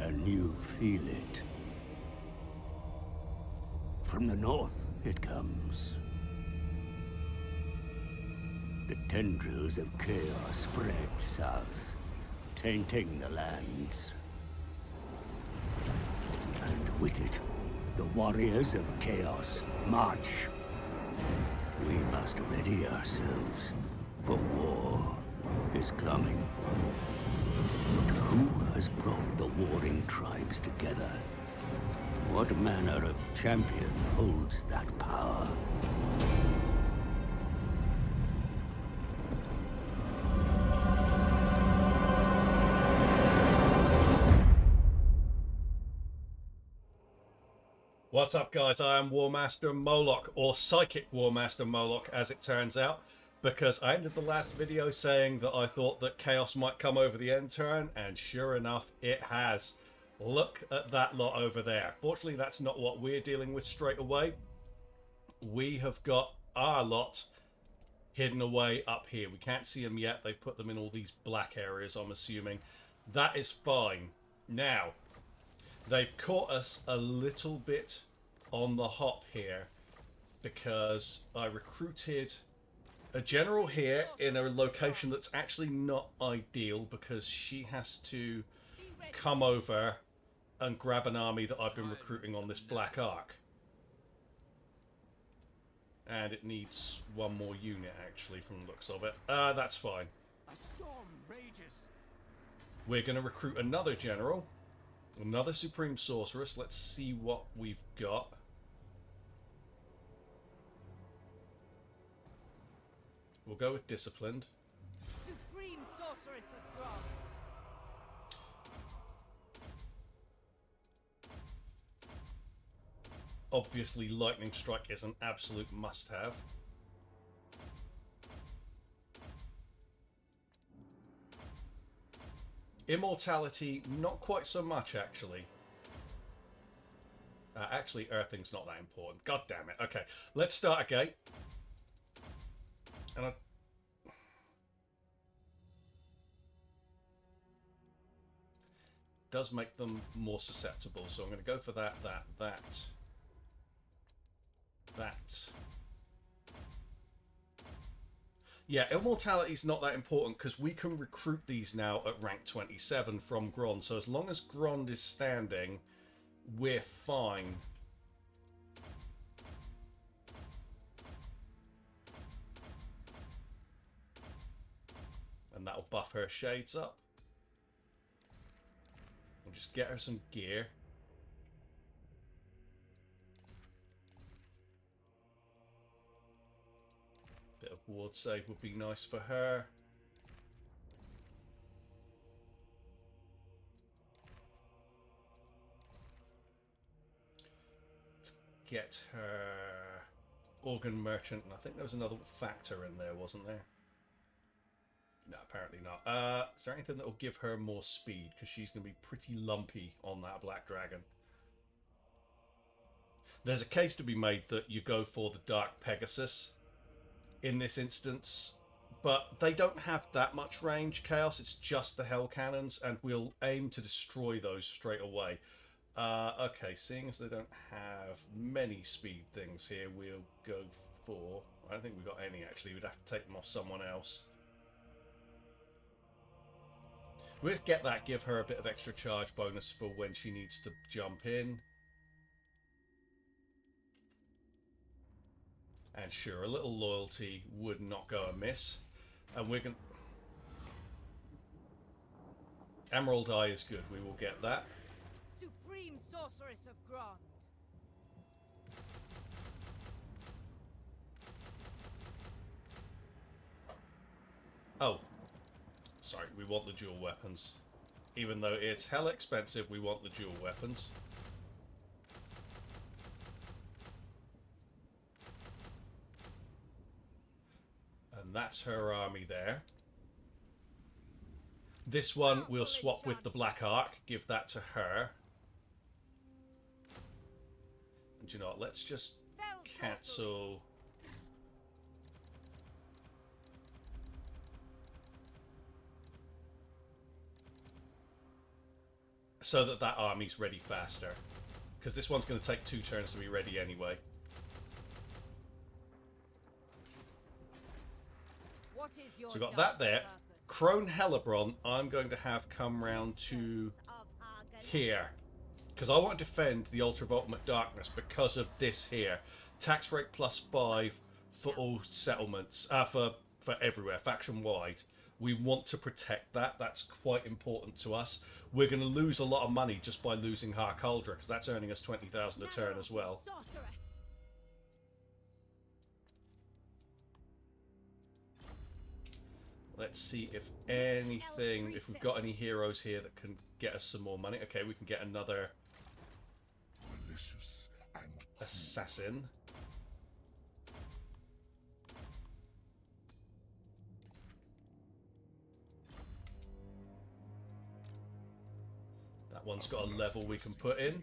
Can you feel it? From the north it comes. The tendrils of chaos spread south, tainting the lands. And with it, the warriors of chaos march. We must ready ourselves, for war is coming. But who has brought the warring tribes together? What manner of champion holds that power? What's up, guys? I am Warmaster Moloch, or Psychic Warmaster Moloch, as it turns out, because I ended the last video saying that I thought that Chaos might come over the end turn, and sure enough, it has. Look at that lot over there. Fortunately, that's not what we're dealing with straight away. We have got our lot hidden away up here. We can't see them yet. They put them in all these black areas, I'm assuming. That is fine. Now, they've caught us a little bit on the hop here because I recruited a general here in a location that's actually not ideal because she has to come over and grab an army that I've been recruiting on this Black Ark. And it needs one more unit actually from the looks of it. That's fine. A storm rages. We're going to recruit another general. Another Supreme Sorceress. Let's see what we've got. We'll go with Disciplined. Supreme Sorceress of Crone. Obviously, Lightning Strike is an absolute must-have. Immortality, not quite so much, actually. Actually, Earthing's not that important. God damn it. Okay, let's start again. And does make them more susceptible, so I'm going to go for that. Yeah, immortality is not that important because we can recruit these now at rank 27 from Grond. So as long as Grond is standing, we're fine. And that'll buff her shades up. We'll just get her some gear. Bit of ward save would be nice for her. Let's get her Organ Merchant, and I think there was another factor in there, wasn't there? No, apparently not. Is there anything that will give her more speed? Because she's going to be pretty lumpy on that Black Dragon. There's a case to be made that you go for the Dark Pegasus in this instance, but they don't have that much range, Chaos. It's just the Hell Cannons, and we'll aim to destroy those straight away. Okay, seeing as they don't have many speed things here, we'll go for... I don't think we've got any, actually. We'd have to take them off someone else. We'll get that, give her a bit of extra charge bonus for when she needs to jump in. And sure, a little loyalty would not go amiss. And we're going to... Emerald Eye is good, we will get that. Supreme Sorceress of Grond. Oh. Sorry, we want the dual weapons. Even though it's hell expensive, we want the dual weapons. And that's her army there. This one we'll swap with the Black Ark, give that to her. And you know what, let's just cancel... so that that army's ready faster. Because this one's going to take 2 turns to be ready anyway. What is your So we've got that there. Crone Hellebrone, I'm going to have come round to here. Because I want to defend the Altar of Ultimate Darkness because of this here. Tax rate +5 for all settlements, for everywhere, faction-wide. We want to protect that. That's quite important to us. We're going to lose a lot of money just by losing Harkaldra, because that's earning us 20,000 a turn as well. Let's see if anything, if we've got any heroes here that can get us some more money. Okay, we can get another assassin. That one's got a level we can put in.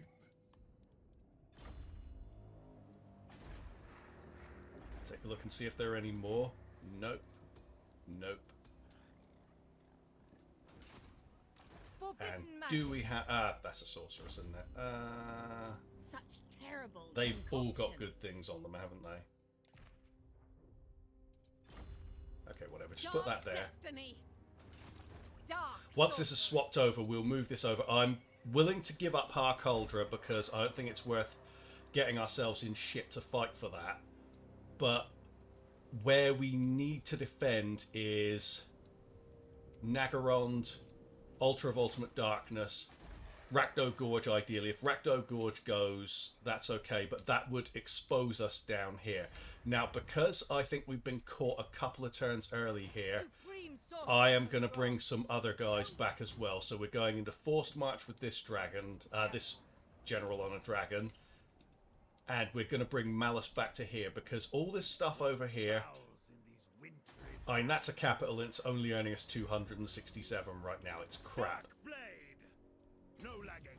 Take a look and see if there are any more. Nope. Nope. And do we have... that's a sorceress, isn't it? Such terrible They've all got good things on them, haven't they? Okay, whatever. Just put that there. Once this is swapped over, we'll move this over. I'm willing to give up Harkaldra because I don't think it's worth getting ourselves in shit to fight for that. But where we need to defend is Nagarond, Altar of Ultimate Darkness, Rakdo Gorge ideally. If Rakdo Gorge goes, that's okay, but that would expose us down here. Now, because I think we've been caught a couple of turns early here, I am going to bring some other guys back as well. So we're going into forced march with this dragon, this general on a dragon. And we're going to bring Malus back to here, because all this stuff over here... I mean, that's a capital, and it's only earning us 267 right now. It's crap. No lagging.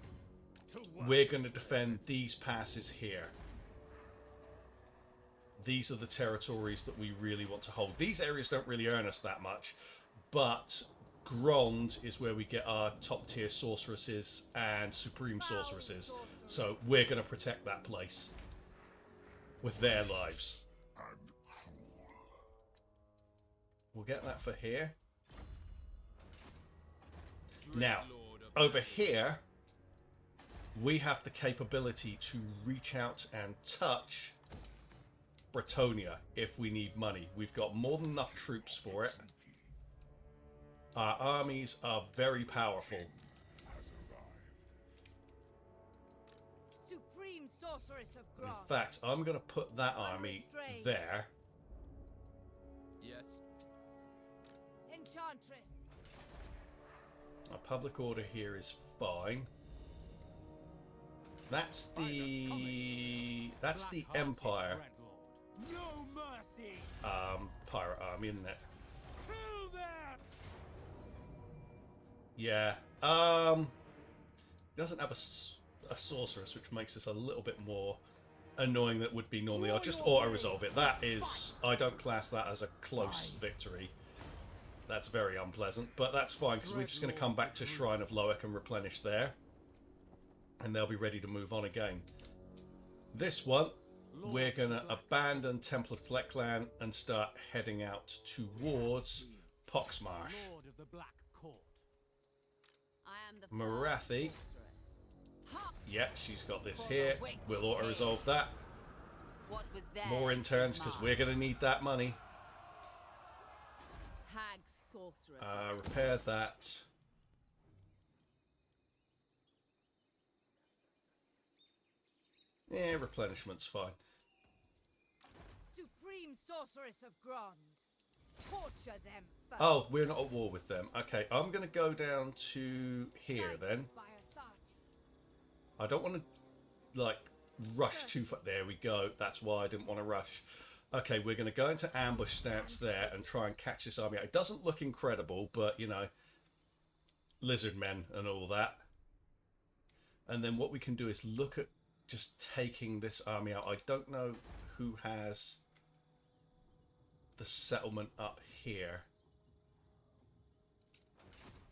We're going to defend these passes here. These are the territories that we really want to hold. These areas don't really earn us that much, but Grond is where we get our top tier sorceresses and supreme sorceresses. So we're going to protect that place with their lives. We'll get that for here. Now, over here, we have the capability to reach out and touch Bretonnia if we need money. We've got more than enough troops for it. Our armies are very powerful. Supreme Sorceress of In Grond. fact, I'm going to put that army there. Yes. Enchantress. Our public order here is fine. That's the Empire No mercy. pirate army, isn't it? Kill them. Yeah. Doesn't have a sorceress, which makes this a little bit more annoying than it would be normally. I'll just auto-resolve it. That is... I don't class that as a close victory. That's very unpleasant, but that's fine, because we're just going to come back to Shrine of Loic and replenish there. And they'll be ready to move on again. This one, we're going to abandon Temple of Tleklan and start heading out towards Poxmarsh. Lord of the Black Court. I am the Morathi. sorceress. Yeah, she's got this here. We'll auto-resolve that. What was there? More in turns, because we're going to need that money. Hag sorceress. Repair that. Yeah, replenishment's fine. Supreme Sorceress of Grond. Torture them first. Oh, we're not at war with them. Okay, I'm going to go down to here then. By authority. I don't want to, like, rush too far. There we go. That's why I didn't want to rush. Okay, we're going to go into ambush stance there and try and catch this army out. It doesn't look incredible, but, you know, Lizardmen and all that. And then what we can do is look at just taking this army out. I don't know who has the settlement up here.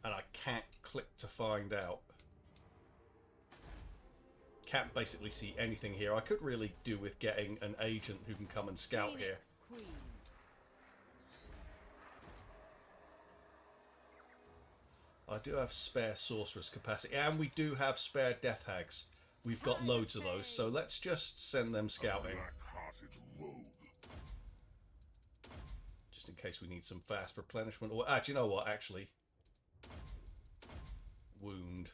And I can't click to find out. can't basically see anything here. I could really do with getting an agent who can come and scout here. Phoenix Queen. I do have spare sorceress capacity, and we do have spare death hags. We've got loads of those, so let's just send them scouting. Black-hearted rogue. Just in case we need some fast replenishment. Or, do you know what, actually? Wound.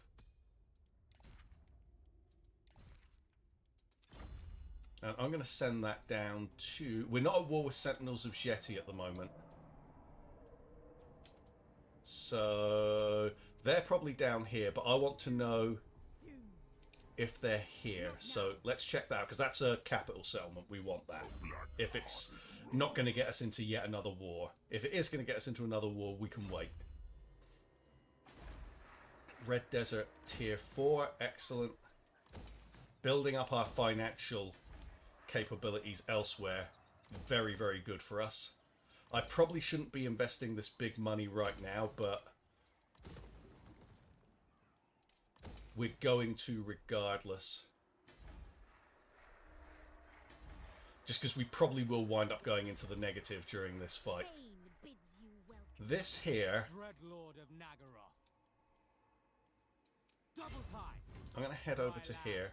And I'm going to send that down to... We're not at war with Sentinels of Jetty at the moment. So they're probably down here, but I want to know if they're here. So let's check that out, because that's a capital settlement. We want that. If it's not going to get us into yet another war. If it is going to get us into another war, we can wait. Red Desert Tier 4. Excellent. Building up our financial capabilities elsewhere. Very, very good for us. I probably shouldn't be investing this big money right now, but we're going to regardless. Just because we probably will wind up going into the negative during this fight. Pain bids you welcome. This here, Dreadlord of Nagaroth. Double time. I'm going to head over to here.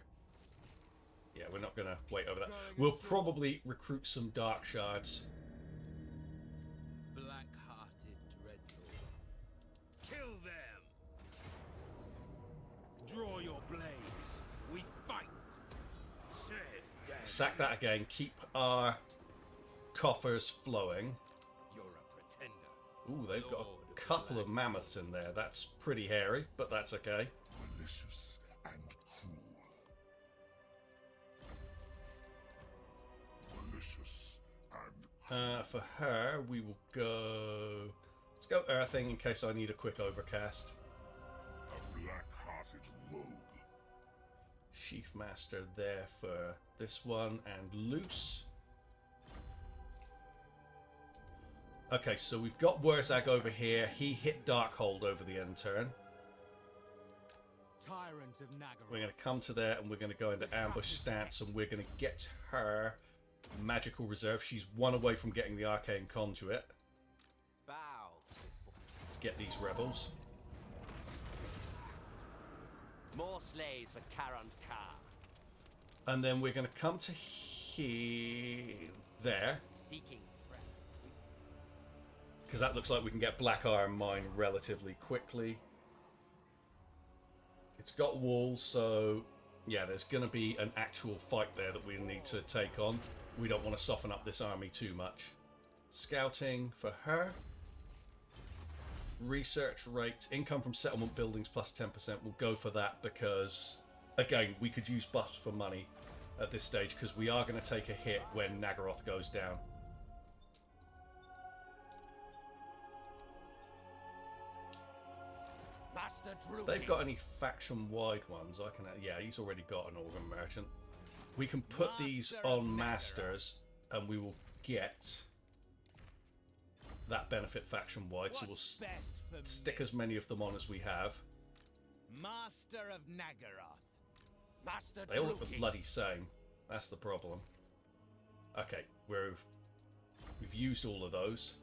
Yeah, we're not going to wait over that. We'll probably recruit some Dark Shards. Black-hearted Dreadlord. Kill them. Draw your blades. We fight. Shed dead. Sack that again. Keep our coffers flowing. You're a pretender. Ooh, they've got Lord a of couple Black of mammoths in there. That's pretty hairy, but that's okay. Malicious and cruel. Malicious and For her, we will go... Let's go Earthing in case I need a quick overcast. a black-hearted rogue. Sheaf Master there for this one, and Loose. Okay, so we've got Wurzag over here. He hit Darkhold over the end turn. Tyrant of Nagaroth. We're going to come to there, and we're going to go into ambush stance, and we're going to get her magical reserve. She's one away from getting the Arcane Conduit. Bow. Let's get these rebels. More slaves for Karant Ka. And then we're going to come to here, there, Seeking breath. because that looks like we can get Black Iron Mine relatively quickly. It's got walls, so yeah, there's going to be an actual fight there that we need to take on. We don't want to soften up this army too much. Scouting for her. Research rate, income from settlement buildings plus 10%. We'll go for that because, again, we could use buffs for money at this stage because we are going to take a hit when Nagaroth goes down. Master Drew. They've got any faction-wide ones? I can. Yeah, he's already got an Organ Merchant. We can put these Master of on Nagaroth. Masters, and we will get that benefit faction-wide. So we'll What's best for me? stick as many of them on as we have. Master of Nagaroth. Master They all look the Druki. bloody same. That's the problem. Okay, we've used all of those.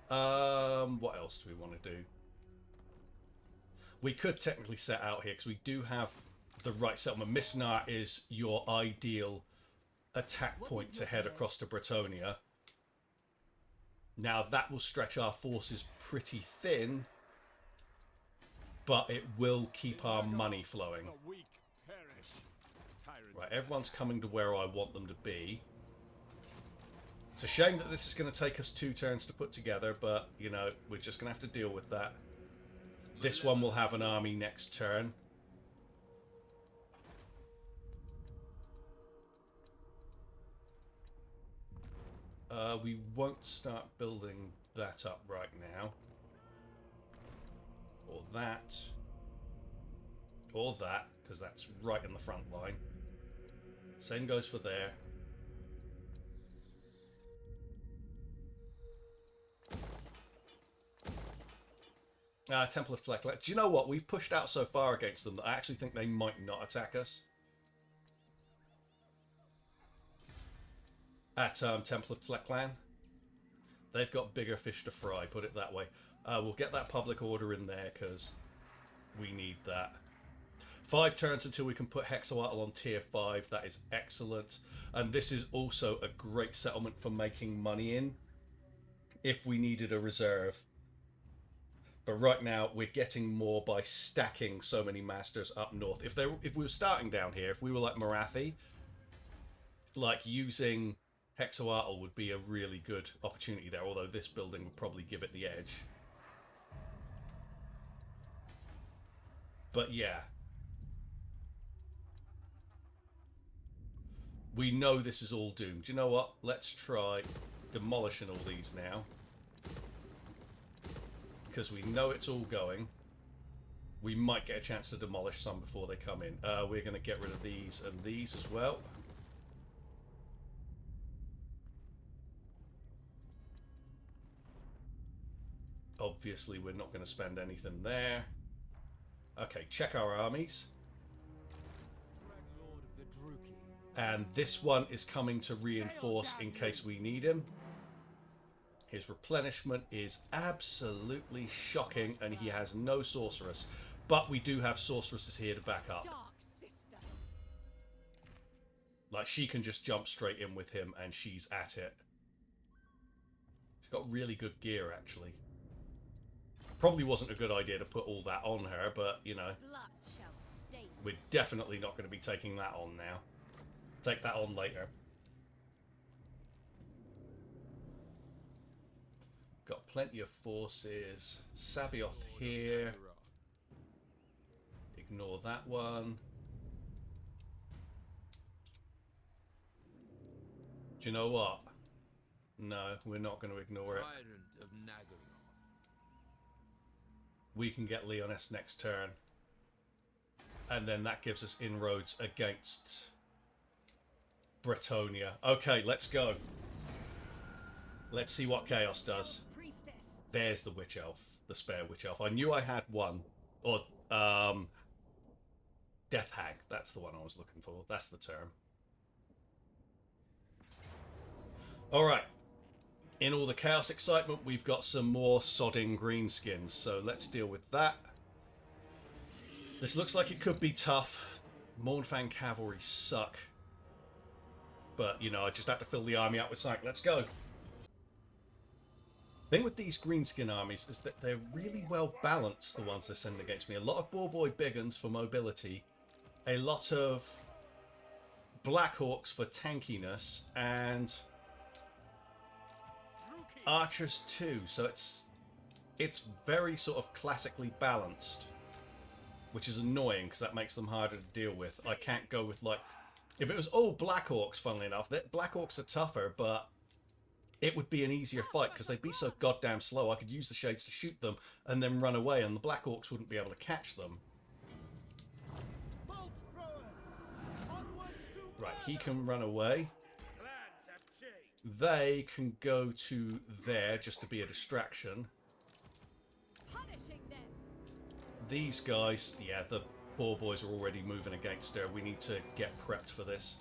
What else do we want to do? We could technically set out here because we do have the right settlement. Misnar is your ideal attack point to head across to Bretonnia. Now that will stretch our forces pretty thin, but it will keep our money flowing. The weak perish. Tyrant. Right, everyone's coming to where I want them to be. It's a shame that this is going to take us 2 turns to put together, but, you know, we're just going to have to deal with that. This one will have an army next turn. We won't start building that up right now. Or that. Or that, because that's right in the front line. Same goes for there. Temple of Tlek. Do you know what? We've pushed out so far against them that I actually think they might not attack us. At Temple of Tleklan. They've got bigger fish to fry, put it that way. We'll get that public order in there because we need that. 5 turns until we can put Hexawatl on tier 5. That is excellent. And this is also a great settlement for making money in if we needed a reserve. But right now we're getting more by stacking so many masters up north. If we were starting down here, if we were like Morathi, like using Hexawatl would be a really good opportunity there, although this building would probably give it the edge. But yeah. We know this is all doomed. You know what? Let's try demolishing all these now. Because we know it's all going. We might get a chance to demolish some before they come in. We're going to get rid of these and these as well. Obviously, we're not going to spend anything there. Okay, check our armies. And this one is coming to reinforce in case we need him. His replenishment is absolutely shocking, and he has no sorceress. But we do have sorceresses here to back up. Like, she can just jump straight in with him, and she's at it. She's got really good gear, actually. Probably wasn't a good idea to put all that on her, but, you know. We're definitely not going to be taking that on now. Take that on later. Got plenty of forces. Sabioth here. Ignore that one. Do you know what? No, we're not going to ignore it. We can get Leoness next turn. And then that gives us inroads against Bretonnia. Okay, let's go. Let's see what Chaos does. There's the Witch Elf. The spare Witch Elf. I knew I had one. Or, Death Hag. That's the one I was looking for. That's the term. Alright. In all the Chaos excitement, we've got some more sodding greenskins. So let's deal with that. This looks like it could be tough. Mournfang Cavalry suck. But, you know, I just have to fill the army out with something. Let's go. Thing with these greenskin armies is that they're really well balanced, the ones they're sending against me. A lot of Boarboy Biggins for mobility. A lot of Blackhawks for tankiness. And Archers too. So it's very sort of classically balanced. Which is annoying because that makes them harder to deal with. I can't go with, like... If it was all Blackhawks, funnily enough, Blackhawks are tougher, but it would be an easier fight because they'd be so goddamn slow. I could use the Shades to shoot them and then run away, and the Blackhawks wouldn't be able to catch them. Right, he can run away. They can go to there just to be a distraction. These guys, yeah, the Boarboys are already moving against her. We need to get prepped for this.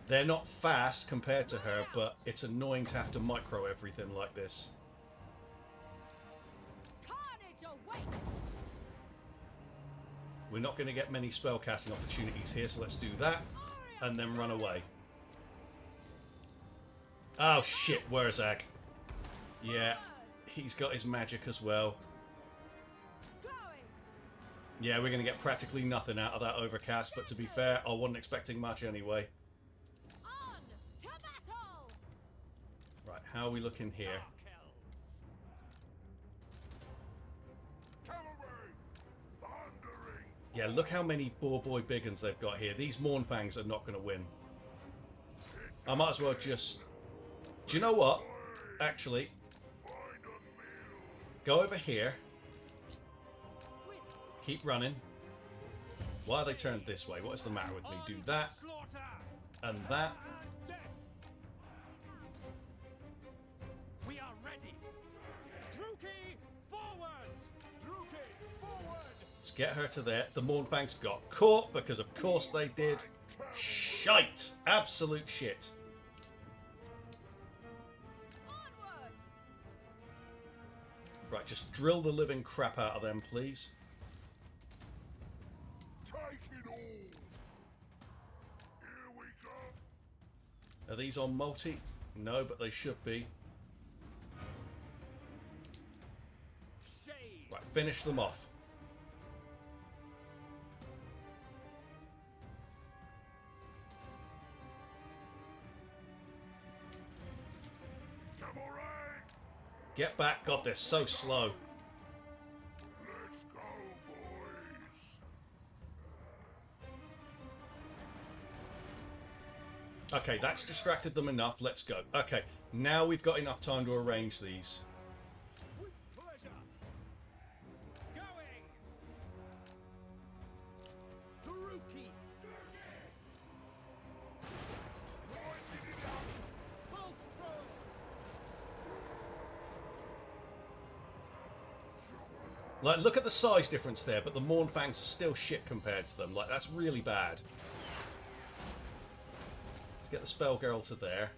They're not fast compared to her, but it's annoying to have to micro everything like this. We're not going to get many spellcasting opportunities here, so let's do that. And then run away. Oh shit, where's Ag? Yeah, he's got his magic as well. Yeah, we're going to get practically nothing out of that overcast, but to be fair, I wasn't expecting much anyway. Right, how are we looking here? Yeah, look how many Boarboy Biggins they've got here. These Mournfangs are not going to win. I might as well just... Do you know what? Actually, go over here. Keep running. Why are they turned this way? What is the matter with me? Do that. And that. We are ready. Druki get her to there. The Mournfangs got caught because of course they did. Shite! Absolute shit. Onward! Right, just drill the living crap out of them, please. Take it all. Here we go. Are these on multi? No, but they should be. Shades. Right, finish them off. Cavalry. Get back. God, they're so slow. Let's go, boys. Okay, that's distracted them enough. Let's go. Okay, now we've got enough time to arrange these. With pleasure. Going. Taruki. Bolt throws. Like, look at the size difference there, but the Mournfangs are still shit compared to them. Like, that's really bad. Let's get the Spell Girl to there.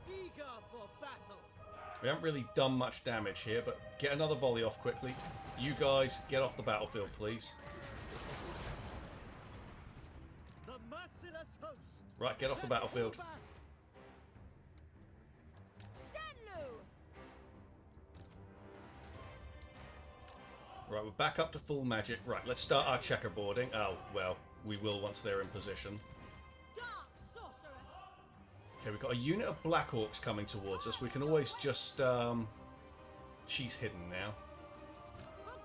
Eager for battle. We haven't really done much damage here, but get another volley off quickly. You guys, get off the battlefield, please. The merciless host. Right, get off the battlefield. Shenlu! Right, we're back up to full magic. Right, let's start our checkerboarding. Oh, well, we will once they're in position. Dark Sorceress! Okay, we've got a unit of Black Orcs coming towards us. We can always just, she's hidden now. For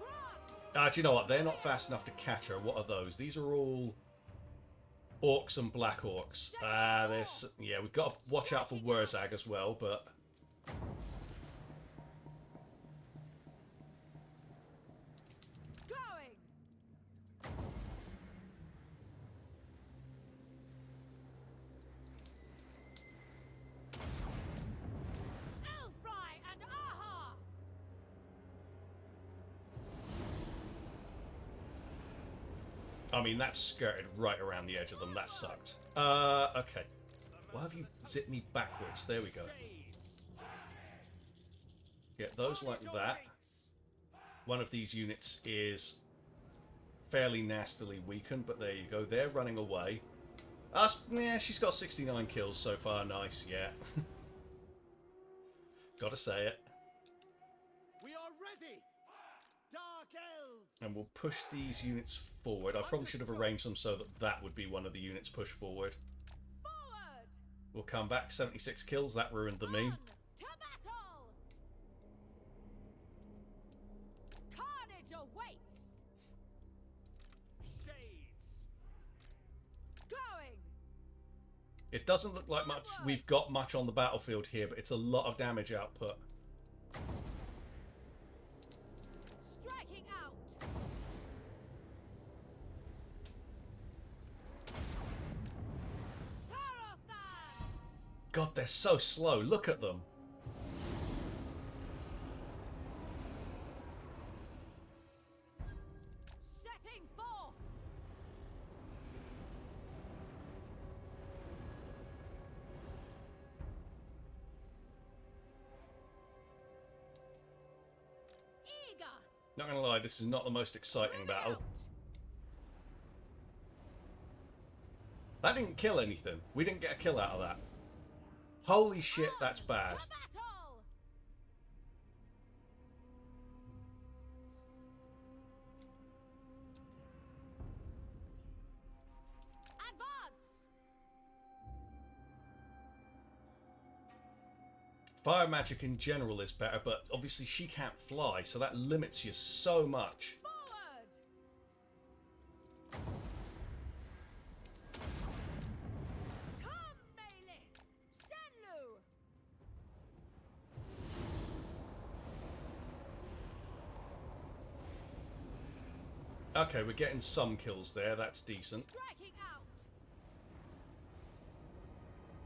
Grant! Do you know what? They're not fast enough to catch her. What are those? These are all Orcs and Black Orcs. This... Yeah, we've got to watch out for Wurzag as well, but... Going! Elfry and Aha! I mean, that's skirted right around the edge of them. That sucked. Okay. Why have you zipped me backwards? There we go. Shades. Get those like that. One of these units is fairly nastily weakened, but there you go. They're running away. Yeah, she's got 69 kills so far. Nice, yeah. Gotta say it. We are ready. Dark Elves. And we'll push these units forward. I probably should have arranged them so that that would be one of the units pushed forward. Forward! We'll come back. 76 kills. That ruined the meme. On to battle! Carnage awaits! Shades. Going! It doesn't look like much. We've got much on the battlefield here, but it's a lot of damage output. Striking out! Sarathan! God, they're so slow. Look at them. Setting forth! Eager! Not gonna lie, this is not the most exciting battle. Out! That didn't kill anything. We didn't get a kill out of that. Holy shit, that's bad. To battle! Advance! Fire magic in general is better, but obviously she can't fly, so that limits you so much. Forward! Come, Malekith! Shenlu! Okay, we're getting some kills there. That's decent. Striking out!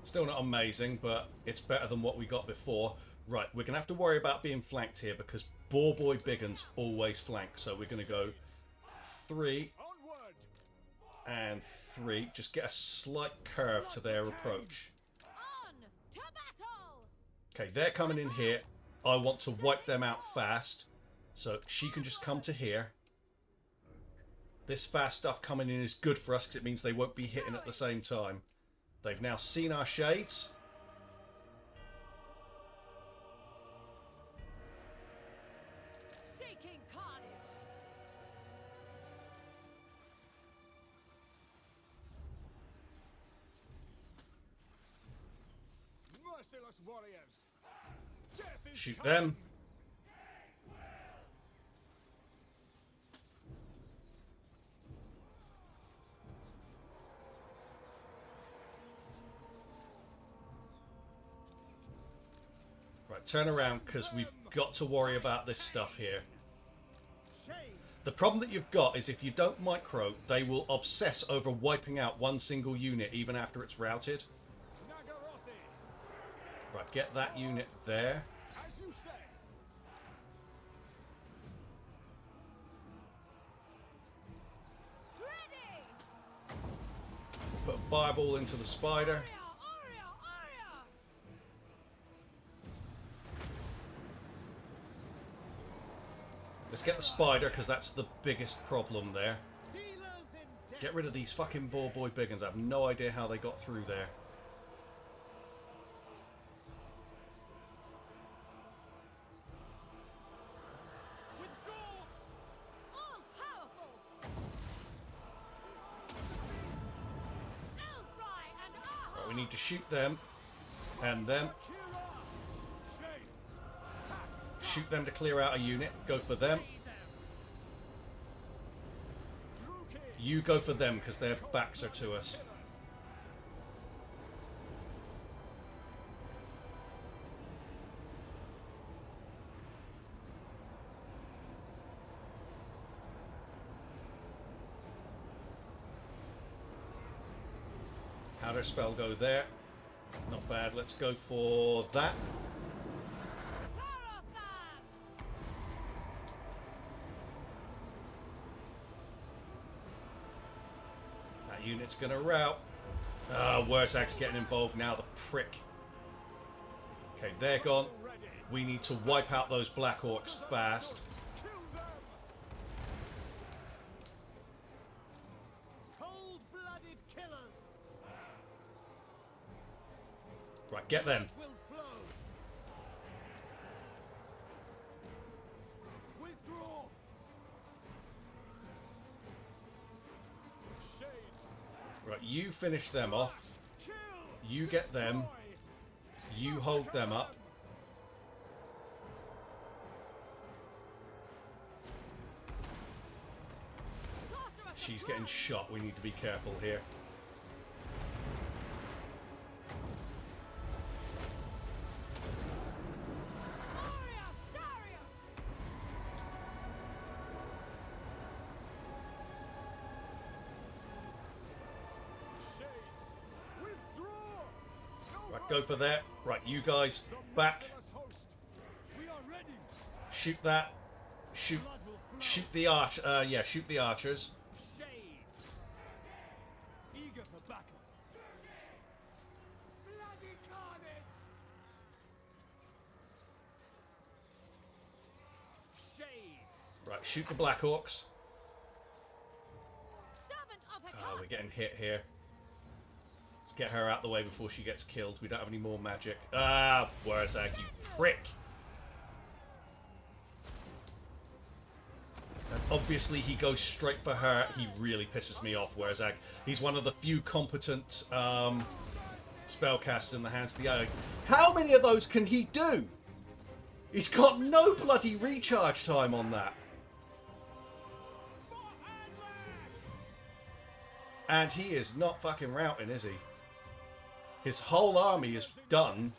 Still not amazing, but it's better than what we got before. Right, we're going to have to worry about being flanked here because Boar Boy Biggins always flank. So we're going to go 3 Onward! and 3. Just get a slight curve to their approach. On to battle! Okay, they're coming in here. I want to wipe them out fast. So she can just come to here. This fast stuff coming in is good for us because it means they won't be hitting at the same time. They've now seen our shades. Seeking carnage! Merciless warriors! Death is Shoot coming. them. Right, turn around because we've got to worry about this stuff here. Shades! The problem that you've got is if you don't micro, they will obsess over wiping out one single unit even after it's routed. Nagarothi! Right, get that unit there. As you say! Ready! Put a fireball into the spider. Aria! Aria! Aria! Let's get the spider because that's the biggest problem there. Dealers in death! Get rid of these fucking boar boy biggins. I have no idea how they got through there. Withdraw! All powerful! Elfry and Aha! Right, we need to shoot them and them. Kira! Shades! Shoot them to clear out a unit. Go for them. Druki! You go for them because their backs are to us. How does spell go there? Not bad. Let's go for that. Sarathan! That unit's going to rout. Ah, Wurzag's getting involved now, the prick. Okay, they're gone. Ready! We need to wipe out those Black Orcs fast. Kill them! Cold-blooded killers! Right, get them. Will flow! Withdraw! Shades! Right, you finish them off. Kill! You get them. Destroy! You hold them up. Sorcerer of She's blood! getting shot. We need to be careful here. Aria! Sarius! Shades! Withdraw! No Right, go for mercy! that. Right, you guys The back. merciless host! We are ready! Shoot that. Shoot. Blood will flow! Shoot the arch. Yeah, shoot the archers. Shades! Eager for battle! Bloody carnage! Shades! Right, shoot the Black Orcs. Servant of Oh, Hecate! we're getting hit here. Let's get her out the way before she gets killed. We don't have any more magic. Ah, Wurzag, you prick. And obviously he goes straight for her. He really pisses me off, Wurzag. He's one of the few competent spellcasters in the hands of the eye. How many of those can he do? He's got no bloody recharge time on that. And he is not fucking routing, is he? His whole army is done.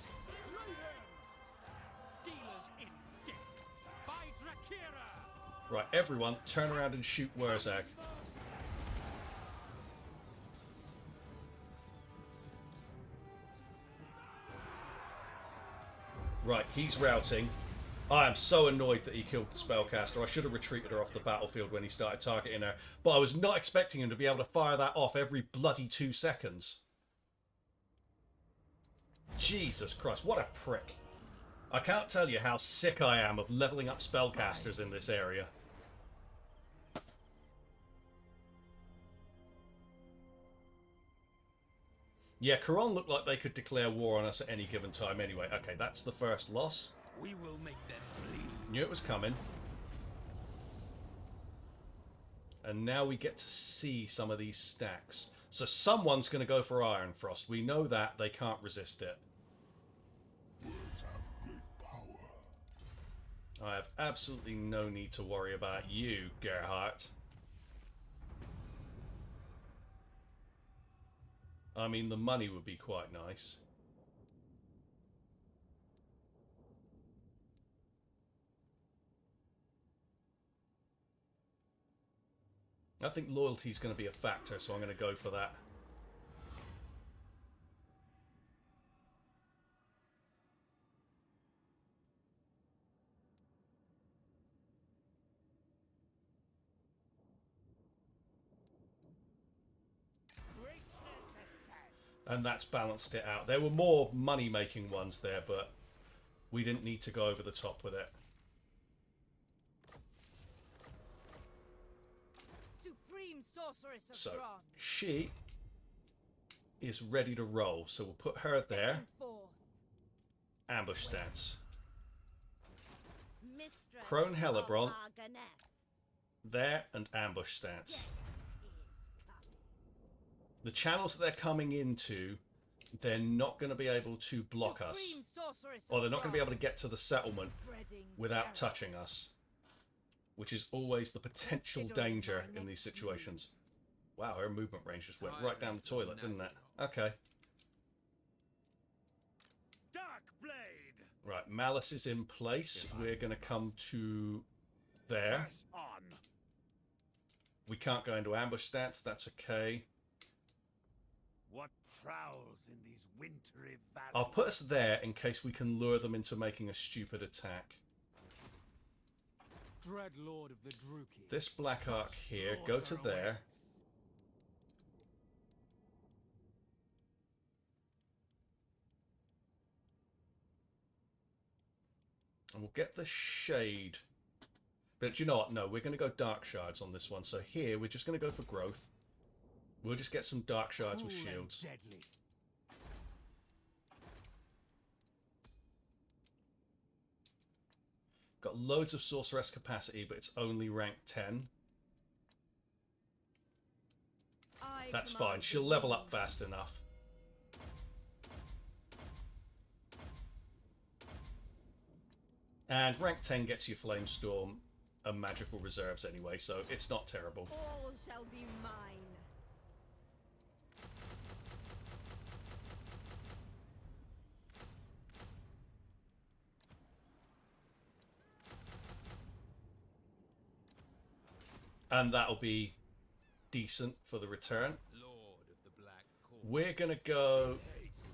Dealers in death! By Drakira! Right, everyone, turn around and shoot Wurzag. Right, he's routing. I am so annoyed that he killed the spellcaster. I should have retreated her off the battlefield when he started targeting her. But I was not expecting him to be able to fire that off every bloody 2 seconds. Jesus Christ, what a prick. I can't tell you how sick I am of leveling up spellcasters in this area. Yeah, Crone looked like they could declare war on us at any given time anyway. Okay, that's the first loss. We will make them bleed. Knew it was coming. And now we get to see some of these stacks. So someone's going to go for Iron Frost. We know that. They can't resist it. Words have great power. I have absolutely no need to worry about you, Gerhardt. I mean, the money would be quite nice. I think loyalty is going to be a factor, so I'm going to go for that. And that's balanced it out. There were more money-making ones there, but we didn't need to go over the top with it. Supreme sorceress of So, Crone. she is ready to roll. So we'll put her there. Second forth. Ambush stance. Mistress Crone of Hellebrone. Arganeth. There, and ambush stance. Death is coming. The channels that they're coming into, they're not going to be able to block us. Supreme sorceress Or of they're not going to be able to Crone. get to the settlement Spreading without terror. touching us. Which is always the potential Considering danger my in these next situations. Wow, her movement range just went Time right down the to toilet, didn't it? nap. Okay. Darkblade. Right, Malus is in place. We're going to come to there. Press on. We can't go into ambush stance, that's okay. What prowls in these wintry valleys? I'll put us there in case we can lure them into making a stupid attack. Dread Lord of the Druki. This Black Arc here, go to there. And we'll get the shade. But you know what? No, we're going to go dark shards on this one. So here, we're just going to go for growth. We'll just get some dark shards with Cruel and shields. deadly. Got loads of sorceress capacity, but it's only rank 10. I That's command fine. the She'll level up winds. fast enough. And rank 10 gets you Flamestorm and magical reserves anyway, so it's not terrible. All shall be mine. And that'll be decent for the return. Lord of the Black Cord. We're going to go Haste.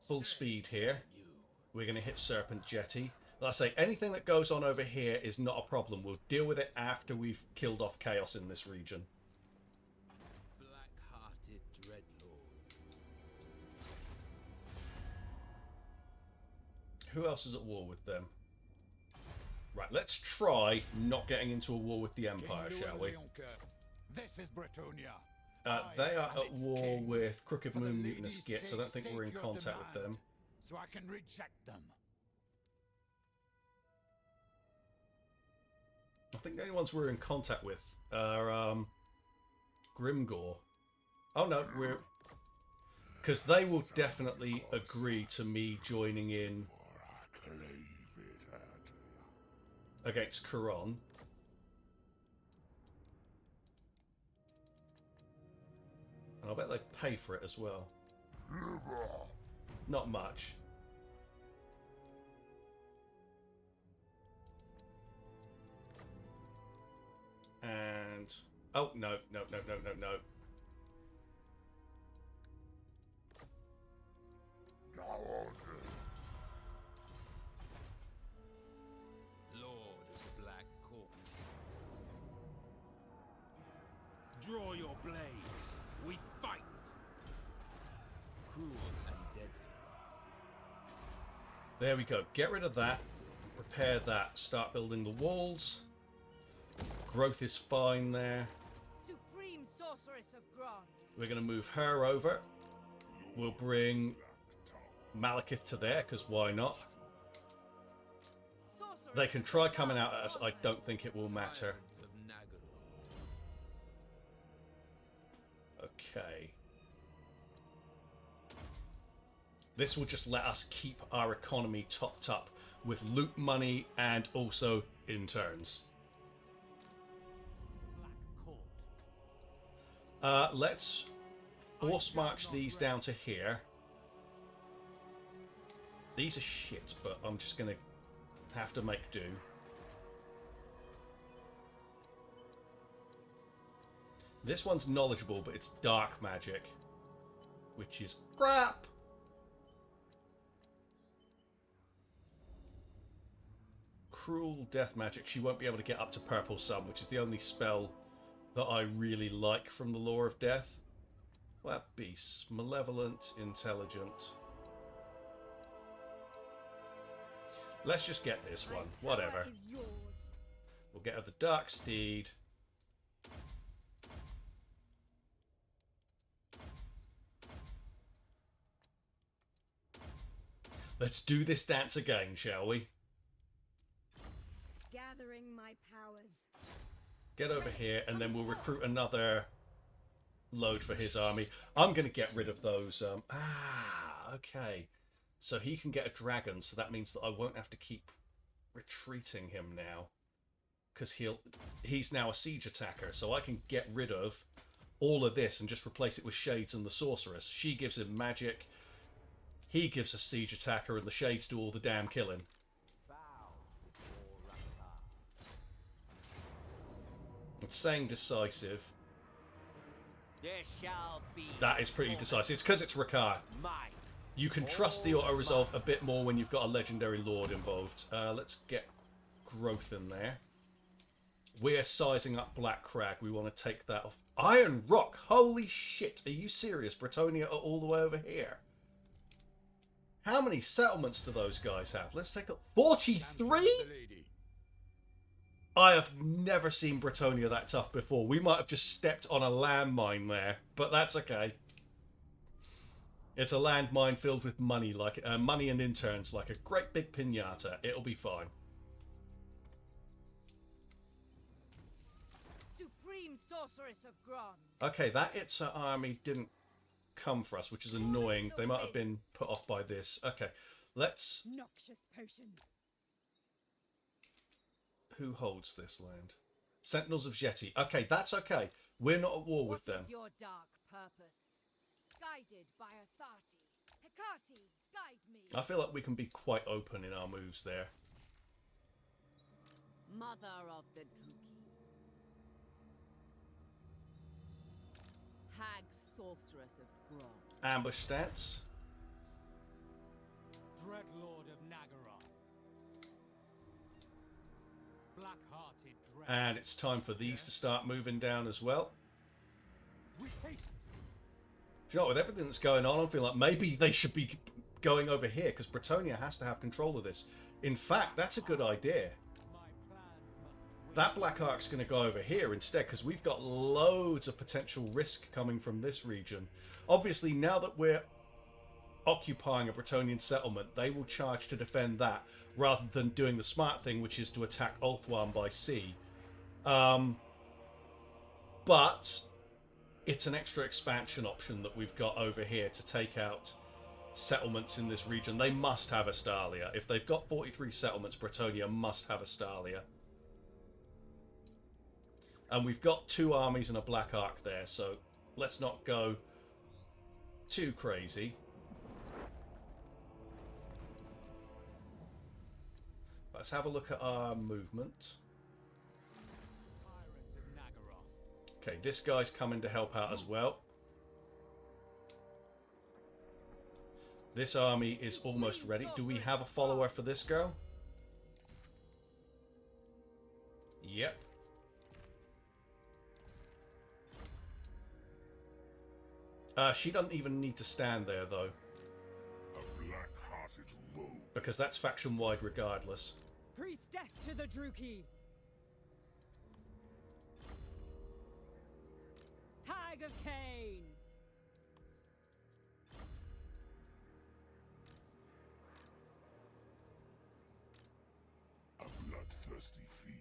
full speed here. You. We're going to hit Serpent Jetty. Like I say, anything that goes on over here is not a problem. We'll deal with it after we've killed off Chaos in this region. Black-hearted Dreadlord. Who else is at war with them? Right, let's try not getting into a war with the Empire, shall we? This is Bretonnia. They are am at its war king. with Crooked For the Moon Mutinous lady's Gits. I don't sake, think we're in state your contact with demand, them. So I can reject them. I think the only ones we're in contact with are Grimgor. Oh no, we're... Because they will definitely agree to me joining in For I clave it at against Crone. And I bet they pay for it as well. Not much. And... Oh, no, no, no, no, no, no. Now on. Draw your blades. We fight. Cruel and deadly. There we go. Get rid of that. Repair that. Start building the walls. Growth is fine there. Supreme sorceress of Grond. We're going to move her over. We'll bring Malekith to there, because why not? Sorceress They can of try the coming Dark out at us. I Elves. don't think it will matter. Of Nagaroth. Okay. This will just let us keep our economy topped up with loot money and also interns. Black Court. Let's force march these down to here. These are shit, but I'm just going to have to make do. This one's knowledgeable, but it's dark magic, which is crap. Cruel death magic. She won't be able to get up to Purple Sun, which is the only spell that I really like from the Lore of Death. What beasts? Malevolent, intelligent. Let's just get this one. Whatever. Power is yours. We'll get her the Dark Steed. Let's do this dance again, shall we? Gathering my powers. Get over here, and then we'll recruit another load for his army. I'm going to get rid of those. Okay. So he can get a dragon, so that means that I won't have to keep retreating him now. Because he's now a siege attacker, so I can get rid of all of this and just replace it with Shades and the Sorceress. She gives him magic. He gives a siege attacker, and the Shades do all the damn killing. It's saying decisive. There shall be. That is pretty decisive. It's because it's Rakarth. Mine. You can trust the auto-resolve a bit more when you've got a legendary lord involved. Let's get growth in there. We're sizing up Black Crag. We want to take that off. Iron Rock! Holy shit! Are you serious? Bretonnia are all the way over here. How many settlements do those guys have? Let's take a... 43?! I have never seen Bretonnia that tough before. We might have just stepped on a landmine there, but that's okay. It's a landmine filled with money, like money and interns, like a great big piñata. It'll be fine. Supreme sorceress of Grond. Okay, that Itza army didn't come for us, which is annoying. They might have been put off by this. Okay, let's... Noxious potions. Who holds this land? Sentinels of Jetty. Okay, that's okay. We're not at war with them. What is your dark purpose? Guided by Authority. Hecate, guide me. I feel like we can be quite open in our moves there. Mother of the Druki. Hag sorceress of Grond. Ambush stats. Dreadlord of Nagaroth. Black-hearted dread. And it's time for these to start moving down as well. We haste. Do you know, with everything that's going on, I feel like maybe they should be going over here, because Bretonnia has to have control of this. In fact, that's a good idea. My plans must wait. That Black Ark's going to go over here instead, because we've got loads of potential risk coming from this region. Obviously, now that we're occupying a Bretonnian settlement, they will charge to defend that, rather than doing the smart thing, which is to attack Ulthuan by sea. But it's an extra expansion option that we've got over here to take out settlements in this region. They must have Astalia. If they've got 43 settlements, Bretonnia must have Astalia. And we've got 2 armies and a Black Ark there, so let's not go too crazy. Let's have a look at our movement. Tyrant of Nagaroth. Okay, this guy's coming to help out as well. This army is almost ready. Do we have a follower for this girl? Yep. She doesn't even need to stand there, though. A black-hearted rogue. Because that's faction-wide regardless. Priestess to the Druki! Hag of Cain! A bloodthirsty fiend.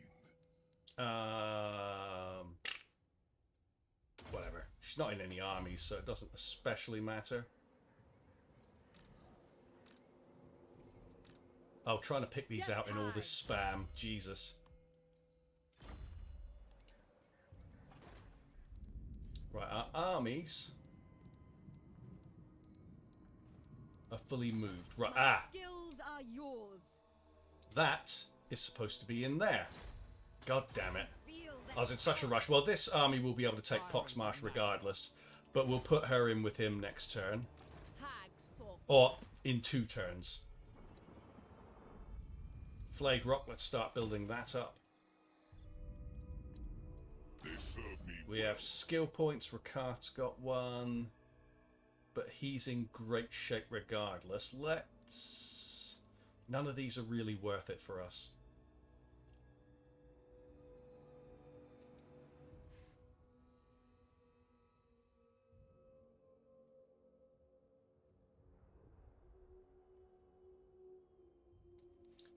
Whatever. She's not in any armies, so it doesn't especially matter. Oh, trying to pick these out in all this spam. Jesus. Right, our armies are fully moved. Right, Skills are yours. that is supposed to be in there. God damn it. Feel I was in such a rush. Well, this army will be able to take Poxmarsh regardless, but we'll put her in with him next turn. Hag sorceress. Or in 2 turns. Flayed Rock, let's start building that up. They serve me. We have skill points. Rakarth's got 1, but he's in great shape regardless. Let's... None of these are really worth it for us.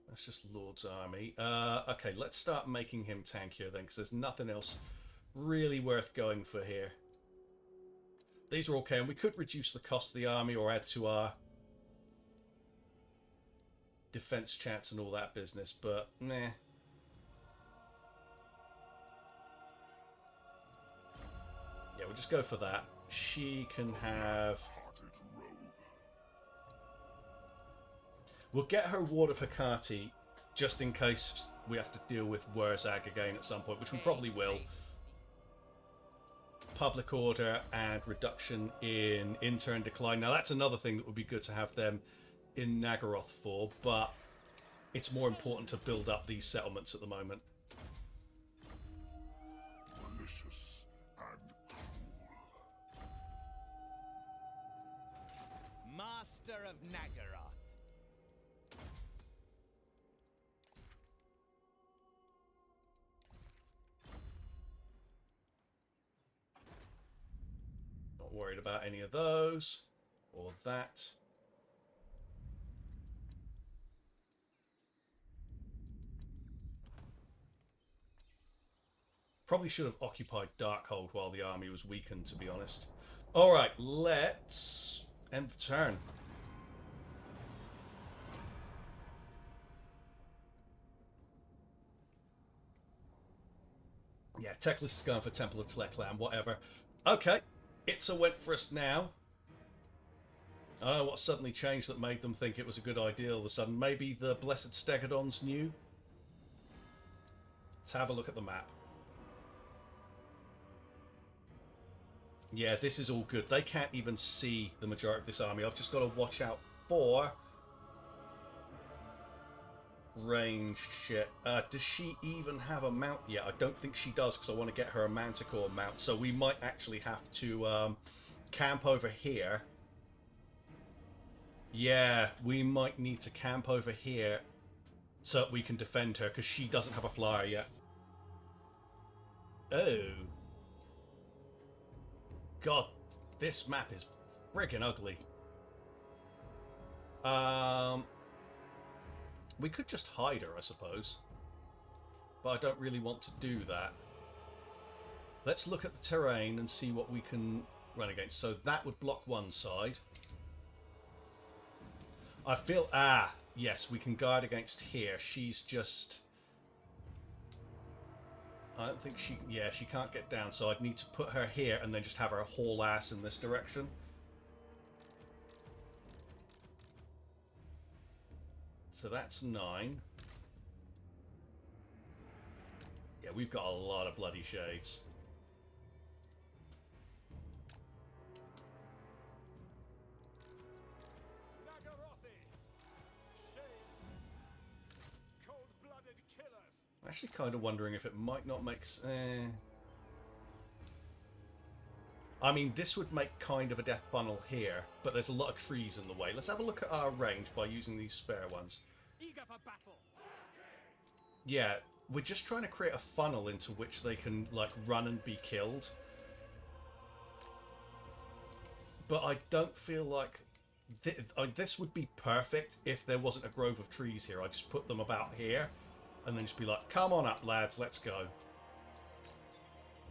That's just Lord's army. Okay, let's start making him tankier then, because there's nothing else really worth going for here. These are okay, and we could reduce the cost of the army or add to our defense chance and all that business, but nah. Yeah, we'll just go for that. She can have... Hearted rogue. We'll get her Ward of Hecate just in case we have to deal with Wurzag again at some point, which we probably will. Public order and reduction in intern decline. Now that's another thing that would be good to have them in Nagaroth for, but it's more important to build up these settlements at the moment. Malicious and cruel. Master of Nagaroth. Not worried about any of those or that. Probably should have occupied Darkhold while the army was weakened, to be honest. Alright, let's end the turn. Yeah, Teclis is going for Temple of Tleklan, whatever. Okay, Itza went for us now. I don't know what suddenly changed that made them think it was a good idea all of a sudden. Maybe the Blessed Stegodons knew? Let's have a look at the map. Yeah, this is all good. They can't even see the majority of this army. I've just got to watch out for ranged shit. Does she even have a mount yet? I don't think she does, because I want to get her a Manticore mount. So we might actually have to camp over here. Yeah, we might need to camp over here so that we can defend her, because she doesn't have a flyer yet. Oh. God, this map is friggin' ugly. We could just hide her, I suppose. But I don't really want to do that. Let's look at the terrain and see what we can run against. So that would block one side. I feel... yes, we can guard against here. She's just... I don't think she... Yeah, she can't get down, so I'd need to put her here and then just have her haul ass in this direction. So that's 9. Yeah, we've got a lot of bloody shades. I'm actually kind of wondering if it might not make I mean, this would make kind of a death funnel here, but there's a lot of trees in the way. Let's have a look at our range by using these spare ones. Eager for battle. Yeah, we're just trying to create a funnel into which they can, like, run and be killed. But I don't feel like... this would be perfect if there wasn't a grove of trees here. I just put them about here, and then just be like, come on up, lads, let's go.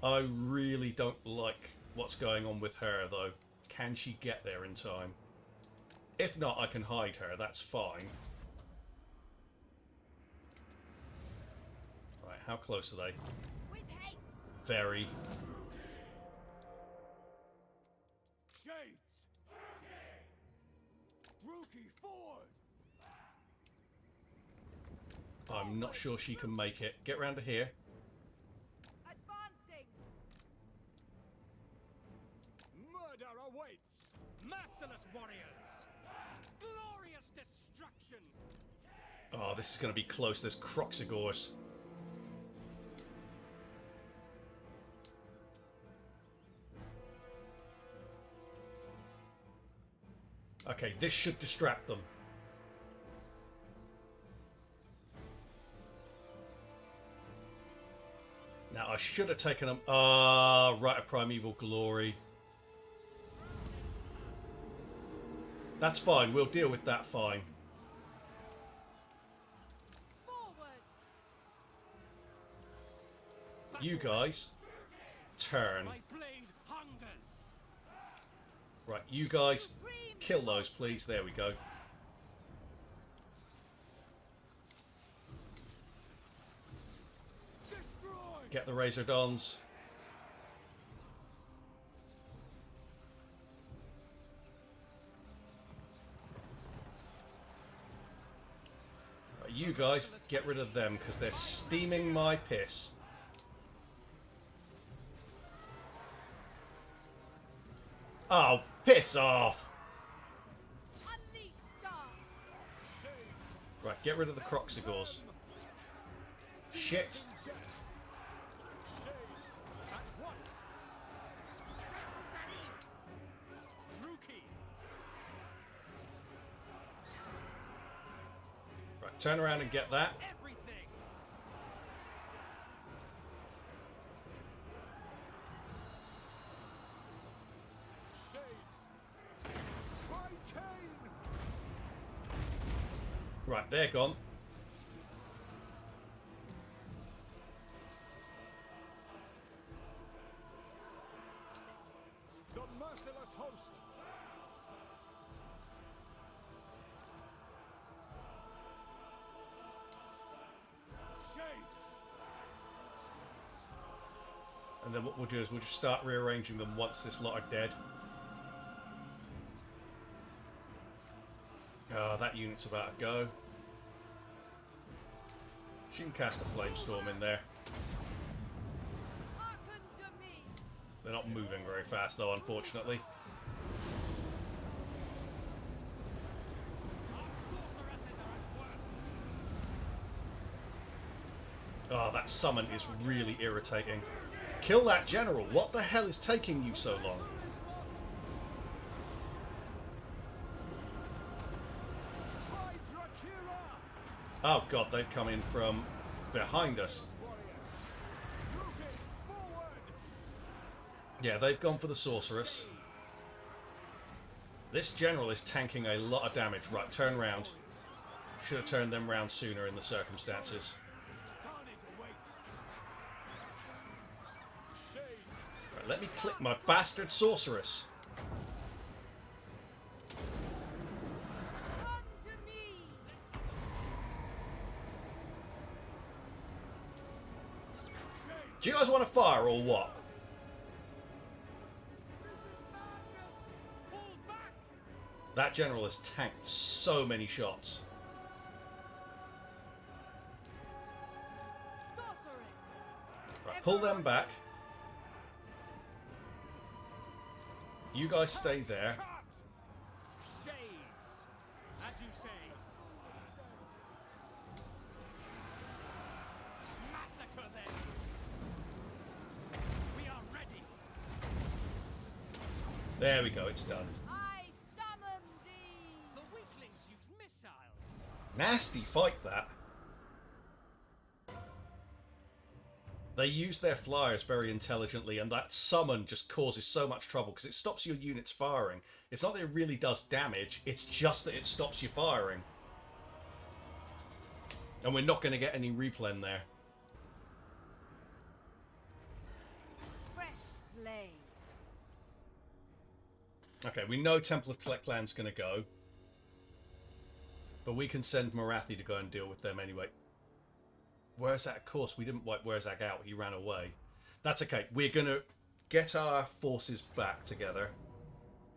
I really don't like what's going on with her, though. Can she get there in time? If not, I can hide her. That's fine. Right, how close are they? With haste. Very. Shades. Druki forward. I'm not sure she can make it. Get round to here. Advancing. Murder awaits. Merciless warriors. Glorious destruction. Oh, this is going to be close. There's Croxigors. Okay, this should distract them. Now, I should have taken them... Rite of Primeval Glory. That's fine. We'll deal with that fine. Forward. You guys, turn. My blade hungers. Right, you guys, kill those, please. There we go. Destroy. Get the Razordons. Right, you guys, get rid of them, because they're steaming my piss. Oh, piss off! Unleash dark. Shades. Right, get rid of the Croxigors. Shit! Shades. At once. Druki. Right, turn around and get that. Everything. Shades. By Cain. Right, they're gone. The merciless host. Shades. And then what we'll do is we'll just start rearranging them once this lot are dead. Ah, that unit's about to go. She can cast a Flamestorm in there. Hearken to me. They're not moving very fast though, unfortunately. Our sorceresses are at work. Ah, that summon is really irritating. Kill that general! What the hell is taking you so long? Oh god, they've come in from behind us. Yeah, they've gone for the sorceress. This general is tanking a lot of damage. Right, turn round. Should have turned them round sooner in the circumstances. Right, let me click my bastard sorceress. Come to me. Do you guys want to fire or what? This is madness! Pull back! That general has tanked so many shots. Sorceress. Right, pull them back. You guys stay there. Cut! Shades! As you say. Massacre them! We are ready! There we go, it's done. I summon thee! The weaklings use missiles. Nasty fight, that. They use their flyers very intelligently, and that summon just causes so much trouble because it stops your units firing. It's not that it really does damage, it's just that it stops you firing. And we're not going to get any replen there. Fresh slaves. Okay, we know Temple of Tleklan's going to go. But we can send Morathi to go and deal with them anyway. Wherzak, of course, we didn't wipe Wherzak out. He ran away. That's okay. We're going to get our forces back together.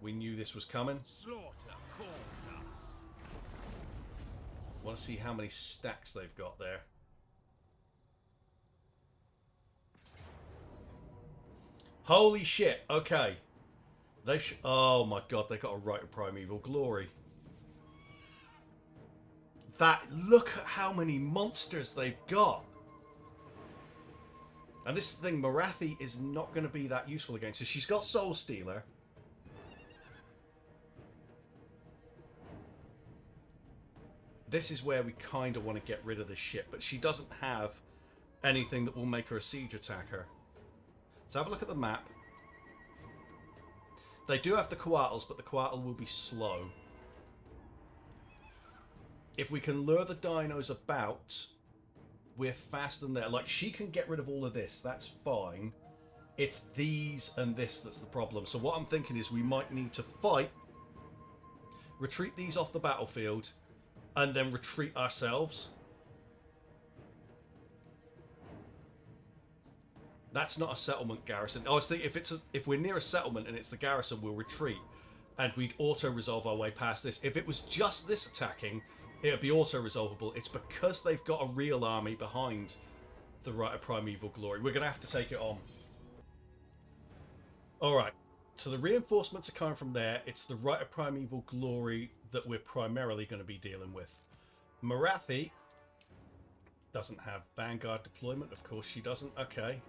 We knew this was coming. Slaughter calls us. Want to see how many stacks they've got there. Holy shit. Okay. Oh my god, they got a Rite of Primeval Glory. Look at how many monsters they've got. And this thing, Morathi, is not going to be that useful against. So she's got Soul Stealer. This is where we kind of want to get rid of this ship, but she doesn't have anything that will make her a siege attacker. Let's have a look at the map. They do have the Coatls, but the Coatl will be slow. If we can lure the dinos about, we're faster than there. Like, she can get rid of all of this. That's fine. It's these and this that's the problem. So what I'm thinking is we might need to fight, retreat these off the battlefield, and then retreat ourselves. That's not a settlement garrison. I was thinking if we're near a settlement and it's the garrison, we'll retreat, and we'd auto-resolve our way past this. If it was just this attacking, it'd be auto-resolvable. It's because they've got a real army behind the Rite of Primeval Glory. We're going to have to take it on. Alright, so the reinforcements are coming from there. It's the Rite of Primeval Glory that we're primarily going to be dealing with. Morathi doesn't have Vanguard deployment. Of course she doesn't. Okay.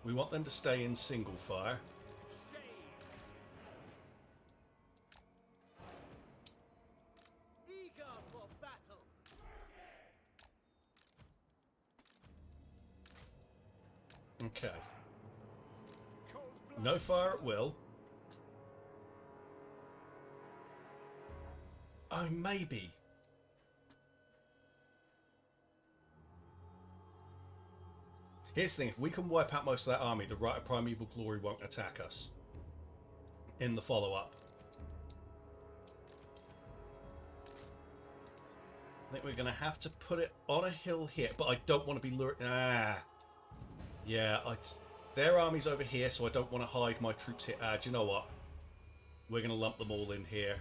We want them to stay in single fire. Eager for battle. Okay. No fire at will. Oh, maybe. Here's the thing, if we can wipe out most of that army, the Rite of Primeval Glory won't attack us in the follow-up. I think we're going to have to put it on a hill here, but I don't want to be lured... Yeah, their army's over here, so I don't want to hide my troops here. Do you know what? We're going to lump them all in here.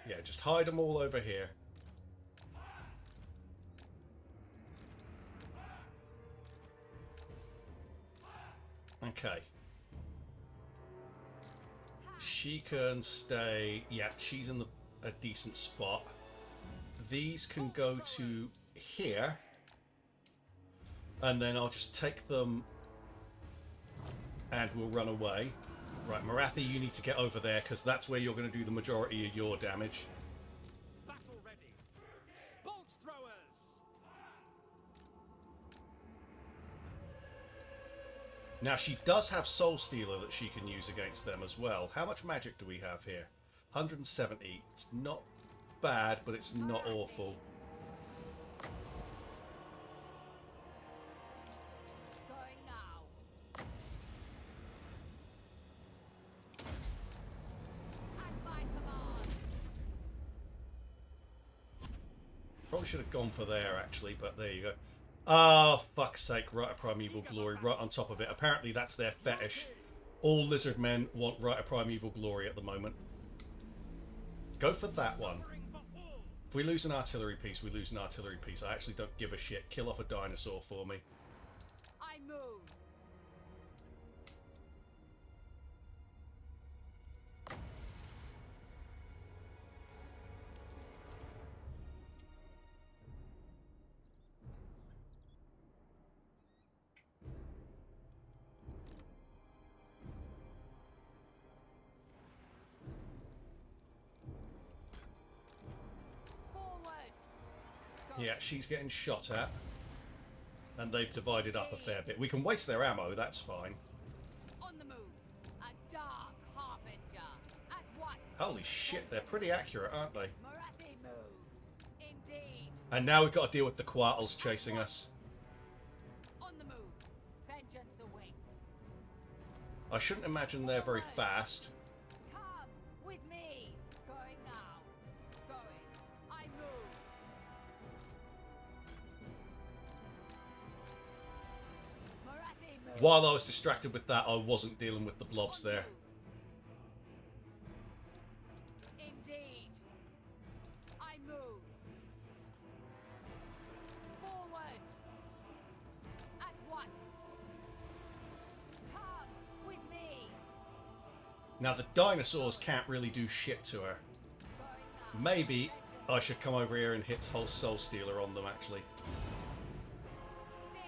Yeah, just hide them all over here. Okay. She can stay... Yeah, she's in a decent spot. These can go to here. And then I'll just take them and we'll run away. Right, Morathi, you need to get over there because that's where you're going to do the majority of your damage. Battle ready. Bolt throwers. Now, she does have Soul Stealer that she can use against them as well. How much magic do we have here? 170. It's not bad, but it's not awful. Going now. At my command. Probably should have gone for there, actually, but there you go. Oh, fuck's sake, Rite of Primeval Glory right on top of it. Apparently that's their fetish. All Lizardmen want Rite of Primeval Glory at the moment. Go for that one. If we lose an artillery piece, we lose an artillery piece. I actually don't give a shit. Kill off a dinosaur for me. I move. Yeah, she's getting shot at. And they've divided up a fair bit. We can waste their ammo, that's fine. On the move. A dark harbinger. At once. Holy shit, they're pretty accurate, aren't they? Morathi moves. Indeed. And now we've got to deal with the Quattles chasing us. On the move. Vengeance awaits. I shouldn't imagine they're very fast. Come with me. Going now. Going. I move. Morathi moves. While I was distracted with that, I wasn't dealing with the blobs there. Indeed. I move. Forward. At once. Come with me. Now the dinosaurs can't really do shit to her. Going now. Maybe I should come over here and hit whole Soul Stealer on them, actually.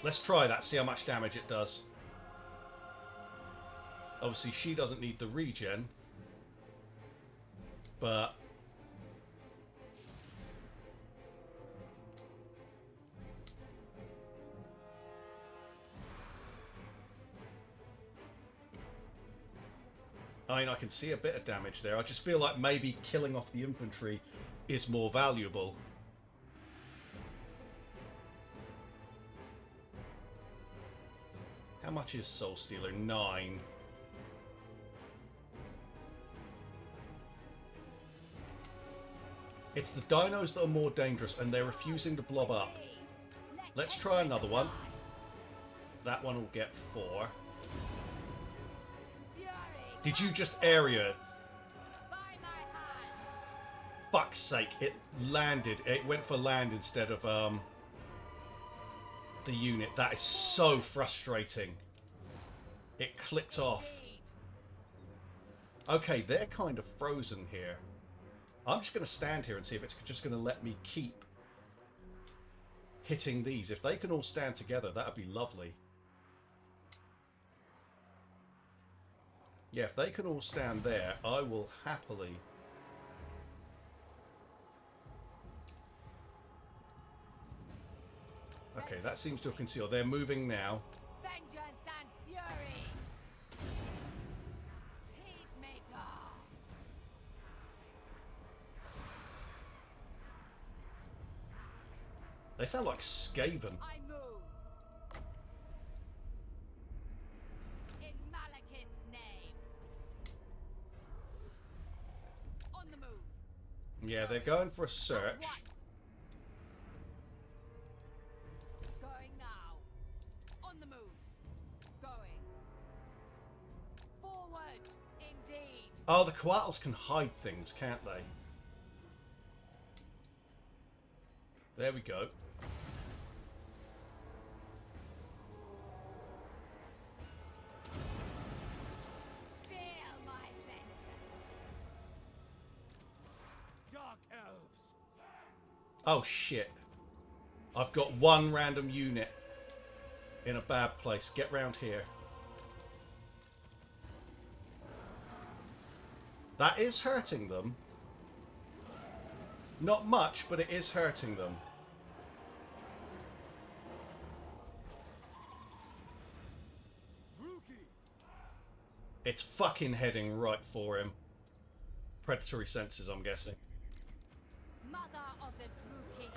Let's try that, see how much damage it does. Obviously, she doesn't need the regen. But... I mean, I can see a bit of damage there. I just feel like maybe killing off the infantry is more valuable. How much is Soul Stealer? 9. It's the dinos that are more dangerous, and they're refusing to blob up. Let's try another one. That one will get 4. Did you just area it? Fuck's sake, it landed. It went for land instead of the unit. That is so frustrating. It clipped off. Okay, they're kind of frozen here. I'm just going to stand here and see if it's just going to let me keep hitting these. If they can all stand together, that would be lovely. Yeah, if they can all stand there, I will happily... Okay, that seems to have concealed. They're moving now. Vengeance and fury. Heed me, Dar. They sound like Skaven. I move. In Malekith's name. On the move. Yeah, they're going for a search. At once. Going now. On the move. Going. Forward. Indeed. Oh, the Quattles can hide things, can't they? There we go. Feel my vengeance. Dark Elves. Oh shit. I've got one random unit in a bad place. Get round here. That is hurting them. Not much, but it is hurting them. It's fucking heading right for him. Predatory senses, I'm guessing. Mother of the Druki.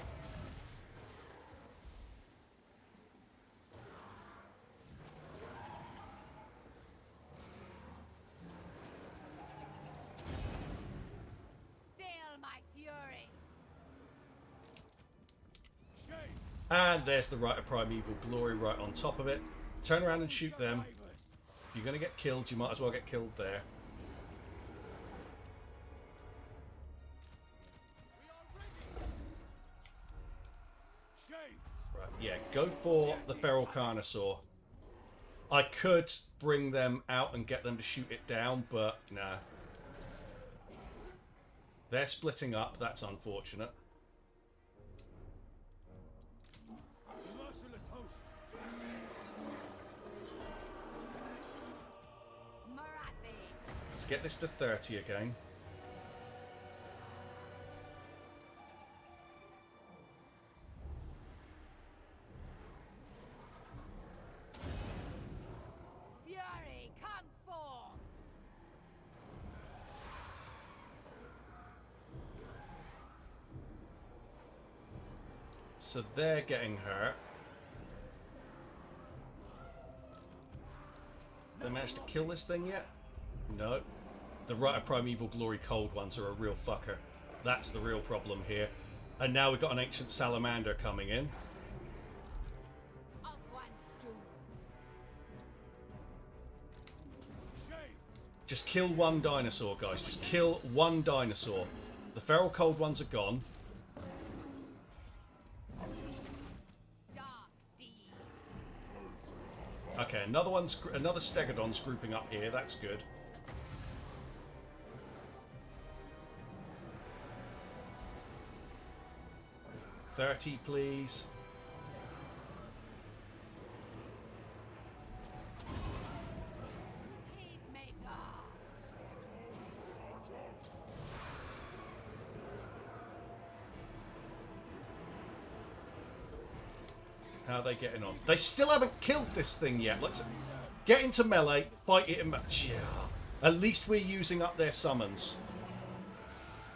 Feel my fury. Shades. And there's the Rite of Primeval Glory right on top of it. Turn around and shoot them. Survivors. If you're going to get killed, you might as well get killed there. We are ready. Right, yeah, go for the Feral Carnosaur. I could bring them out and get them to shoot it down, but nah. They're splitting up, that's unfortunate. Merciless host. Morathi. Let's get this to 30 again. Fury, come forth. So they're getting hurt. They managed to kill this thing yet? No. The Rite of Primeval Glory cold ones are a real fucker. That's the real problem here. And now we've got an ancient salamander coming in. Ulthuan's doom. Shades. Just kill one dinosaur, guys. Just kill one dinosaur. The feral cold ones are gone. Dark deeds. Okay, another Stegodon's grouping up here. That's good. $30, please. Heed me, dark. How are they getting on? They still haven't killed this thing yet. Let's get into melee, fight it, and yeah. At least we're using up their summons.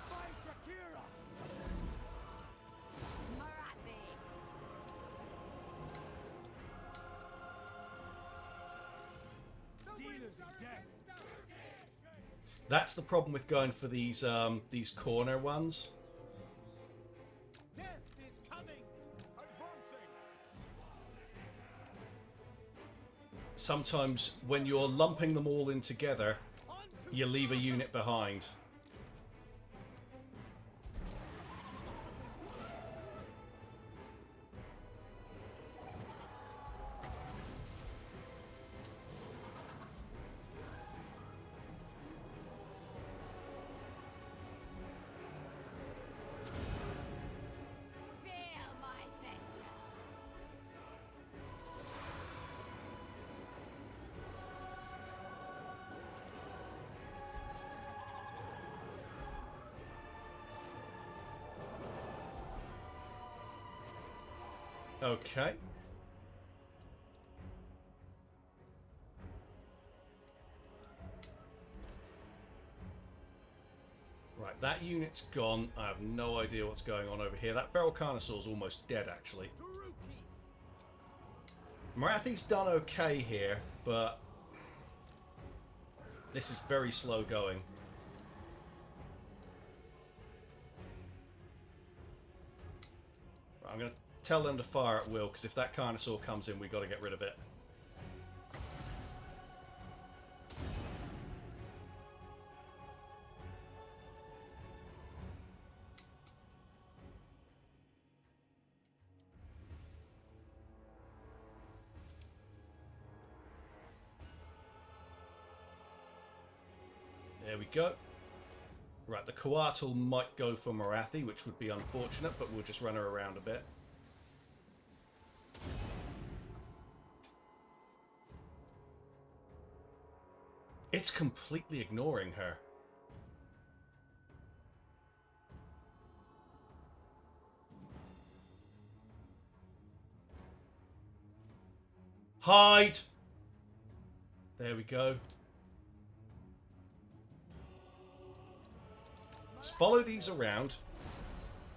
Fight Shakira. Morathi. Dealers in death. That's the problem with going for these corner ones. Death is coming. Advancing. Sometimes when you're lumping them all in together, you leave a unit behind. Feel my vengeance. Okay. Right, that unit's gone. I have no idea what's going on over here. That Feral Carnosaur's almost dead, actually. Morathi's done okay here, but this is very slow going. Right, I'm going to tell them to fire at will, because if that Carnosaur comes in, we've got to get rid of it. There we go. Right, the Coatl might go for Morathi, which would be unfortunate, but we'll just run her around a bit. It's completely ignoring her. Hide! There we go. Just follow these around.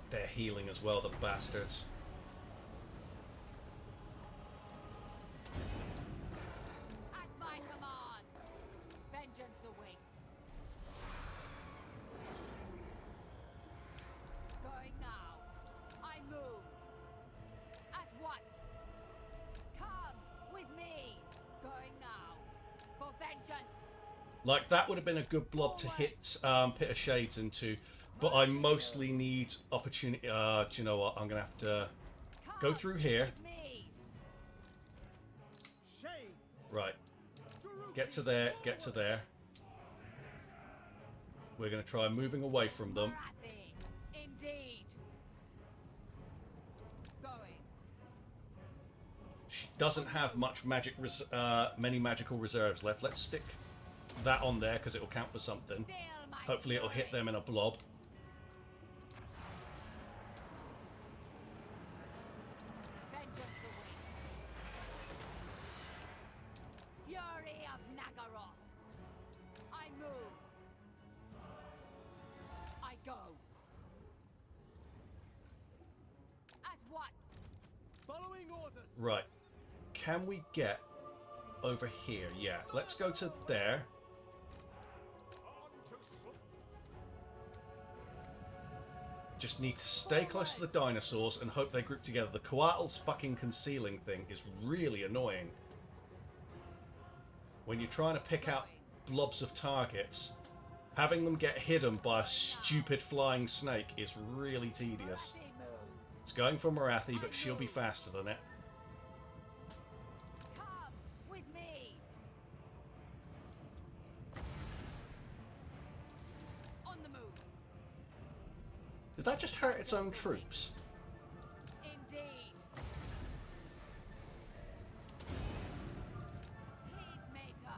They're healing as well, the bastards. At my command. Vengeance awaits. Going now. I move. At once. Come with me. Going now. For vengeance. Like, that would have been a good blob to hit Pit of Shades into, but I mostly need opportunity. Do you know what? I'm going to have to... Come Go through here. With me. Shades. Right. Get to there. Get to there. We're going to try moving away from them. Morathi. Indeed. Going. She doesn't have much many magical reserves left. Let's stick that on there because it will count for something. Feel my Hopefully it'll hit fury. them in a blob. Vengeance awaits. Fury of Nagaroth. I move. I go. At once. Following orders. Right. Can we get over here? Yeah. Let's go to there. Just need to stay close to the dinosaurs and hope they group together. The Coatl's fucking concealing thing is really annoying. When you're trying to pick out blobs of targets, having them get hidden by a stupid flying snake is really tedious. Morathi moves. It's going for Morathi, but she'll be faster than it. Come with me. On the move. Did that just hurt its own troops? Indeed. Heed me, Dar.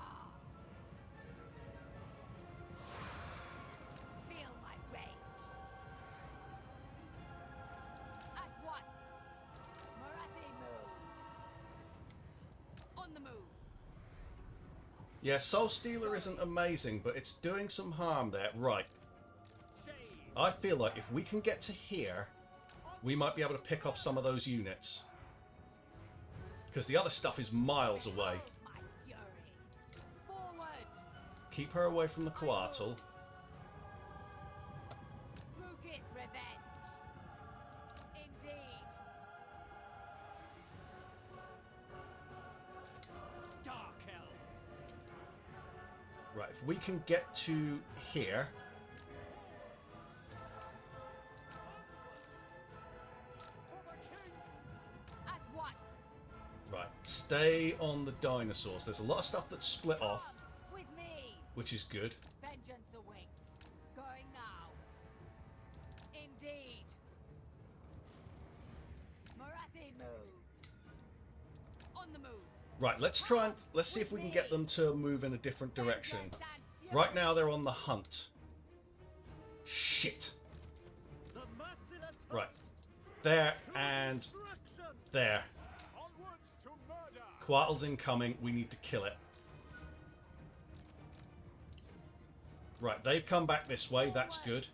Feel my rage. At once. Morathi moves. On the move. Yeah, Soul Stealer isn't amazing, but it's doing some harm there. Right. Shades. I feel like if we can get to here, we might be able to pick off some of those units. Because the other stuff is miles away. Behold my fury. Forward. Keep her away from the Coatl. Druk's revenge. Indeed. Dark Elves. Right, if we can get to here... At once. Right, stay on the dinosaurs. There's a lot of stuff that's split off, With me. which is good. Vengeance awaits. Going now. Indeed. Morathi moves. On the move. Right, let's see if we can get them to move in a different direction. Vengeance and fury. Right now they're on the hunt. Shit. The merciless Right. host. There To and destruction. there. Onwards to murder. Coatl's incoming. We need to kill it. Right, they've come back this way. That's good.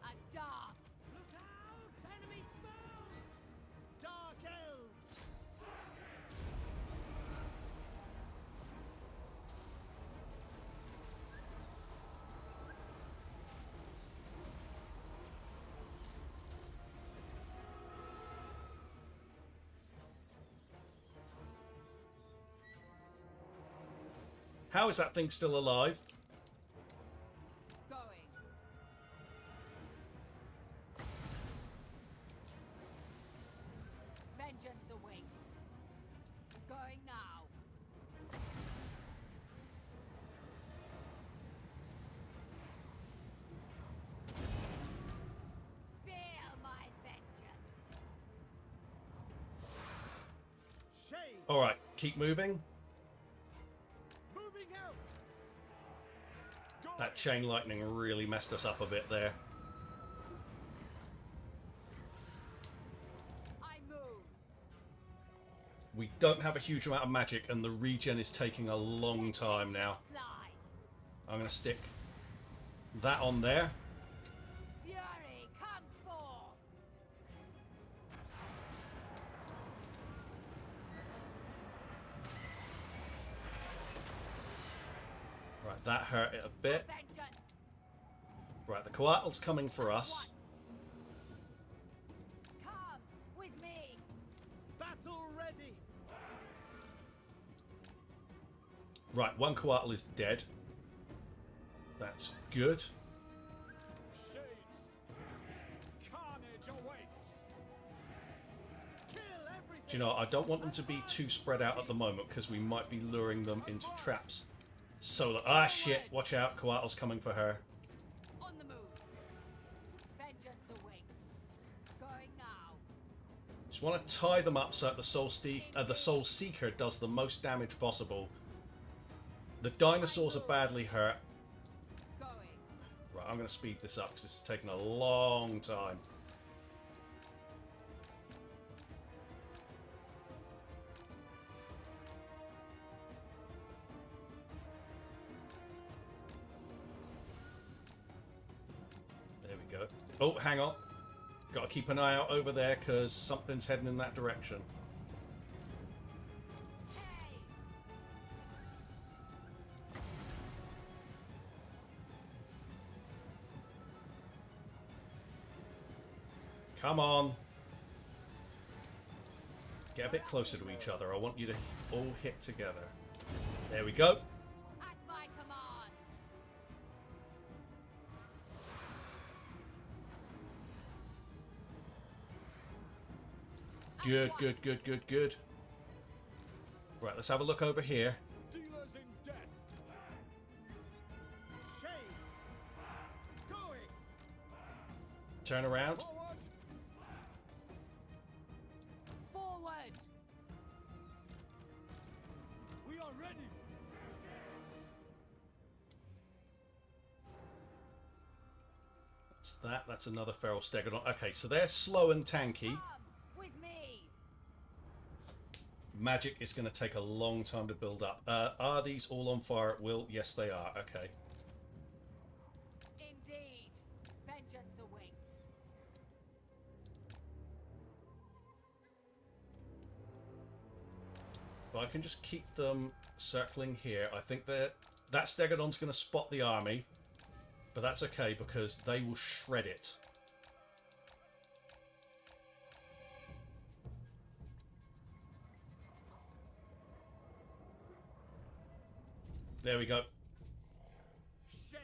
A dark. Look out! Enemy spells! Dark Elves! How is that thing still alive? Going. Vengeance awaits. Going now. Feel my vengeance. Shades! Alright, keep moving. Moving out! That chain lightning really messed us up a bit there. I move. We don't have a huge amount of magic and the regen is taking a long time now. Fly. I'm going to stick that on there. Fury, come forth. Right, that hurt it a bit. Vengeance. Right, the Coatl's coming for us. Come with me. Battle ready! Right, one Coatl is dead. That's good. Shades! Do you know, I don't want them to be too spread out at the moment because we might be luring them into traps. So, ah, shit, watch out, Coatl's coming for her. On the move. Vengeance awaits. Going now. Just want to tie them up so that the Soul Seeker does the most damage possible. The dinosaurs are badly hurt. Going. Right, I'm going to speed this up because this is taking a long time. There we go. Oh, hang on. Got to keep an eye out over there because something's heading in that direction. Hey. Come on. Get a bit closer to each other. I want you to all hit together. There we go. At my command. Good, good, good, good, good. Right, let's have a look over here. Dealers in death. Shades. Going. Turn around. Forward. Forward. We are ready. That's that. That's another feral stegodon. Okay, so they're slow and tanky. Come with me. Magic is going to take a long time to build up. Are these all on fire at will? Yes, they are. Okay. Indeed. Vengeance awaits. But I can just keep them circling here. I think that stegodon's going to spot the army. But that's okay because they will shred it. There we go. Shades.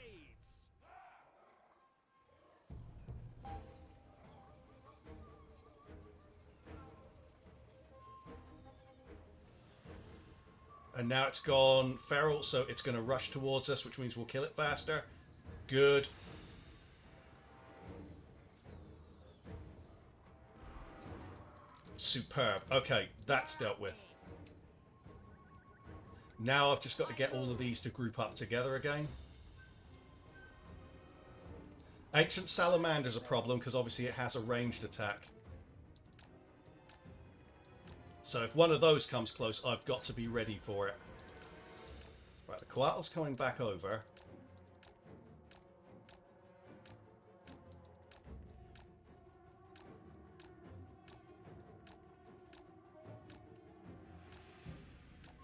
And now it's gone feral, so it's going to rush towards us, which means we'll kill it faster. Good. Superb. Okay, that's dealt with. Now I've just got to get all of these to group up together again. Ancient Salamander's a problem because obviously it has a ranged attack. So if one of those comes close, I've got to be ready for it. Right, the Coatl's coming back over.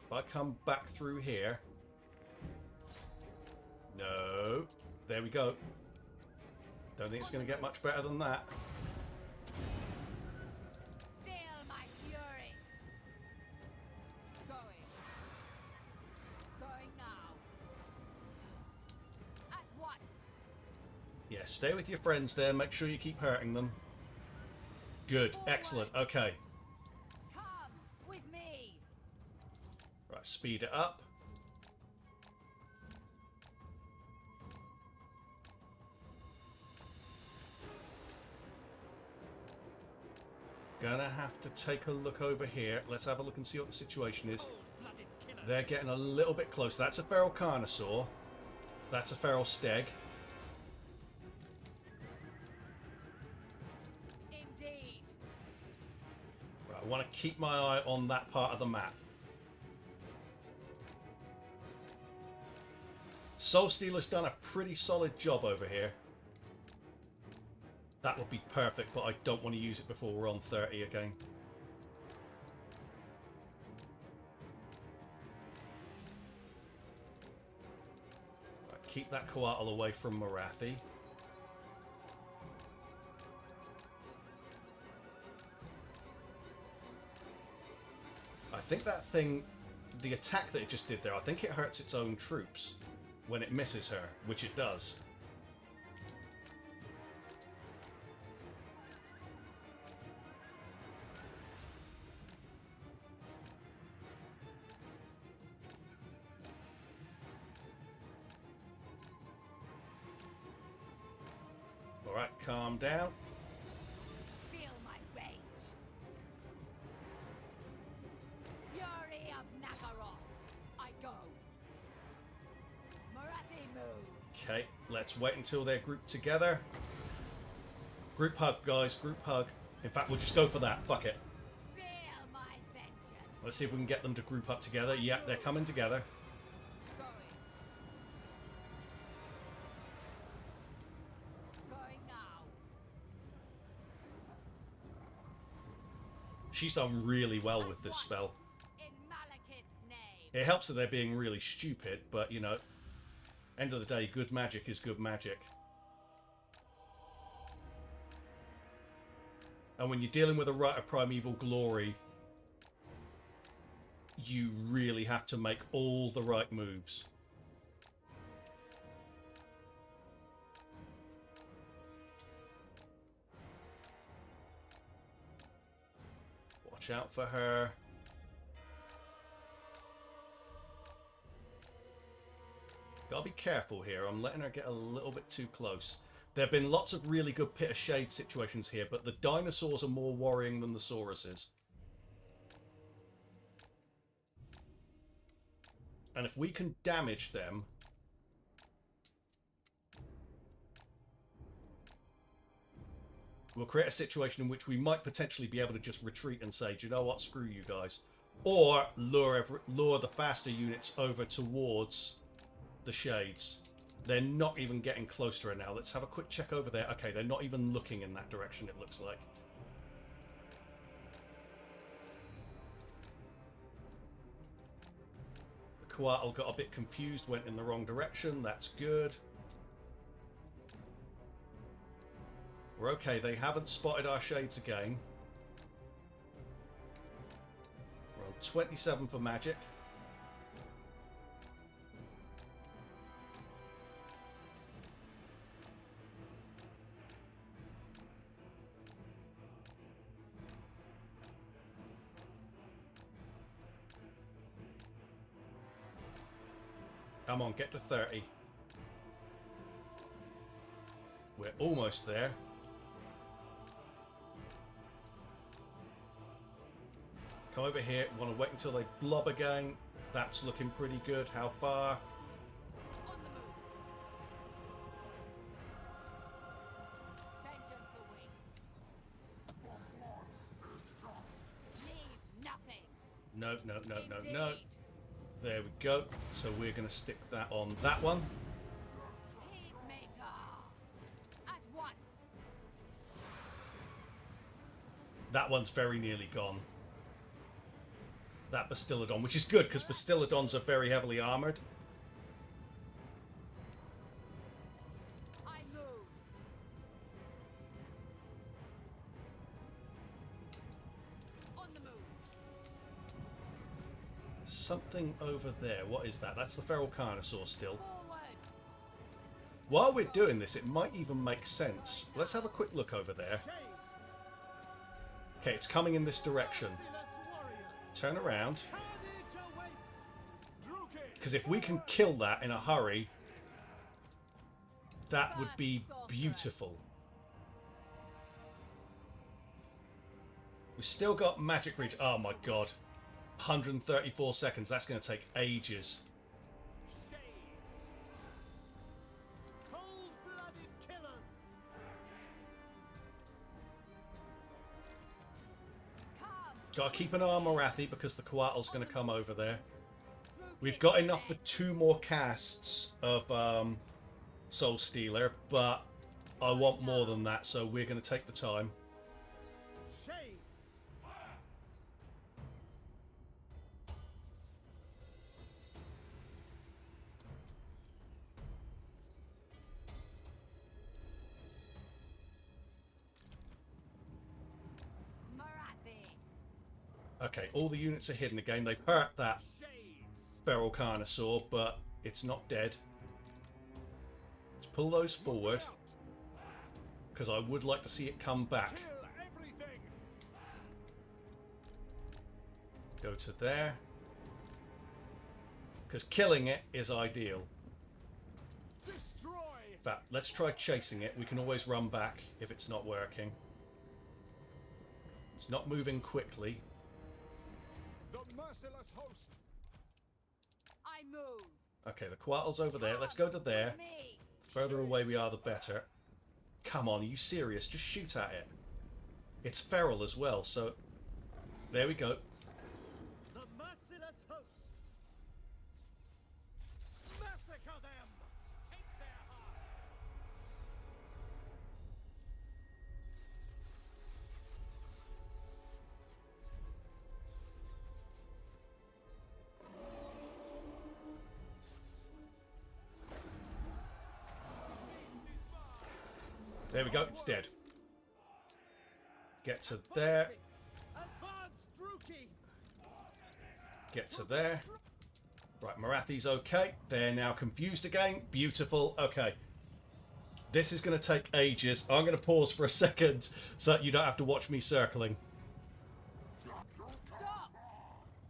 If I come back through here... No. There we go. Don't think it's going to get much better than that. Feel my fury. Going. Going now. At once. Yeah, stay with your friends there. Make sure you keep hurting them. Good. Excellent. Okay. Come with me. Right, speed it up. Gonna have to take a look over here. Let's have a look and see what the situation is. Cold-blooded killer. They're getting a little bit close. That's a feral carnosaur. That's a feral steg. Indeed. Right, I want to keep my eye on that part of the map. Soul Stealer's done a pretty solid job over here. That would be perfect, but I don't want to use it before we're on 30 again. Right, keep that Coatl away from Morathi. I think that thing, the attack that it just did there, I think it hurts its own troops when it misses her, which it does. Alright, calm down. Feel my rage. Fury of Nagaroth. I go. Morathi move. Okay, let's wait until they're grouped together. Group hug, guys. Group hug. In fact, we'll just go for that. Fuck it. Feel my vengeance. Let's see if we can get them to group up together. Yep, they're coming together. Going. Going now. She's done really well with At this once. spell. In Malekith's name. It helps that they're being really stupid, but, you know, end of the day, good magic is good magic. And when you're dealing with a Rite of Primeval Glory, you really have to make all the right moves. Watch out for her. Gotta be careful here. I'm letting her get a little bit too close. There have been lots of really good Pit of Shade situations here, but the dinosaurs are more worrying than the Sauruses. And if we can damage them... we'll create a situation in which we might potentially be able to just retreat and say, do you know what, screw you guys. Or lure the faster units over towards the Shades. They're not even getting close to her now. Let's have a quick check over there. Okay, they're not even looking in that direction, it looks like. The Coatl got a bit confused, went in the wrong direction. That's good. We're okay. They haven't spotted our Shades again. We're on 27 for magic. Come on, get to 30. We're almost there. Come over here. Want to wait until they blob again. That's looking pretty good. How far? On the move. Vengeance awaits. Leave nothing. No, no, no, no, Indeed. no. There we go. So we're going to stick that on that one. Heed me, Dar. At once. That one's very nearly gone. That Bastillodon, which is good because Bastillodons are very heavily armored. I move. On the move. Something over there. What is that? That's the Feral Carnosaur still. Forward. While we're doing this, it might even make sense. Let's have a quick look over there. Okay, it's coming in this direction. Turn around. Because if we can kill that in a hurry, that would be beautiful. We've still got magic reach. Oh my god. 134 seconds. That's going to take ages. Cold-blooded killers. Come. Got to keep an eye on Morathi because the Coatl's going to come over there. Through We've kick got enough for leg. 2 more casts of Soul Stealer, but I want more than that, so we're going to take the time. Shades. Morathi. Okay, all the units are hidden again. They've hurt that Shades. Feral Carnosaur, but it's not dead. Let's pull those forward, because I would like to see it come back. Kill everything. Go to there. Because killing it is ideal. Destroy In fact, let's try chasing it. We can always run back if it's not working. It's not moving quickly. The merciless host. I move. Okay, the Quattle's over there. Let's go to there. With me. Further away we are, the better. Come on, are you serious? Just shoot at it. It's feral as well, so... There we go. The merciless host. Massacre them. Take their hearts. There we go, it's dead. Get to there. Advance, Druki. Get to there. Right, Morathi's okay. They're now confused again. Beautiful. Okay. This is going to take ages. I'm going to pause for a second so that you don't have to watch me circling. Stop.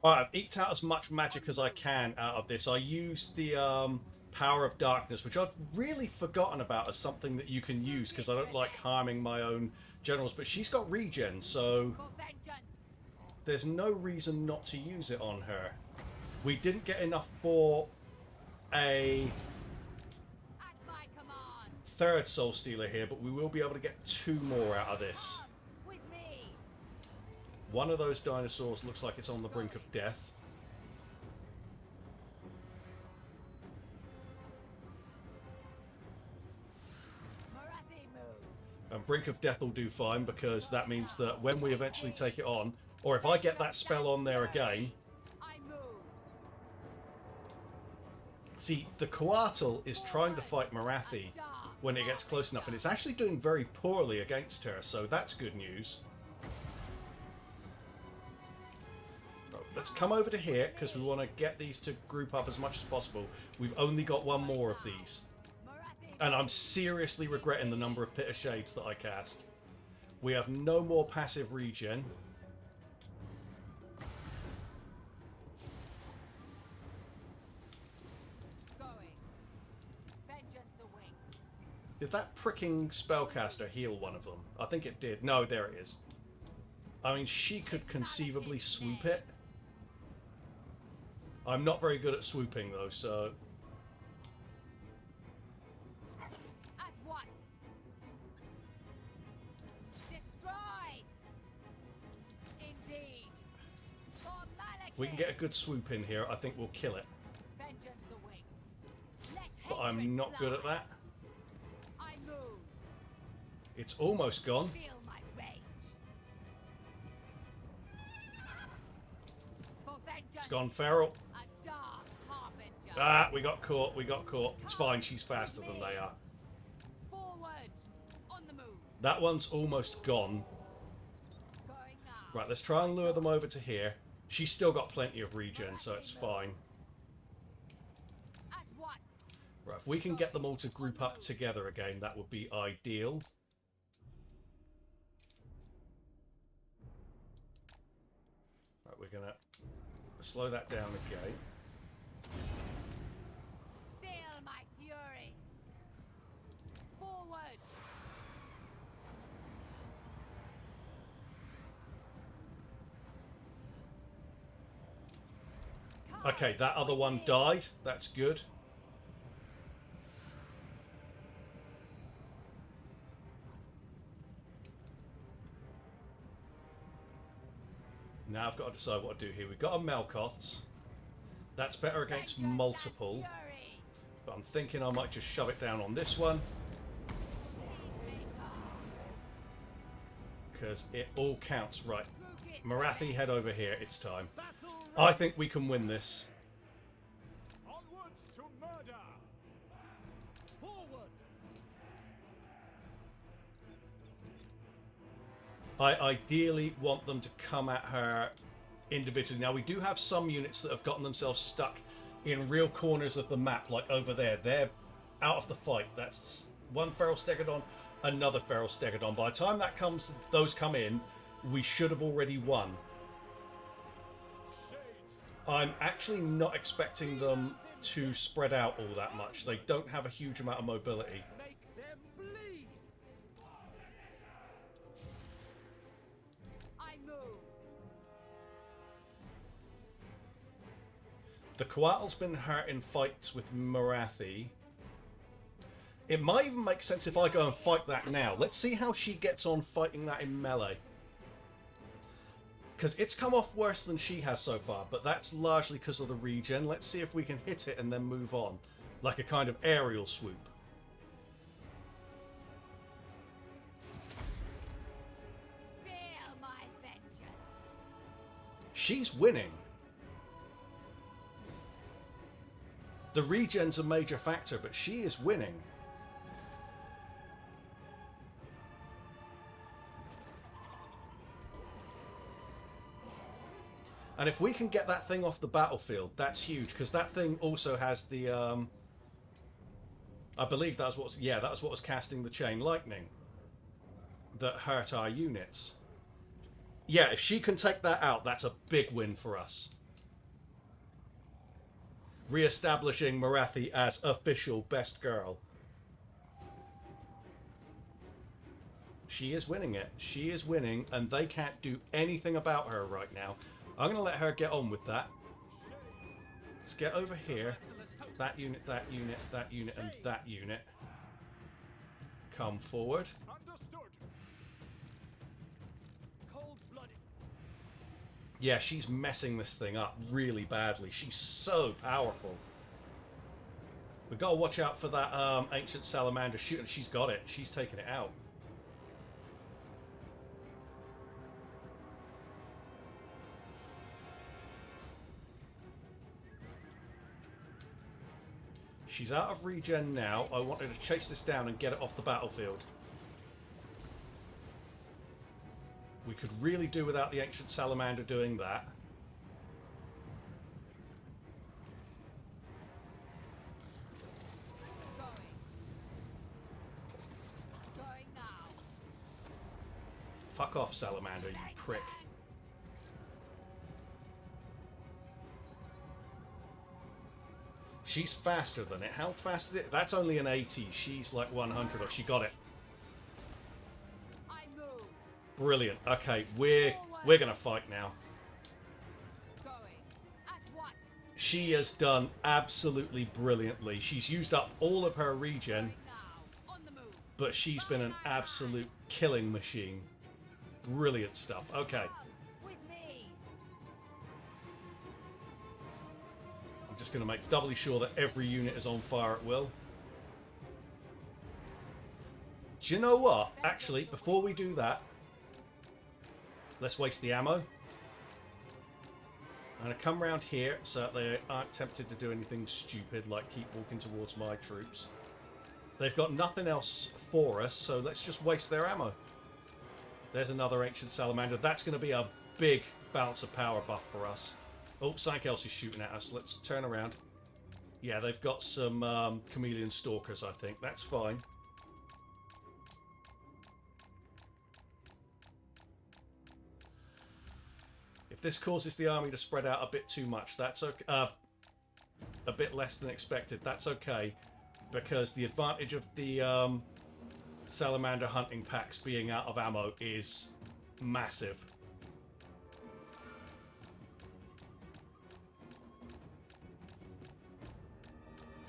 Alright, I've eked out as much magic as I can out of this. I used the Power of Darkness, which I've really forgotten about as something that you can use because I don't like harming my own generals. But she's got regen, so For vengeance. there's no reason not to use it on her. We didn't get enough for a At my command. third Soul Stealer here, but we will be able to get 2 more out of this. Come with me. One of those dinosaurs looks like it's on the brink of death. Morathi moves. And brink of death will do fine because that means that when we eventually take it on, or if I get that spell on there again. I move. See, the Coatl is trying to fight Morathi when it gets close enough, and it's actually doing very poorly against her, so that's good news. Oh, let's come over to here, because we want to get these to group up as much as possible. We've only got 1 more of these. Morathi. And I'm seriously regretting the number of Pit of Shades that I cast. We have no more passive regen. Going. Vengeance awaits. Did that pricking spellcaster heal one of them? I think it did. No, there it is. I mean, she could conceivably swoop it. I'm not very good at swooping, though, so... At once. Destroy. Indeed. For Malekith. If we can get a good swoop in here, I think we'll kill it. Vengeance awaits. Let But I'm hatred not good at fly. that. I move. It's almost gone. Feel my rage. For vengeance. It's gone feral. A dark harbinger. Ah, we got caught, we got caught. It's fine, she's faster than they are. Forward. On the move. That one's almost gone. Going now. Right, let's try and lure them over to here. She's still got plenty of regen, so it's fine. At once. Right, if we can get them all to group up together again, that would be ideal. Right, we're gonna slow that down again. Feel my fury. Forward. Come Okay, that other with one me. died. That's good. Now I've got to decide what to do here. We've got a Malekith's. That's better against Vengeance and multiple. fury. But I'm thinking I might just shove it down on this one. Because it all counts. Right. Morathi, head over here. It's time. Battle I think we can win this. onwards to murder. Forward. I ideally want them to come at her individually. Now, we do have some units that have gotten themselves stuck in real corners of the map, like over there. They're out of the fight. That's one Feral Stegodon, another Feral Stegodon. By the time that comes, those come in, we should have already won. Shades. I'm actually not expecting them to spread out all that much. They don't have a huge amount of mobility. Make them bleed. I move. The Coatl's been hurt in fights with Morathi. It might even make sense if I go and fight that now. Let's see how she gets on fighting that in melee. Because it's come off worse than she has so far, but that's largely because of the regen. Let's see if we can hit it and then move on. Like a kind of aerial swoop. Feel my vengeance. She's winning. The regen's a major factor, but she is winning. And if we can get that thing off the battlefield, that's huge, because that thing also has the, I believe that's what's, yeah, that's what was casting the chain lightning that hurt our units. Yeah, if she can take that out, that's a big win for us. Re-establishing Morathi as official best girl. She is winning it. She is winning, and they can't do anything about her right now. I'm going to let her get on with that. Let's get over here. That unit, that unit, that unit, and that unit. Come forward. Understood. Cold-blooded. Yeah, she's messing this thing up really badly. She's so powerful. We've got to watch out for that ancient salamander shooting. She's got it. She's taking it out. She's out of regen now. I want her to chase this down and get it off the battlefield. We could really do without the ancient salamander doing that. Going now. Fuck off, salamander, you prick. She's faster than it. How fast is it? That's only an 80. She's like 100. Oh, she got it. I move. Brilliant. Okay, we're gonna fight now. Going. At once. She has done absolutely brilliantly. She's used up all of her regen, Going now. On the move. but she's been an absolute killing machine. Brilliant stuff. Okay, With me. I'm just gonna make doubly sure that every unit is on fire at will. Do you know what? Actually, before we do that, let's waste the ammo. I'm going to come around here so that they aren't tempted to do anything stupid like keep walking towards my troops. They've got nothing else for us, so let's just waste their ammo. There's another ancient salamander. That's going to be a big balance of power buff for us. Oh, something else is shooting at us. Let's turn around. Yeah, they've got some chameleon stalkers, I think. That's fine. If this causes the army to spread out a bit too much, that's okay. A bit less than expected. That's okay, because the advantage of the salamander hunting packs being out of ammo is massive.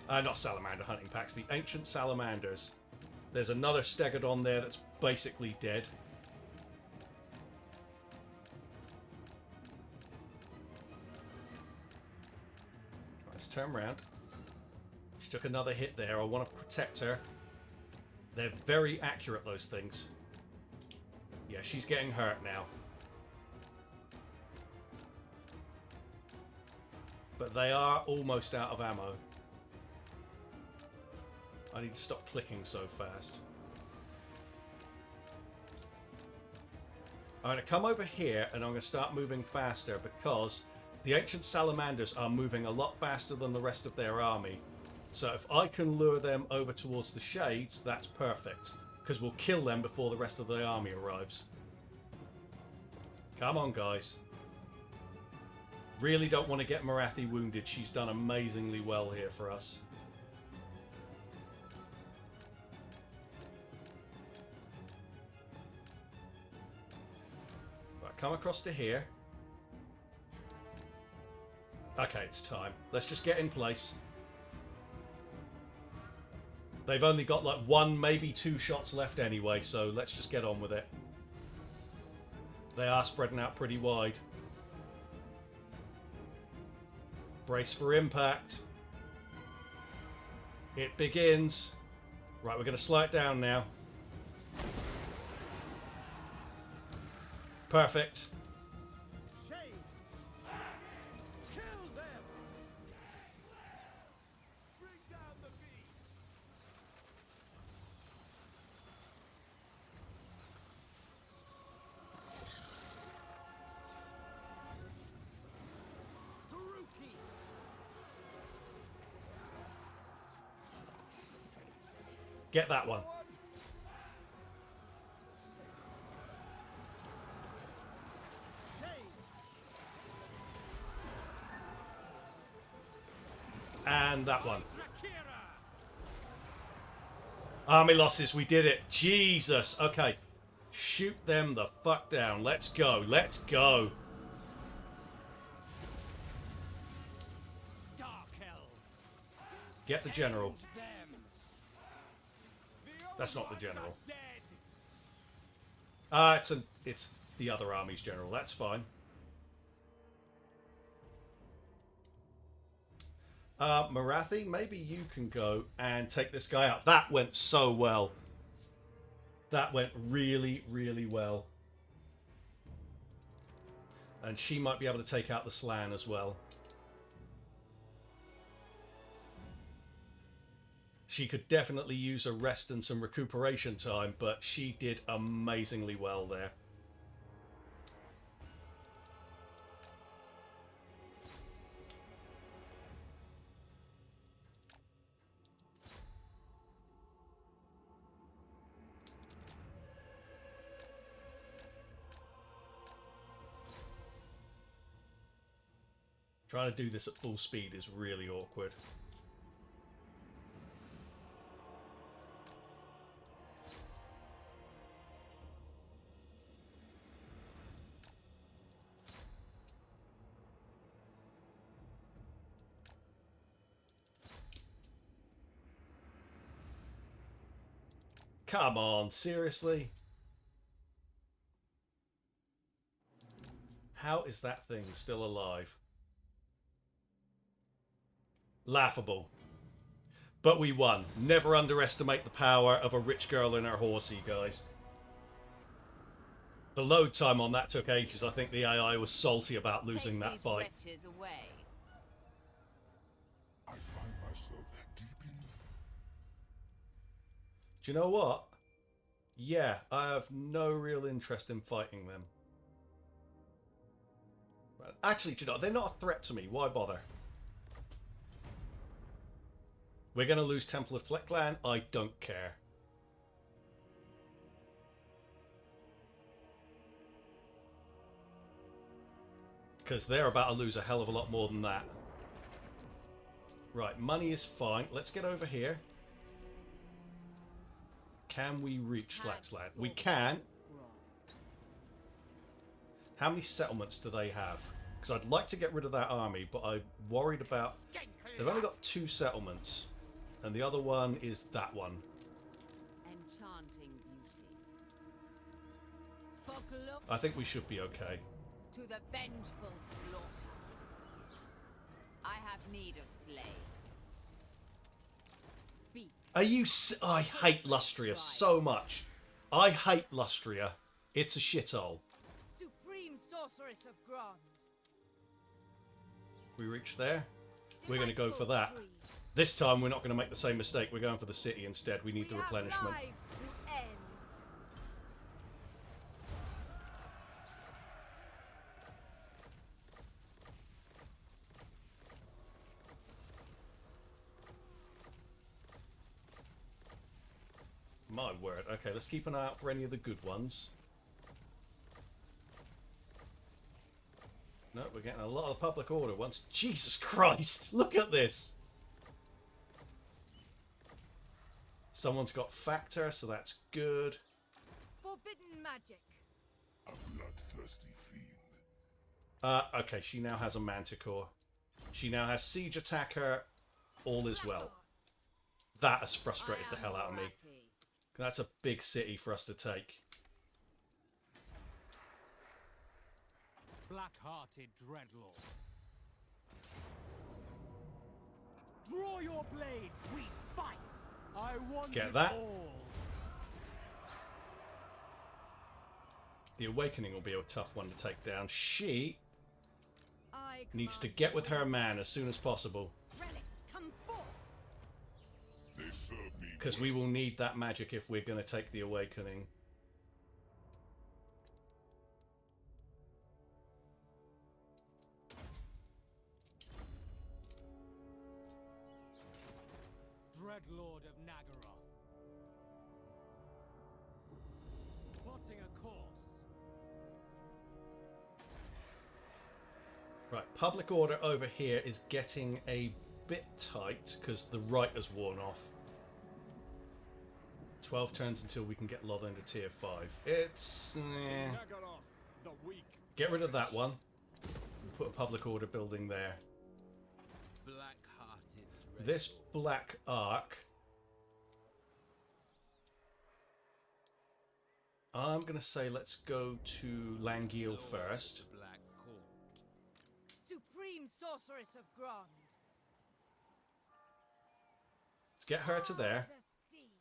Not salamander hunting packs, the ancient salamanders. There's another stegodon there that's basically dead. Let's turn around. She took another hit there. I want to protect her. They're very accurate, those things. Yeah, she's getting hurt now. But they are almost out of ammo. I need to stop clicking so fast. I'm going to come over here and I'm going to start moving faster because the ancient salamanders are moving a lot faster than the rest of their army. So if I can lure them over towards the shades, that's perfect. Because we'll kill them before the rest of the army arrives. Come on, guys. Really don't want to get Morathi wounded. She's done amazingly well here for us. Right, come across to here. Okay, it's time. Let's just get in place. They've only got like 1, maybe 2 shots left anyway, so let's just get on with it. They are spreading out pretty wide. Brace for impact. It begins. Right, we're going to slow it down now. Perfect. Get that one. And that one. Army losses, we did it. Jesus. Okay. Shoot them the fuck down. Let's go. Let's go. Dark Elves. Get the general. Them. That's not the Odds general. are dead. It's the other army's general. That's fine. Morathi, maybe you can go and take this guy out. That went so well. That went really, really well. And she might be able to take out the Slann as well. She could definitely use a rest and some recuperation time, but she did amazingly well there. Trying to do this at full speed is really awkward. Come on, seriously? How is that thing still alive? Laughable. But we won. Never underestimate the power of a rich girl and her horsey, guys. The load time on that took ages. I think the AI was salty about losing that fight. Away. I find myself deeply. Do you know what? Yeah, I have no real interest in fighting them. Actually, do you know, they're not a threat to me. Why bother? We're going to lose Temple of Tleclan. I don't care. Because they're about to lose a hell of a lot more than that. Right, money is fine. Let's get over here. Can we reach Tlaxlan? We can. How many settlements do they have? Because I'd like to get rid of that army, but I'm worried about... They've only got 2 settlements. And the other one is that one. Enchanting beauty. I think we should be okay. To the vengeful slaughter. I have need of slaves. Speak. Are you... I hate Lustria so much. I hate Lustria. It's a shithole. Supreme sorceress of Grond. We reach there. We're going to go for that. This time we're not going to make the same mistake. We're going for the city instead. We need the replenishment. Have lives to end. My word. Okay, let's keep an eye out for any of the good ones. No, we're getting a lot of public order once. Jesus Christ! Look at this! Someone's got factor, so that's good. Forbidden magic. A bloodthirsty fiend. Okay, she now has a manticore. She now has siege attacker. All is well. That has frustrated the hell out of me. That's a big city for us to take. Black-hearted dreadlord. Draw your blades, we fight! I want Get it that? all! The Awakening will be a tough one to take down. She I needs to command get with her man as soon as possible. relics come forth. They serve me. Because we will need that magic if we're going to take the Awakening. Dreadlord of Nagaroth. Plotting a course. Right, public order over here is getting a bit tight because the right has worn off. 12 turns until we can get Lotha into tier 5. It's... Nagaroth, the weak. Get rid of that one. Put a public order building there. Black-hearted This Black Arc, I'm going to say let's go to Langeal first. The Black Court. Supreme sorceress of Grond. Let's get her to there. The sea.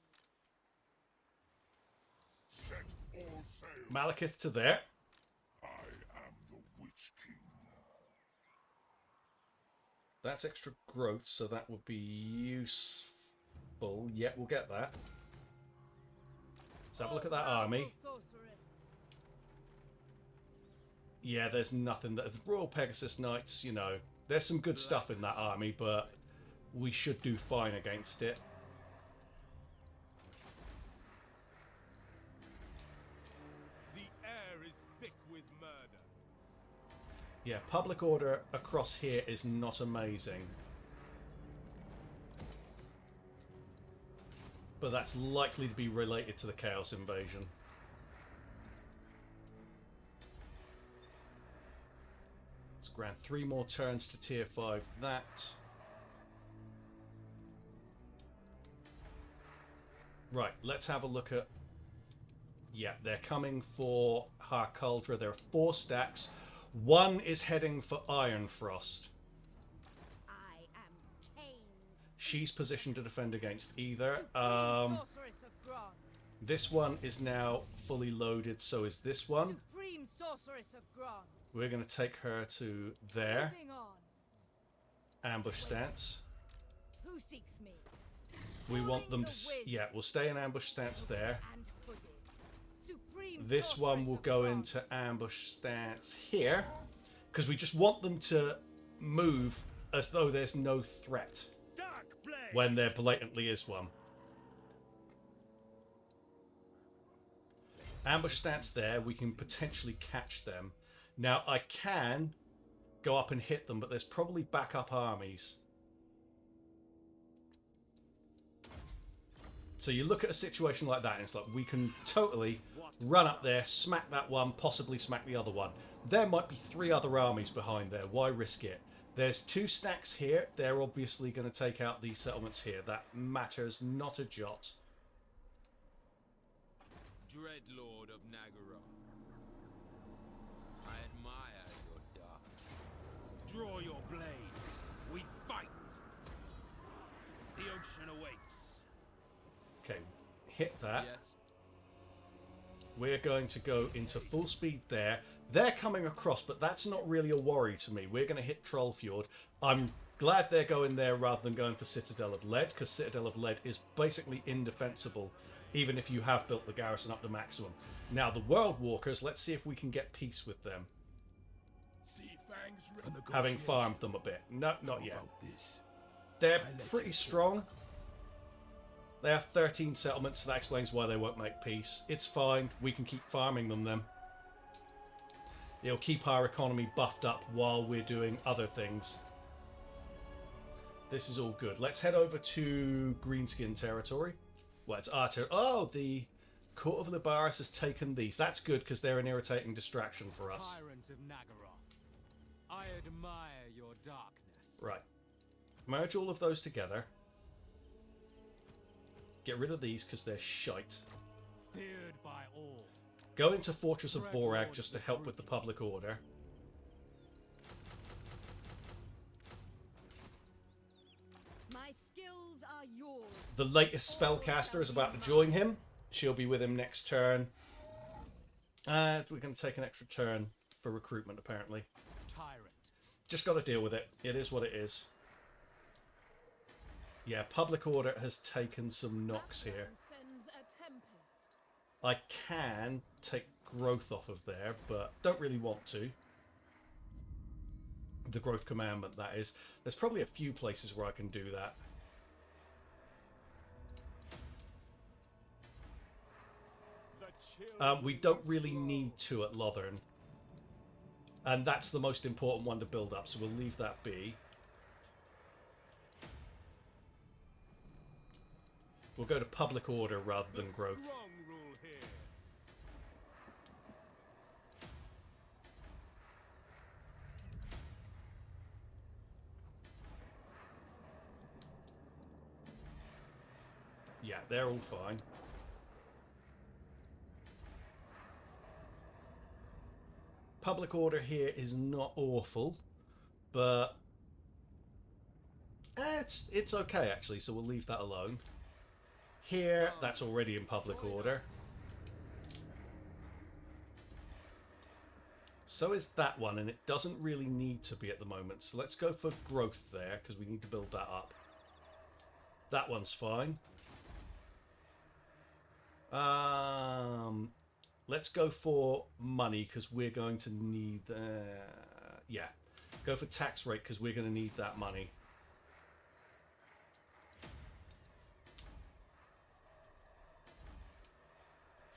Set all sail. Malekith to there. I am the Witch King. That's extra growth, so that would be useful. Yeah, we'll get that. Let's have a look at that army. Sorceress. Yeah, there's nothing. The Royal Pegasus Knights, you know, there's some good stuff in that army, but we should do fine against it. The air is thick with murder. Yeah, public order across here is not amazing. But that's likely to be related to the Chaos Invasion. Let's grant 3 more turns to tier 5. That. Right, let's have a look at... Yeah, they're coming for Harkuldra. There are 4 stacks. 1 is heading for Ironfrost. I am Cain's She's positioned to defend against either. Supreme sorceress of Grond. This one is now fully loaded, so is this one. Supreme sorceress of Grond. We're going to take her to there. Moving on. Ambush stance. Who seeks me? We want them to... the wind. Yeah, we'll stay in ambush stance there. And hooded. Supreme This one sorceress will of go Grond. into ambush stance here. Because we just want them to move as though there's no threat. Darkblade. When there blatantly is one. Ambush stance there, we can potentially catch them. Now, I can go up and hit them, but there's probably backup armies. So you look at a situation like that, and it's like, we can totally run up there, smack that one, possibly smack the other one. There might be 3 other armies behind there. Why risk it? There's 2 stacks here. They're obviously going to take out these settlements here. That matters not a jot. Dreadlord of Nagaroth. I admire your dark. Draw your blades, we fight! The ocean awaits. Okay, hit that. Yes. We're going to go into full speed there. They're coming across, but that's not really a worry to me. We're going to hit Trollfjord. I'm glad they're going there rather than going for Citadel of Lead, because Citadel of Lead is basically indefensible, even if you have built the garrison up to maximum. Now, the World Walkers, let's see if we can get peace with them, having farmed them a bit. No, not yet. They're pretty strong. They have 13 settlements, so that explains why they won't make peace. It's fine. We can keep farming them then. It'll keep our economy buffed up while we're doing other things. This is all good. Let's head over to Greenskin territory. Well, it's our territory. Oh, the Court of Libaris has taken these. That's good because they're an irritating distraction for us. Tyrant of Nagaroth, I admire your darkness. Right. Merge all of those together. Get rid of these because they're shite. Feared by all. Go into Fortress of Vorag just to help with the public order. My skills are yours. The latest spellcaster is about to join him. She'll be with him next turn. We're going to take an extra turn for recruitment, apparently. Tyrant. Just got to deal with it. It is what it is. Yeah, public order has taken some knocks here. Sends a tempest. I can take growth off of there, but don't really want to. The growth commandment, that is. There's probably a few places where I can do that. We don't really need to at Lothern. And that's the most important one to build up, so we'll leave that be. We'll go to public order rather than growth. Strong rule here. Yeah, they're all fine. Public order here is not awful, but it's okay actually, so we'll leave that alone. Here, that's already in public order. So is that one, and it doesn't really need to be at the moment. So let's go for growth there, because we need to build that up. That one's fine. Let's go for money, because we're going to need... yeah, go for tax rate, because we're going to need that money.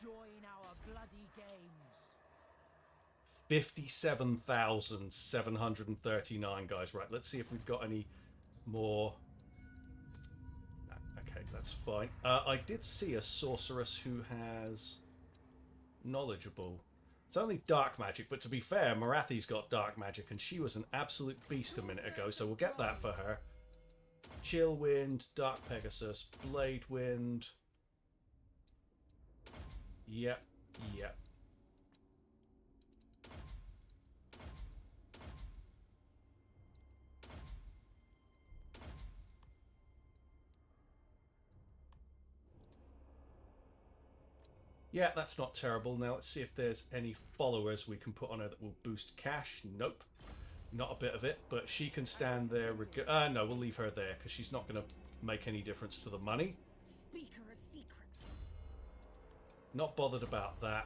Join our bloody games. 57,739, guys. Right, let's see if we've got any more. Okay, that's fine. I did see a sorceress who has knowledgeable. It's only dark magic, but to be fair, Morathi's got dark magic, and she was an absolute beast a minute ago, so we'll get that for her. Chill Wind, Dark Pegasus, Blade Wind. Yep, yep. Yeah, that's not terrible. Now let's see if there's any followers we can put on her that will boost cash. Nope. Not a bit of it, but she can stand there. No, we'll leave her there because she's not going to make any difference to the money. Speaker of secrets. Not bothered about that.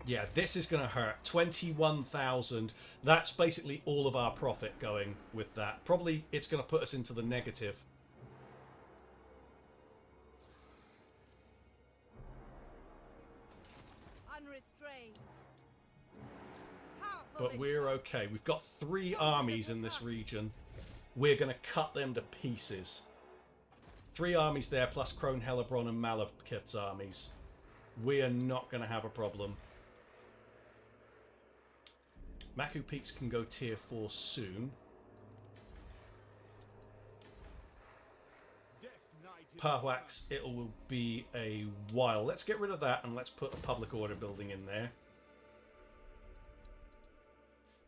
Yeah, this is going to hurt. 21,000. That's basically all of our profit going with that. Probably it's going to put us into the negative. Unrestrained. Powerful But we're okay. We've got 3 armies in this region. We're going to cut them to pieces. 3 armies there, plus Crone, Hellebrone, and Malekith's armies. We are not going to have a problem. Maku Peaks can go tier 4 soon. Pahwax, it will be a while. Let's get rid of that and let's put a public order building in there.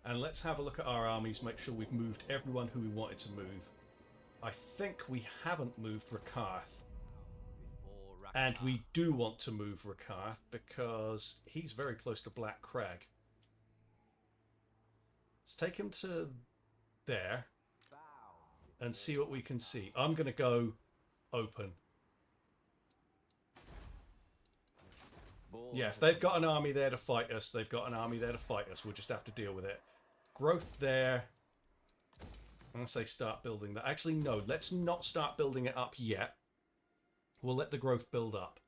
And let's have a look at our armies, make sure we've moved everyone who we wanted to move. I think we haven't moved Rakarth. And we do want to move Rakarth because he's very close to Black Crag. Let's take him to there and see what we can see. I'm going to go open. Yeah, if they've got an army there to fight us, they've got an army there to fight us. We'll just have to deal with it. Growth there. I'm going to say start building that. Actually, no, let's not start building it up yet. We'll let the growth build up.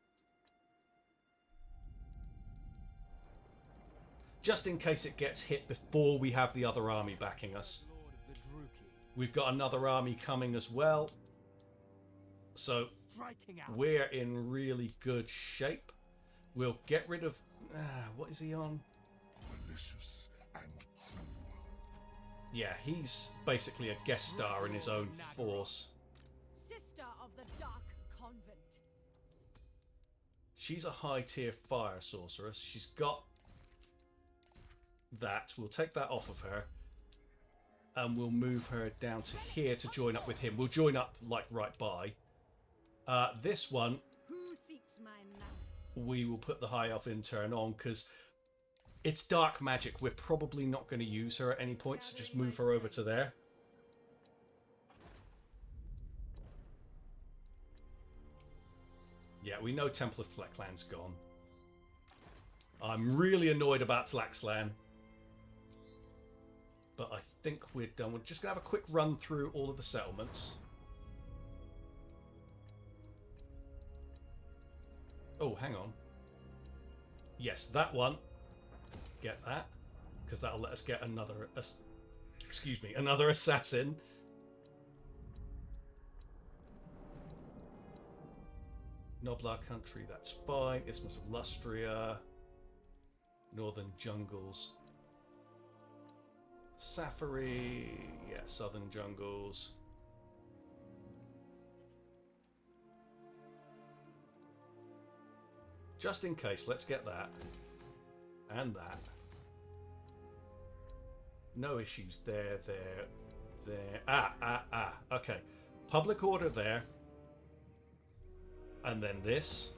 just in case it gets hit before we have the other army backing us. Lord of the Druki. We've got another army coming as well. So Striking out. we're in really good shape. We'll get rid of... what is he on? Malicious and cruel. Yeah, he's basically a guest star in his own force. Sister of the Dark Convent. She's a high tier fire sorceress. She's got that. We'll take that off of her. And we'll move her down to here to join up with him. We'll join up like right by. This one, Who seeks my malice? we will put the High Elf intern on because it's dark magic. We're probably not going to use her at any point, so just move her over to there. Yeah, we know Temple of Tlaxlan's gone. I'm really annoyed about Tlaxlan. But I think we're done. We're just going to have a quick run through all of the settlements. Oh, hang on. Yes, that one. Get that. Because that'll let us get another... excuse me, another assassin. Noblar country, that's fine. Isthmus of Lustria. Northern jungles. Safari. Yeah, southern jungles. Just in case, let's get that. And that. No issues there, there. Okay. Public order there. And then this.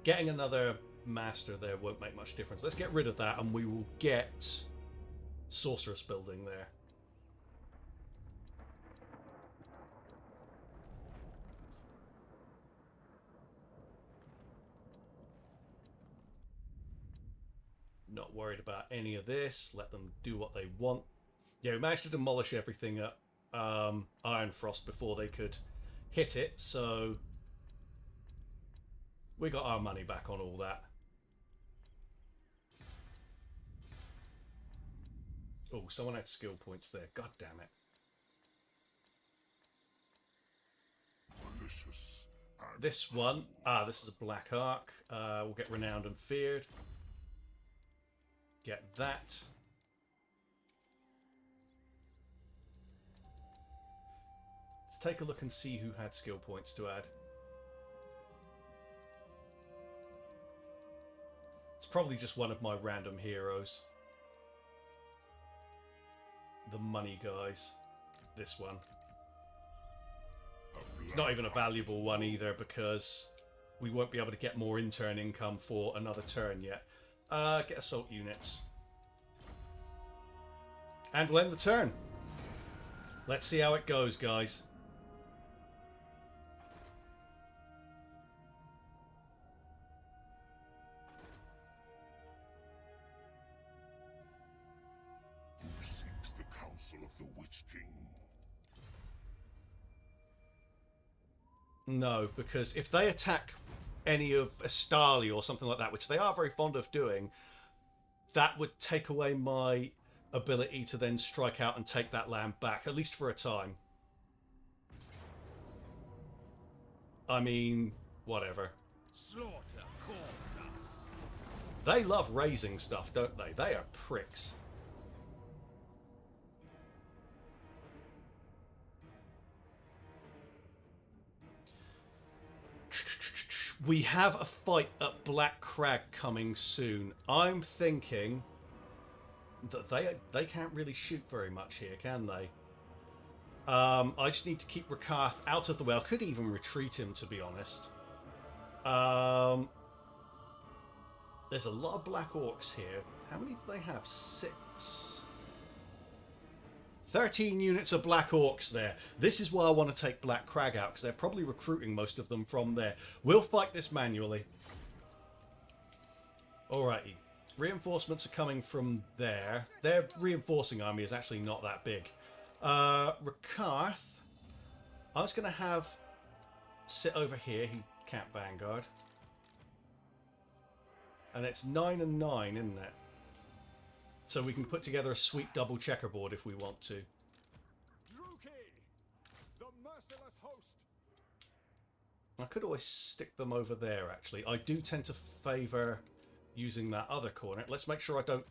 Getting another master there won't make much difference. Let's get rid of that and we will get sorceress building there. Not worried about any of this. Let them do what they want. Yeah, we managed to demolish everything at Ironfrost before they could hit it, so we got our money back on all that. Oh, someone had skill points there. God damn it. Malicious and This one, this is a Black Ark. We'll get Renowned and Feared. Get that. Let's take a look and see who had skill points to add. It's probably just one of my random heroes. The money guys. This one. It's not even a valuable one either because we won't be able to get more intern income for another turn yet. Get assault units. And we'll end the turn. Let's see how it goes, guys. who seeks the counsel of the Witch King. No, because if they attack any of Astali or something like that, which they are very fond of doing, that would take away my ability to then strike out and take that land back, at least for a time. I mean, whatever. Slaughter calls us. They love raising stuff, don't they? They are pricks. We have a fight at Black Crag coming soon. I'm thinking that they can't really shoot very much here, can they? I just need to keep Rakarth out of the way. I could even retreat him, to be honest. There's a lot of Black Orcs here. How many do they have? 6. 13 units of Black Orcs there. This is why I want to take Black Crag out, because they're probably recruiting most of them from there. We'll fight this manually. Alrighty. Reinforcements are coming from there. Their reinforcing army is actually not that big. Rakarth, I was going to have sit over here. He can't vanguard. And it's 9 and 9, isn't it? So we can put together a sweet double checkerboard if we want to. The merciless host. I could always stick them over there, actually. I do tend to favour using that other corner. Let's make sure I don't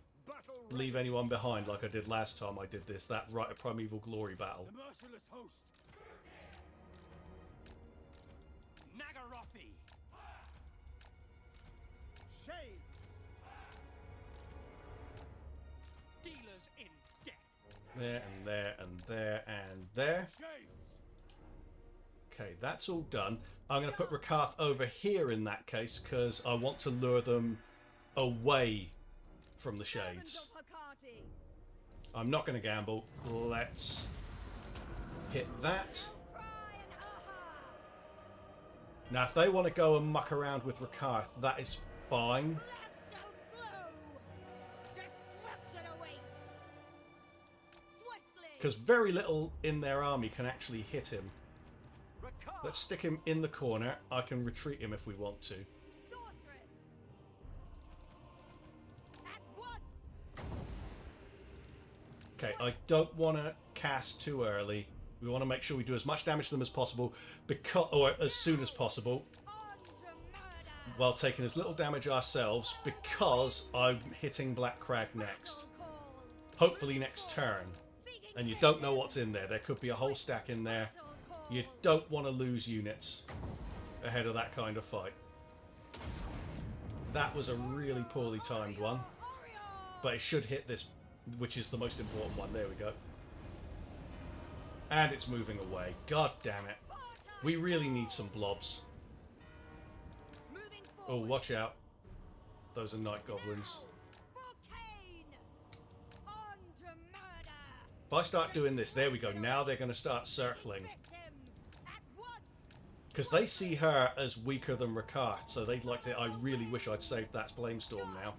leave anyone behind like I did last time I did this, that Rite of Primeval Glory battle. The merciless host. Nagarothi. Shades. Dealers in death. There and there and there and there. Shades. Okay, that's all done. I'm going to put Rakarth over here in that case because I want to lure them away from the shades. I'm not going to gamble. Let's hit that. Now, if they want to go and muck around with Rakarth, that is fine. Because very little in their army can actually hit him. Let's stick him in the corner. I can retreat him if we want to. Okay, I don't want to cast too early. We want to make sure we do as much damage to them as possible, or as soon as possible, while taking as little damage ourselves, because I'm hitting Black Crag next. Hopefully next turn. And you don't know what's in there. There could be a whole stack in there. You don't want to lose units ahead of that kind of fight. That was a really poorly timed one. But it should hit this, which is the most important one. There we go. And it's moving away. God damn it. We really need some blobs. Oh, watch out. Those are night goblins. If I start doing this, there we go. Now they're going to start circling. Because they see her as weaker than Rakarth, so they'd like to... I really wish I'd saved that Flamestorm now.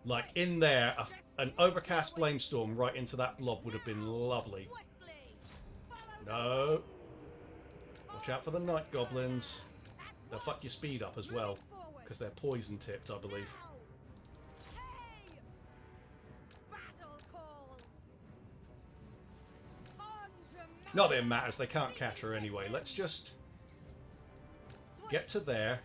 Like, in there, an overcast Flamestorm right into that blob would have been lovely. No. Watch out for the night goblins. They'll fuck your speed up as well, because they're poison tipped, I believe. Not that it matters, they can't catch her anyway. Let's just get to there.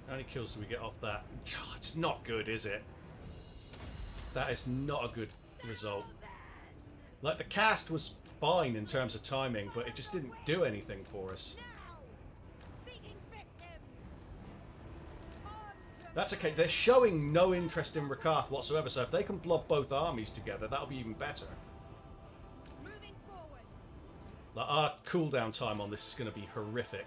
How many kills do we get off that? It's not good, is it? That is not a good result. Like, the cast was fine in terms of timing, but it just didn't do anything for us. That's okay. They're showing no interest in Rakarth whatsoever, so if they can blob both armies together, that'll be even better. Like, our cooldown time on this is going to be horrific.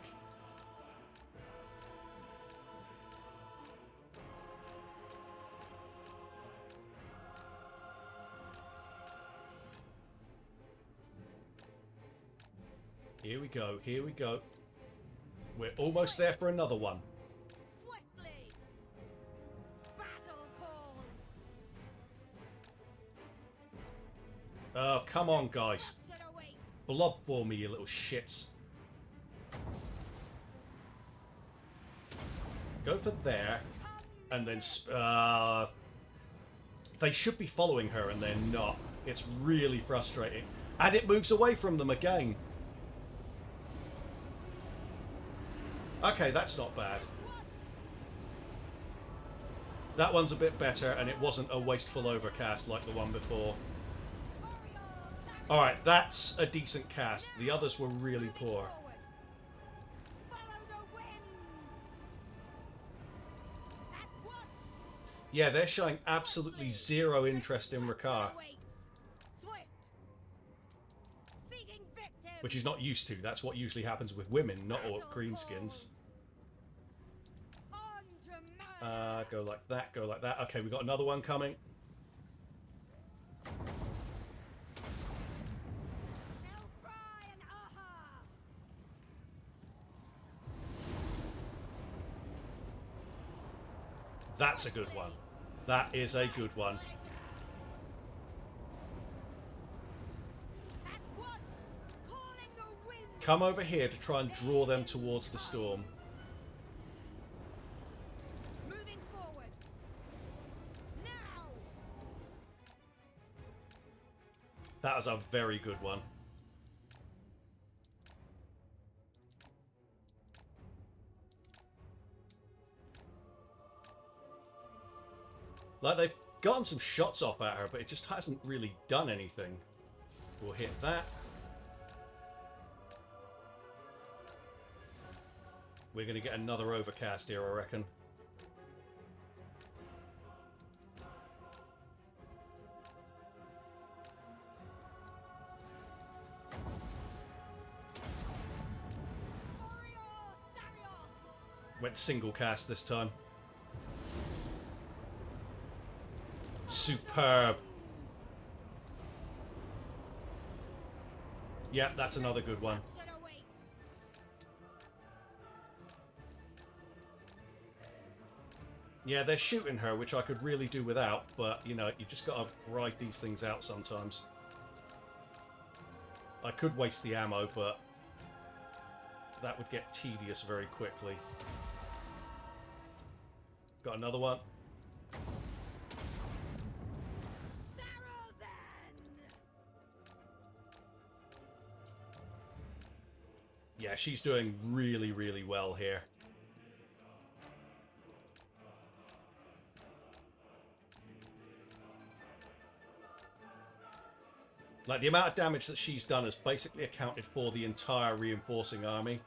Here we go, here we go. We're almost there for another one. Oh, come on, guys. Blob for me, you little shits. Go for there, and then... they should be following her, and they're not. It's really frustrating. And it moves away from them again. Okay, that's not bad. That one's a bit better, and it wasn't a wasteful overcast like the one before. Alright, that's a decent cast. The others were really poor. Yeah, they're showing absolutely zero interest in Rakarth. Which he's not used to. That's what usually happens with women, not all greenskins. Go like that, go like that. Okay, we got another one coming. That's a good one. That is a good one. At once, calling the wind. Come over here to try and draw them towards the storm. Moving forward. Now. That was a very good one. Like, they've gotten some shots off at her, but it just hasn't really done anything. We'll hit that. We're going to get another overcast here, I reckon. Went single cast this time. Superb. Yeah, that's another good one. Yeah, they're shooting her, which I could really do without, but, you know, you just got to ride these things out sometimes. I could waste the ammo, but that would get tedious very quickly. Got another one. Yeah, she's doing really, really well here. Like, the amount of damage that she's done has basically accounted for the entire reinforcing army.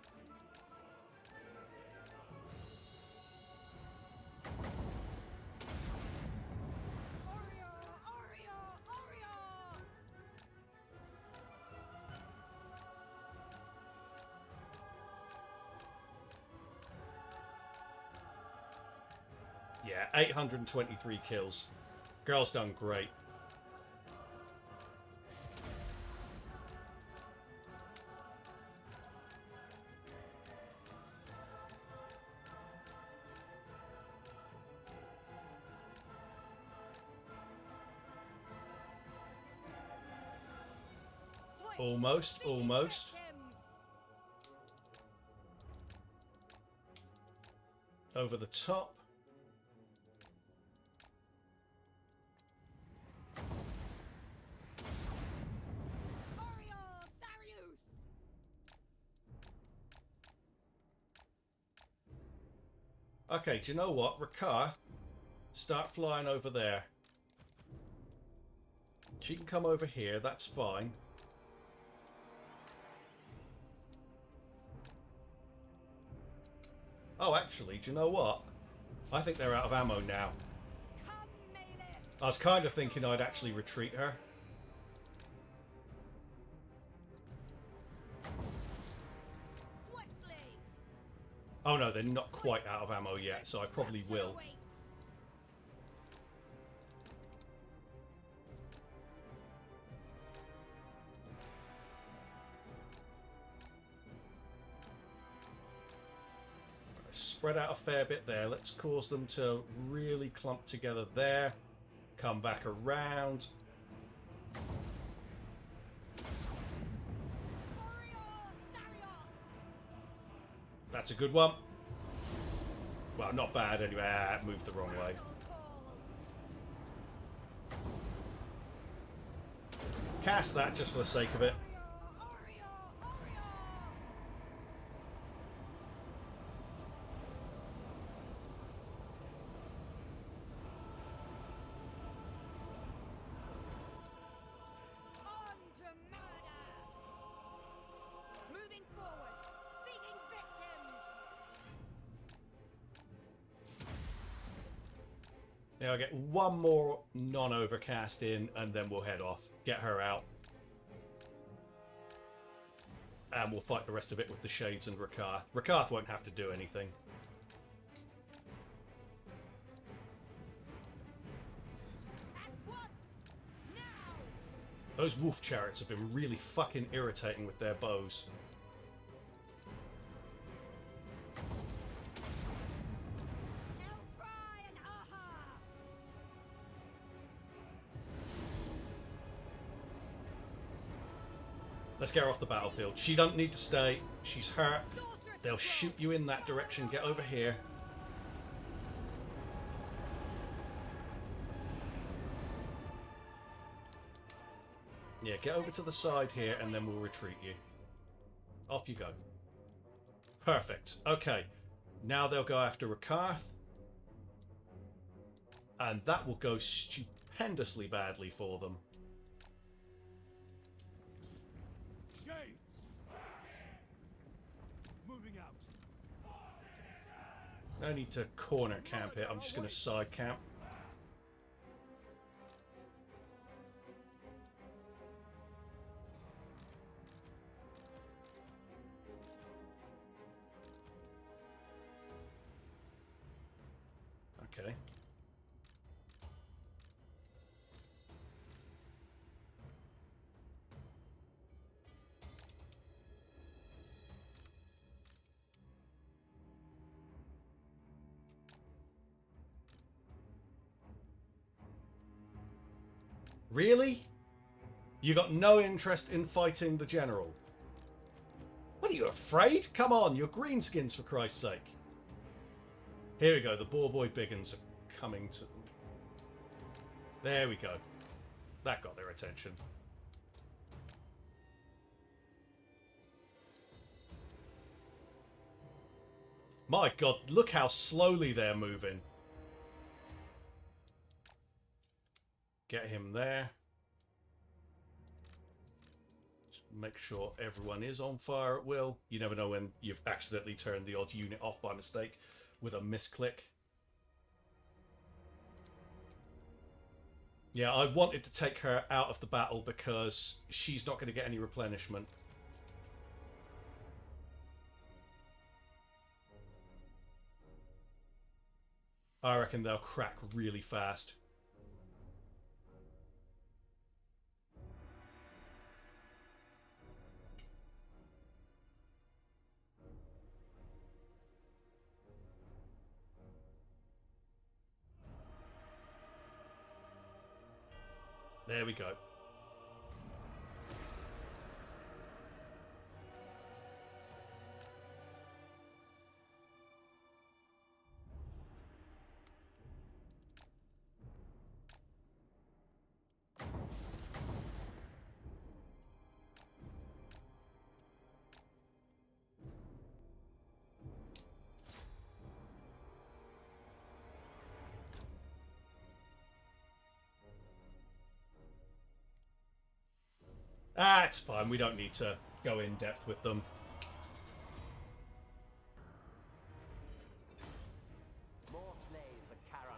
Yeah, 823 kills. Girl's done great. Almost, almost. Over the top. Okay, do you know what? Rakarth, start flying over there. She can come over here, that's fine. Oh, actually, do you know what? I think they're out of ammo now. I was kind of thinking I'd actually retreat her. Oh no, they're not quite out of ammo yet, so I probably will. Spread out a fair bit there. Let's cause them to really clump together there. Come back around. That's a good one. Well, not bad anyway. Ah, it moved the wrong way. Cast that just for the sake of it. Now I get one more non-overcast in, and then we'll head off. Get her out. And we'll fight the rest of it with the Shades and Rakarth. Rakarth won't have to do anything. Those wolf chariots have been really fucking irritating with their bows. Let's get her off the battlefield. She doesn't need to stay. She's hurt. They'll shoot you in that direction. Get over here. Yeah, get over to the side here and then we'll retreat you. Off you go. Perfect. Okay. Now they'll go after Rakarth. And that will go stupendously badly for them. Shades! Moving out. No need to corner camp it. I'm just going to side camp. Okay. Really? You got no interest in fighting the general? What, are you afraid? Come on, you're greenskins for Christ's sake. Here we go, the Boar Boy Biggins are coming to... There we go. That got their attention. My god, look how slowly they're moving. Get him there. Just make sure everyone is on fire at will. You never know when you've accidentally turned the odd unit off by mistake with a misclick. Yeah, I wanted to take her out of the battle because she's not going to get any replenishment. I reckon they'll crack really fast. There we go. Ah, it's fine. We don't need to go in depth with them. More slaves at Charon's Tower.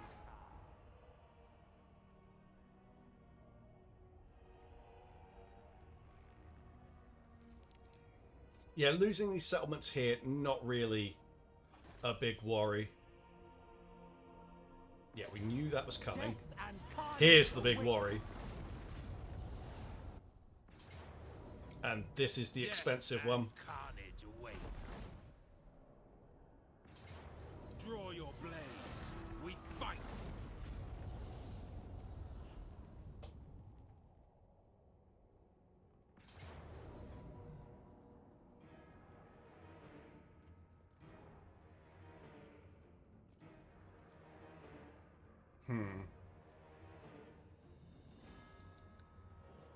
Yeah, losing these settlements here, not really a big worry. Yeah, we knew that was coming. Here's the big worry. And this is the expensive one. Carnage awaits. Draw your blades. We fight.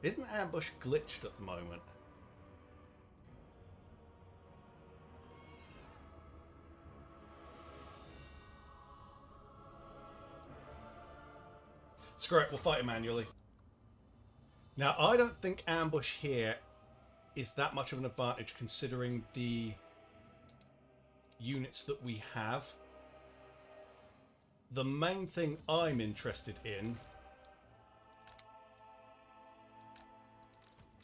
Isn't ambush glitched at the moment? Screw it, we'll fight him manually. Now, I don't think ambush here is that much of an advantage considering the units that we have. The main thing I'm interested in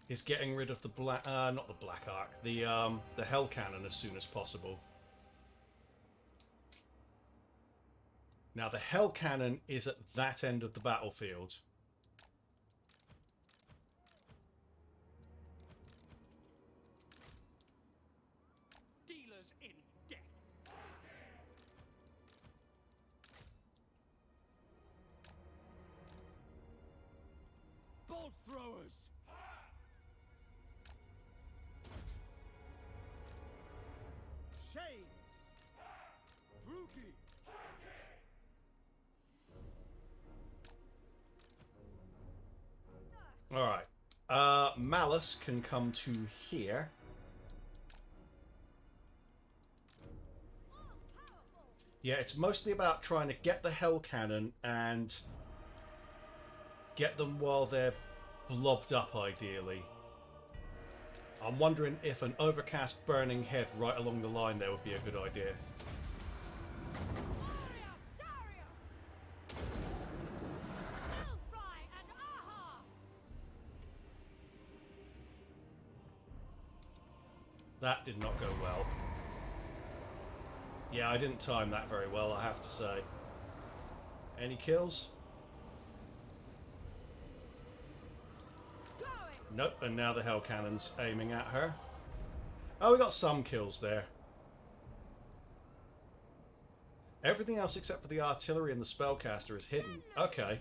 is getting rid of the black, not the Black Arc, the Hell Cannon as soon as possible. Now the Hell Cannon is at that end of the battlefield. Dealers in death. Bolt throwers. shades! Druki! Alright. Malus can come to here. Yeah, it's mostly about trying to get the Hell Cannon and get them while they're blobbed up, ideally. I'm wondering if an overcast burning head right along the line there would be a good idea. That did not go well. Yeah, I didn't time that very well, I have to say. Any kills? Nope, and now the Hell Cannon's aiming at her. Oh, we got some kills there. Everything else except for the artillery and the spellcaster is hidden. Okay.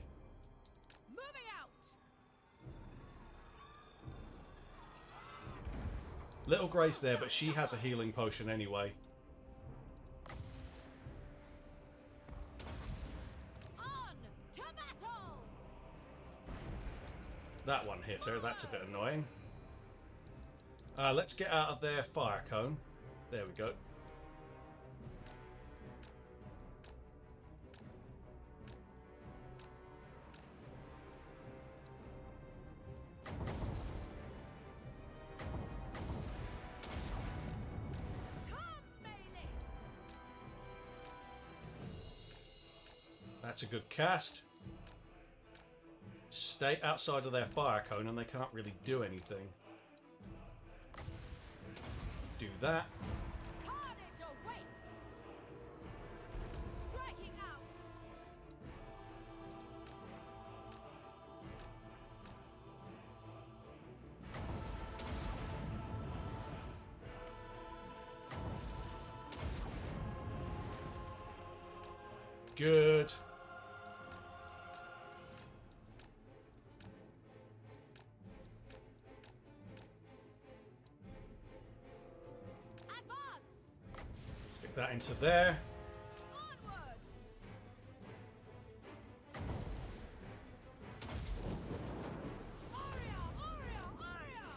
Moving out. Little Grace there, but she has a healing potion anyway. On to battle. That one hit her, that's a bit annoying. Let's get out of their fire cone. There we go. That's a good cast. Stay outside of their fire cone and they can't really do anything. Do that. Carnage awaits. Striking out. Good. Stick that into there. Onward. Aria, aria, aria.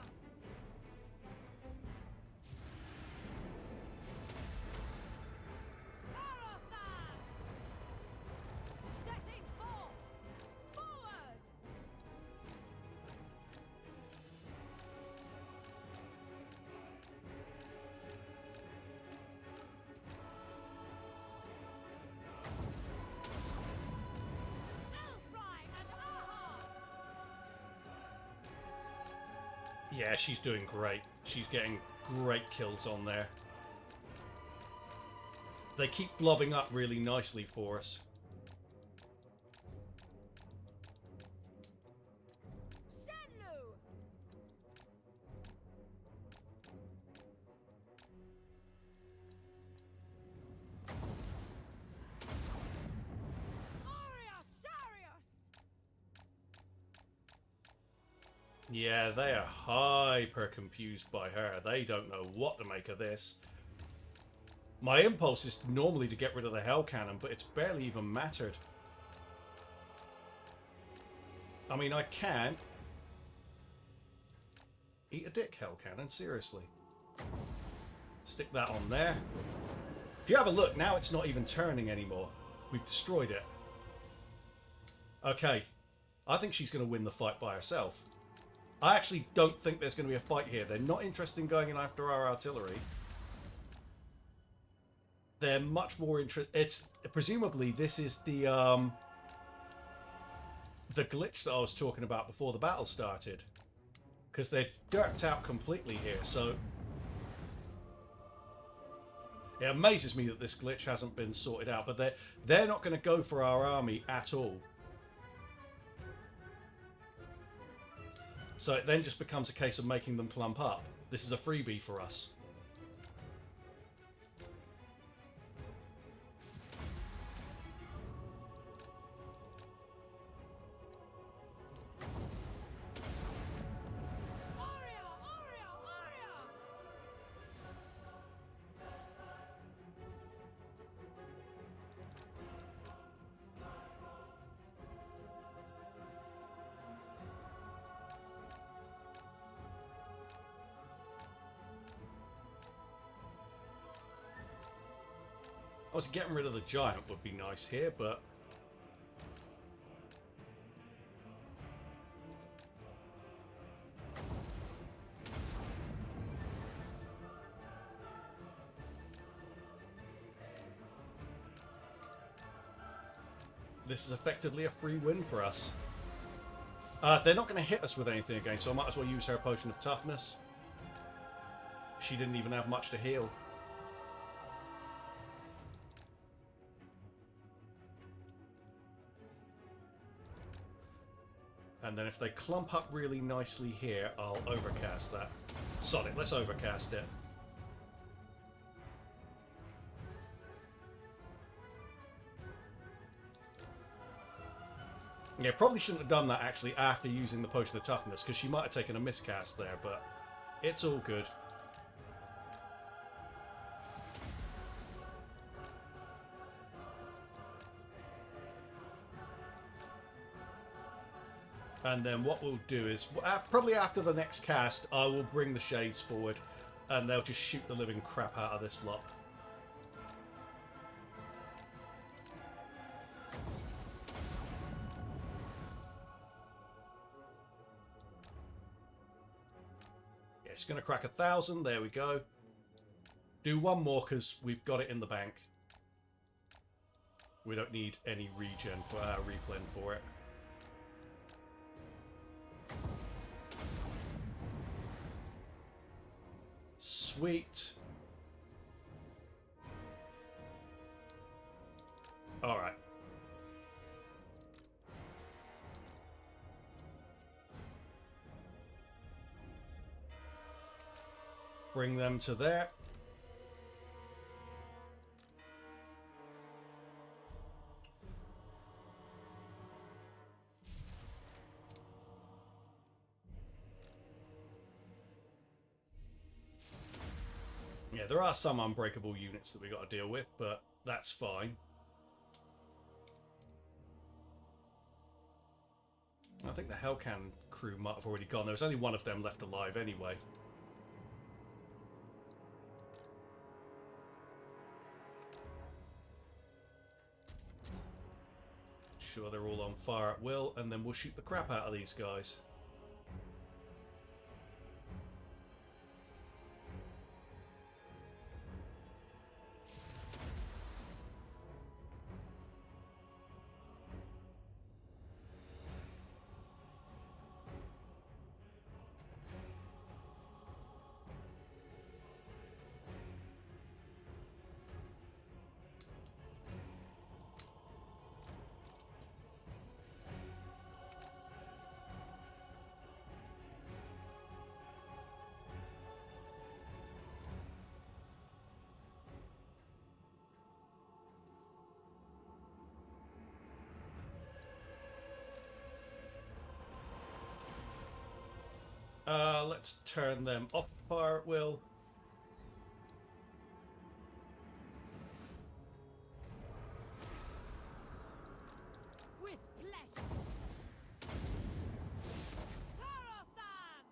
Sarathan. Setting forth. Forward. Yeah, she's doing great. She's getting great kills on there. They keep blobbing up really nicely for us. Senlu. Aria Sarius. Yeah, they are hyper confused by her. They don't know what to make of this. My impulse is normally to get rid of the Hell Cannon, but it's barely even mattered. I mean, I can. Eat a dick, Hell Cannon, seriously. Stick that on there. If you have a look, now it's not even turning anymore. We've destroyed it. Okay. I think she's going to win the fight by herself. I actually don't think there's going to be a fight here. They're not interested in going in after our artillery. They're much more interested. It's presumably this is the glitch that I was talking about before the battle started, because they're dirked out completely here. So it amazes me that this glitch hasn't been sorted out. But they're not going to go for our army at all. So it then just becomes a case of making them clump up. This is a freebie for us. Obviously, getting rid of the giant would be nice here, but... this is effectively a free win for us. They're not going to hit us with anything again, so I might as well use her potion of toughness. She didn't even have much to heal. And then if they clump up really nicely here, I'll overcast that. Sod it, let's overcast it. Yeah, probably shouldn't have done that actually after using the potion of toughness, because she might have taken a miscast there, but it's all good. And then what we'll do is, probably after the next cast, I will bring the Shades forward, and they'll just shoot the living crap out of this lot. Yeah, it's going to crack 1,000. There we go. Do one more, because we've got it in the bank. We don't need any regen for our replen for it. Sweet. All right. Bring them to there. Yeah, there are some unbreakable units that we got to deal with, but that's fine. I think the Hellcan crew might have already gone. There was only one of them left alive anyway. Sure, they're all on fire at will, and then we'll shoot the crap out of these guys. Let's turn them off fire at will. With pleasure. Sarathan!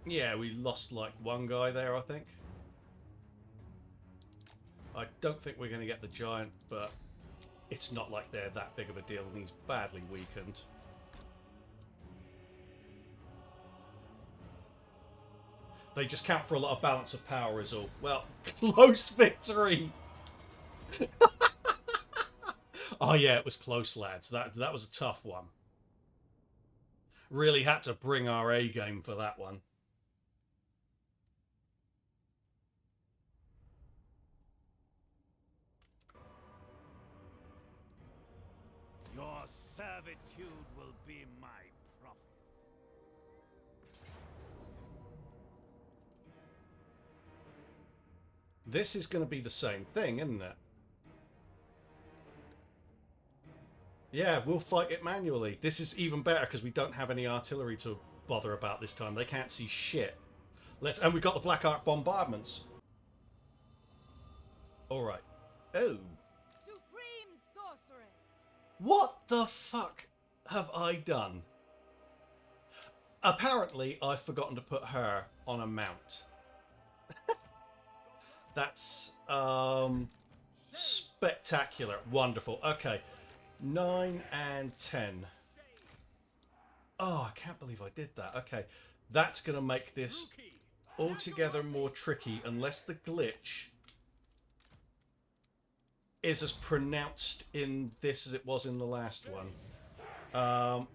Yeah, we lost like one guy there, I think. I don't think we're going to get the giant, but it's not like they're that big of a deal, and he's badly weakened. They just count for a lot of balance of power is all. Well, close victory! Oh yeah, it was close, lads. That was a tough one. Really had to bring our A game for that one. Your servitude will be my profit. This is going to be the same thing, isn't it? Yeah, we'll fight it manually. This is even better because we don't have any artillery to bother about this time. They can't see shit. And we've got the Black Ark bombardments. All right. Oh. Supreme sorceress! What the fuck have I done? Apparently, I've forgotten to put her on a mount. That's spectacular. Wonderful. Okay. 9 and 10. Oh, I can't believe I did that. Okay. That's going to make this altogether more tricky unless the glitch is as pronounced in this as it was in the last one.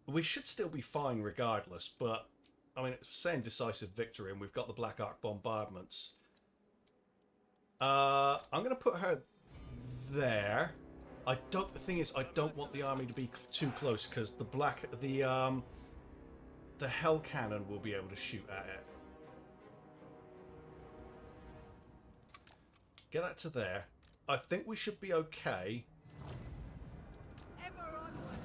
We should still be fine regardless, but I mean, it's saying decisive victory, and we've got the Black Ark bombardments. I'm going to put her there. The thing is, I don't want the army to be too close because the hell cannon will be able to shoot at it. Get that to there. I think we should be okay. Ever onward.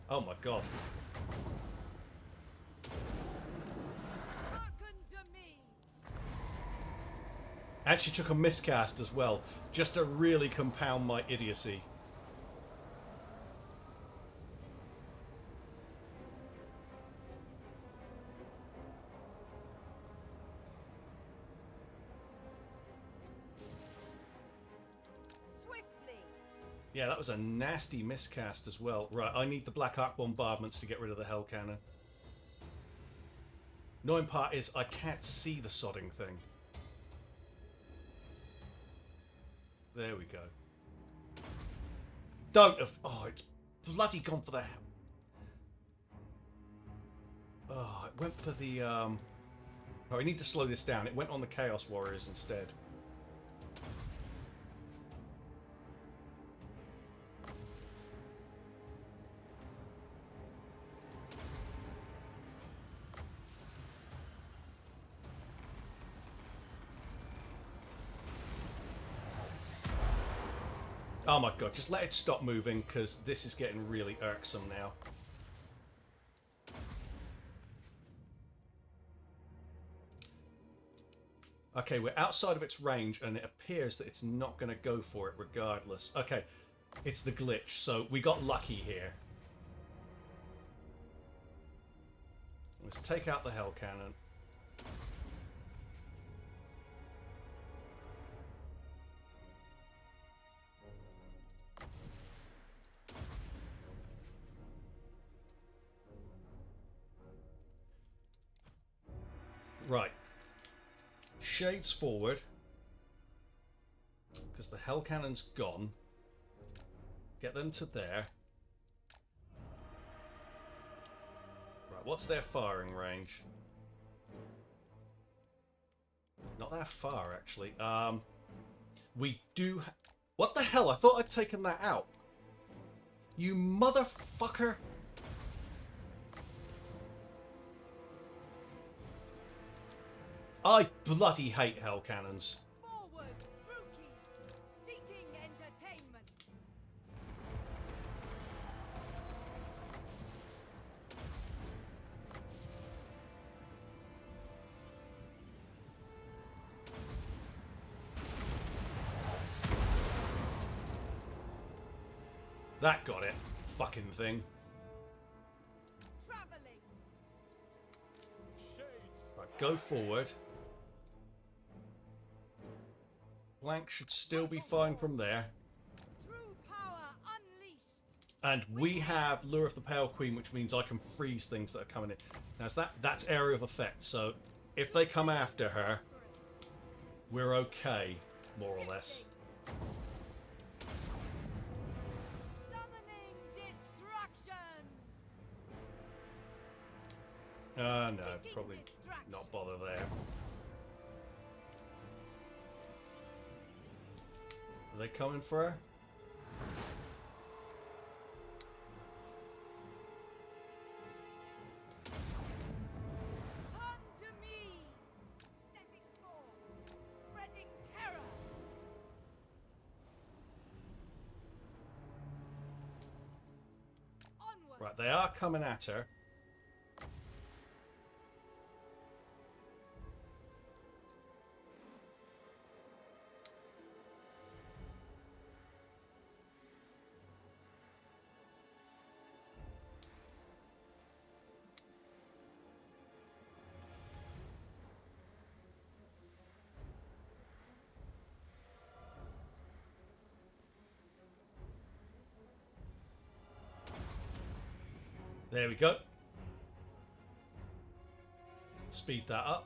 Oh my god. Hearken to me. And she took a miscast as well, just to really compound my idiocy. Swiftly. Yeah, that was a nasty miscast as well. Right, I need the Black Ark bombardments to get rid of the hell cannon. Annoying part is I can't see the sodding thing. There we go. Don't have... Oh, it's bloody gone for the... Oh, it went for the... Oh, I need to slow this down. It went on the Chaos Warriors instead. Oh my god, just let it stop moving, because this is getting really irksome now. Okay, we're outside of its range, and it appears that it's not going to go for it regardless. Okay, it's the glitch, so we got lucky here. Let's take out the hell cannon. Right. Shades forward. Because the hell cannon's gone. Get them to there. Right, what's their firing range? Not that far, actually. We do... What the hell? I thought I'd taken that out. You motherfucker! I bloody hate hell cannons. Forward, Rookie. Seeking entertainment. That got it. Fucking thing. Traveling. Right, go forward. Flank should still be fine from there. True power unleashed. And we have Lure of the Pale Queen, which means I can freeze things that are coming in. Now, that's area of effect, so if they come after her, we're okay, more or less. Summoning destruction. No, probably not bother there. Are they coming for her? Come to me. Stepping forth. Spreading terror. Onward. Right, they are coming at her. There we go. Speed that up.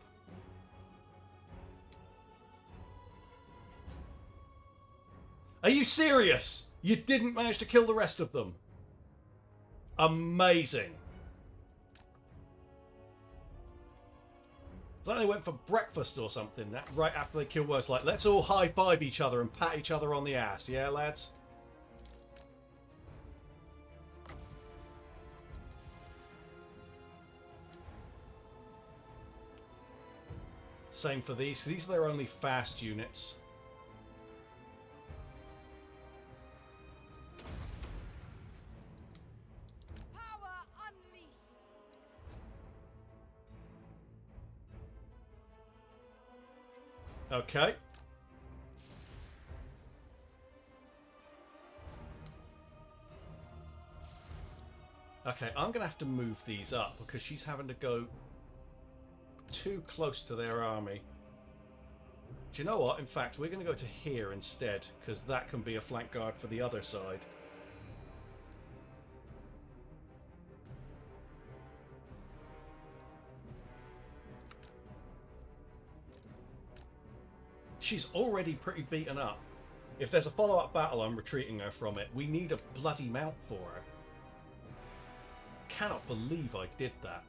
Are you serious? You didn't manage to kill the rest of them? Amazing. It's like they went for breakfast or something that right after they killed worse. Like, let's all high-five each other and pat each other on the ass. Yeah, lads? Same for these. These are their only fast units. Power unleashed. Okay. Okay, I'm going to have to move these up because she's having to go too close to their army. Do you know what? In fact, we're going to go to here instead because that can be a flank guard for the other side. She's already pretty beaten up. If there's a follow-up battle, I'm retreating her from it. We need a bloody mount for her. Cannot believe I did that.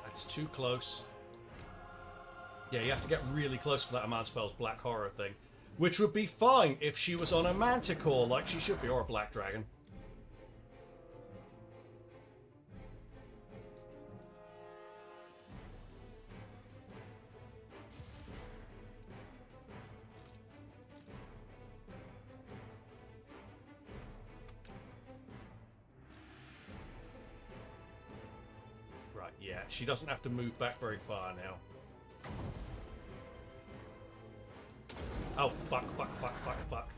That's too close. Yeah, you have to get really close for that amount of spells Black Horror thing. Which would be fine if she was on a Manticore like she should be, or a Black Dragon. Right, yeah, she doesn't have to move back very far now. Oh, fuck, fuck, fuck, fuck, fuck.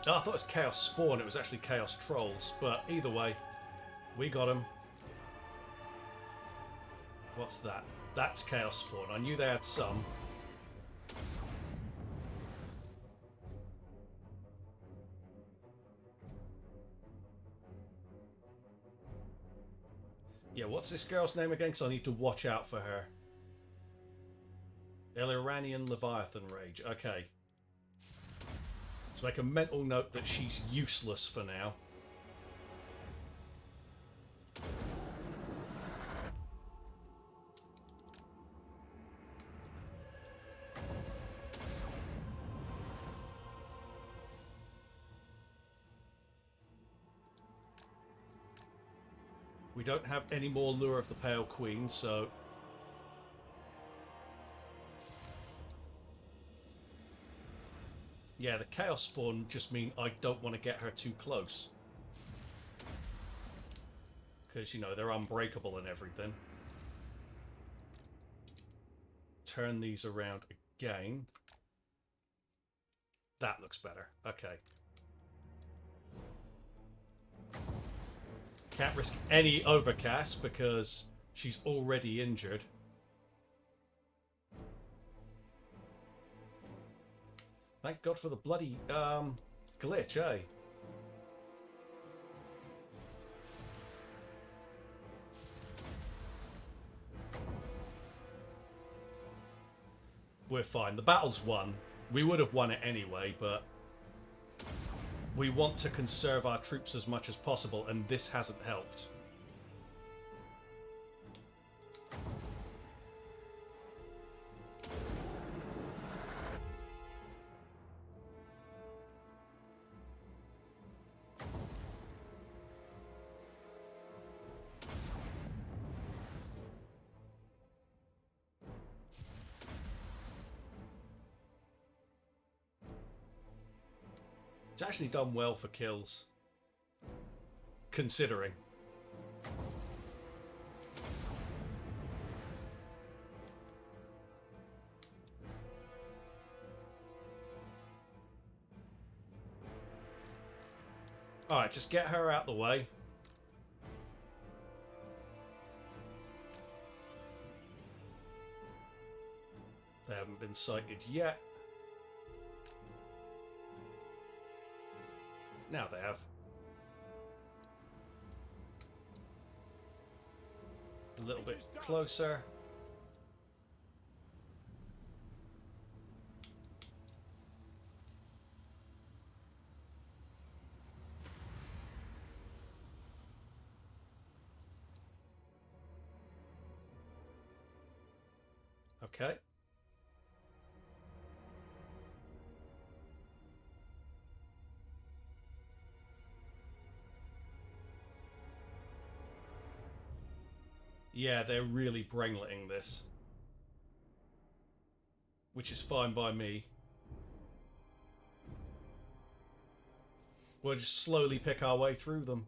Oh, I thought it was Chaos Spawn, it was actually Chaos Trolls, but either way, we got them. What's that? That's Chaos Spawn. I knew they had some. Yeah, what's this girl's name again? Because I need to watch out for her. Iranian Leviathan Rage. Okay. Let's make a mental note that she's useless for now. We don't have any more Lure of the Pale Queen, so... Yeah, the Chaos Spawn just mean I don't want to get her too close. Because, you know, they're unbreakable and everything. Turn these around again. That looks better. Okay. Can't risk any overcast because she's already injured. Thank God for the bloody glitch, eh? We're fine. The battle's won. We would have won it anyway, but we want to conserve our troops as much as possible, and this hasn't helped. It's actually done well for kills, considering. Alright, just get her out the way. They haven't been sighted yet. Now they have. A little bit closer. Okay. Yeah, they're really brainletting this. Which is fine by me. We'll just slowly pick our way through them.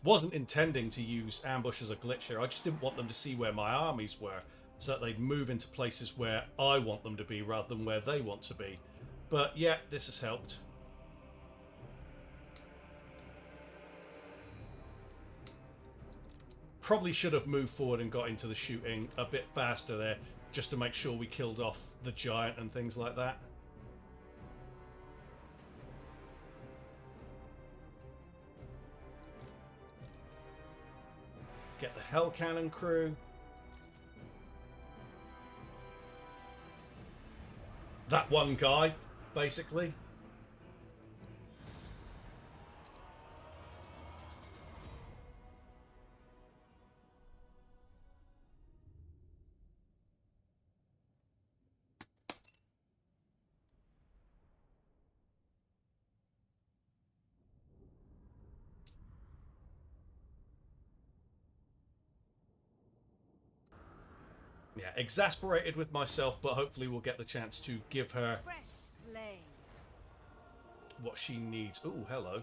Wasn't intending to use ambush as a glitch here. I just didn't want them to see where my armies were, so that they'd move into places where I want them to be rather than where they want to be. But yeah, this has helped. Probably should have moved forward and got into the shooting a bit faster there, just to make sure we killed off the giant and things like that. Get the Hell Cannon crew. That one guy, basically. Yeah, exasperated with myself, but hopefully we'll get the chance to give her Fresh slaves. what she needs. Ooh, hello.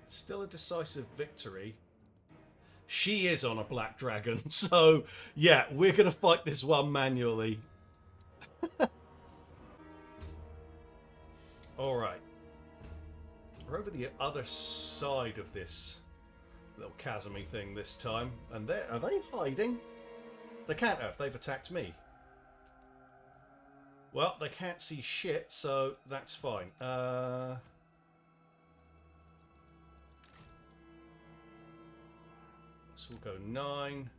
Still a decisive victory. She is on a black dragon, so yeah, we're going to fight this one manually. Alright. We're over the other side of this little chasmy thing this time. And are they hiding? They can't have. They've attacked me. Well, they can't see shit, so that's fine. So we'll go 9.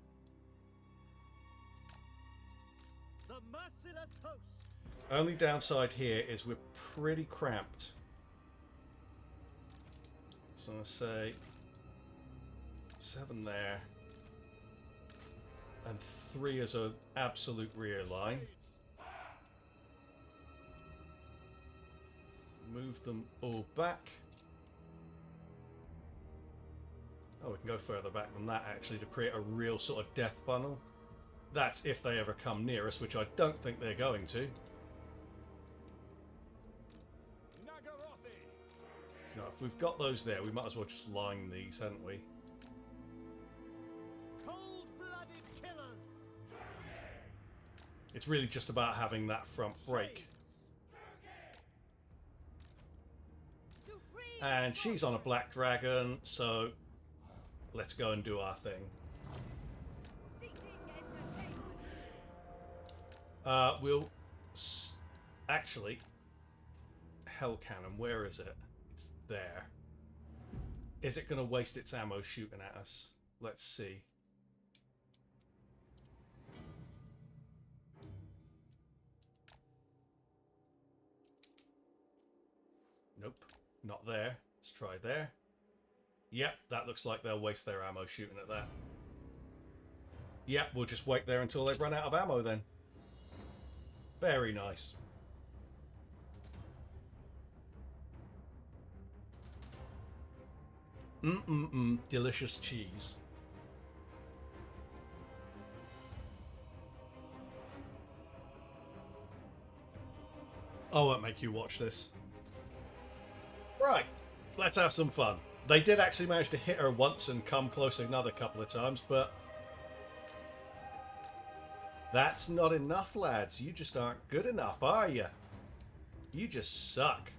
The merciless host. Only downside here is we're pretty cramped. So I'm going to say 7 there. And 3 as an absolute rear line. Move them all back. Oh, we can go further back than that actually to create a real sort of death funnel. That's if they ever come near us, which I don't think they're going to. No, if we've got those there, we might as well just line these, hadn't we? Cold-blooded killers. It's really just about having that front break. And she's on a black dragon, so let's go and do our thing. We'll actually, Hell Cannon, where is it? It's there. Is it going to waste its ammo shooting at us? Let's see. Nope, not there. Let's try there. Yep, that looks like they'll waste their ammo shooting at that. Yep, we'll just wait there until they've run out of ammo then. Very nice. Delicious cheese. I won't make you watch this. Right, let's have some fun. They did actually manage to hit her once and come close another couple of times, but that's not enough, lads. You just aren't good enough, are you? You just suck.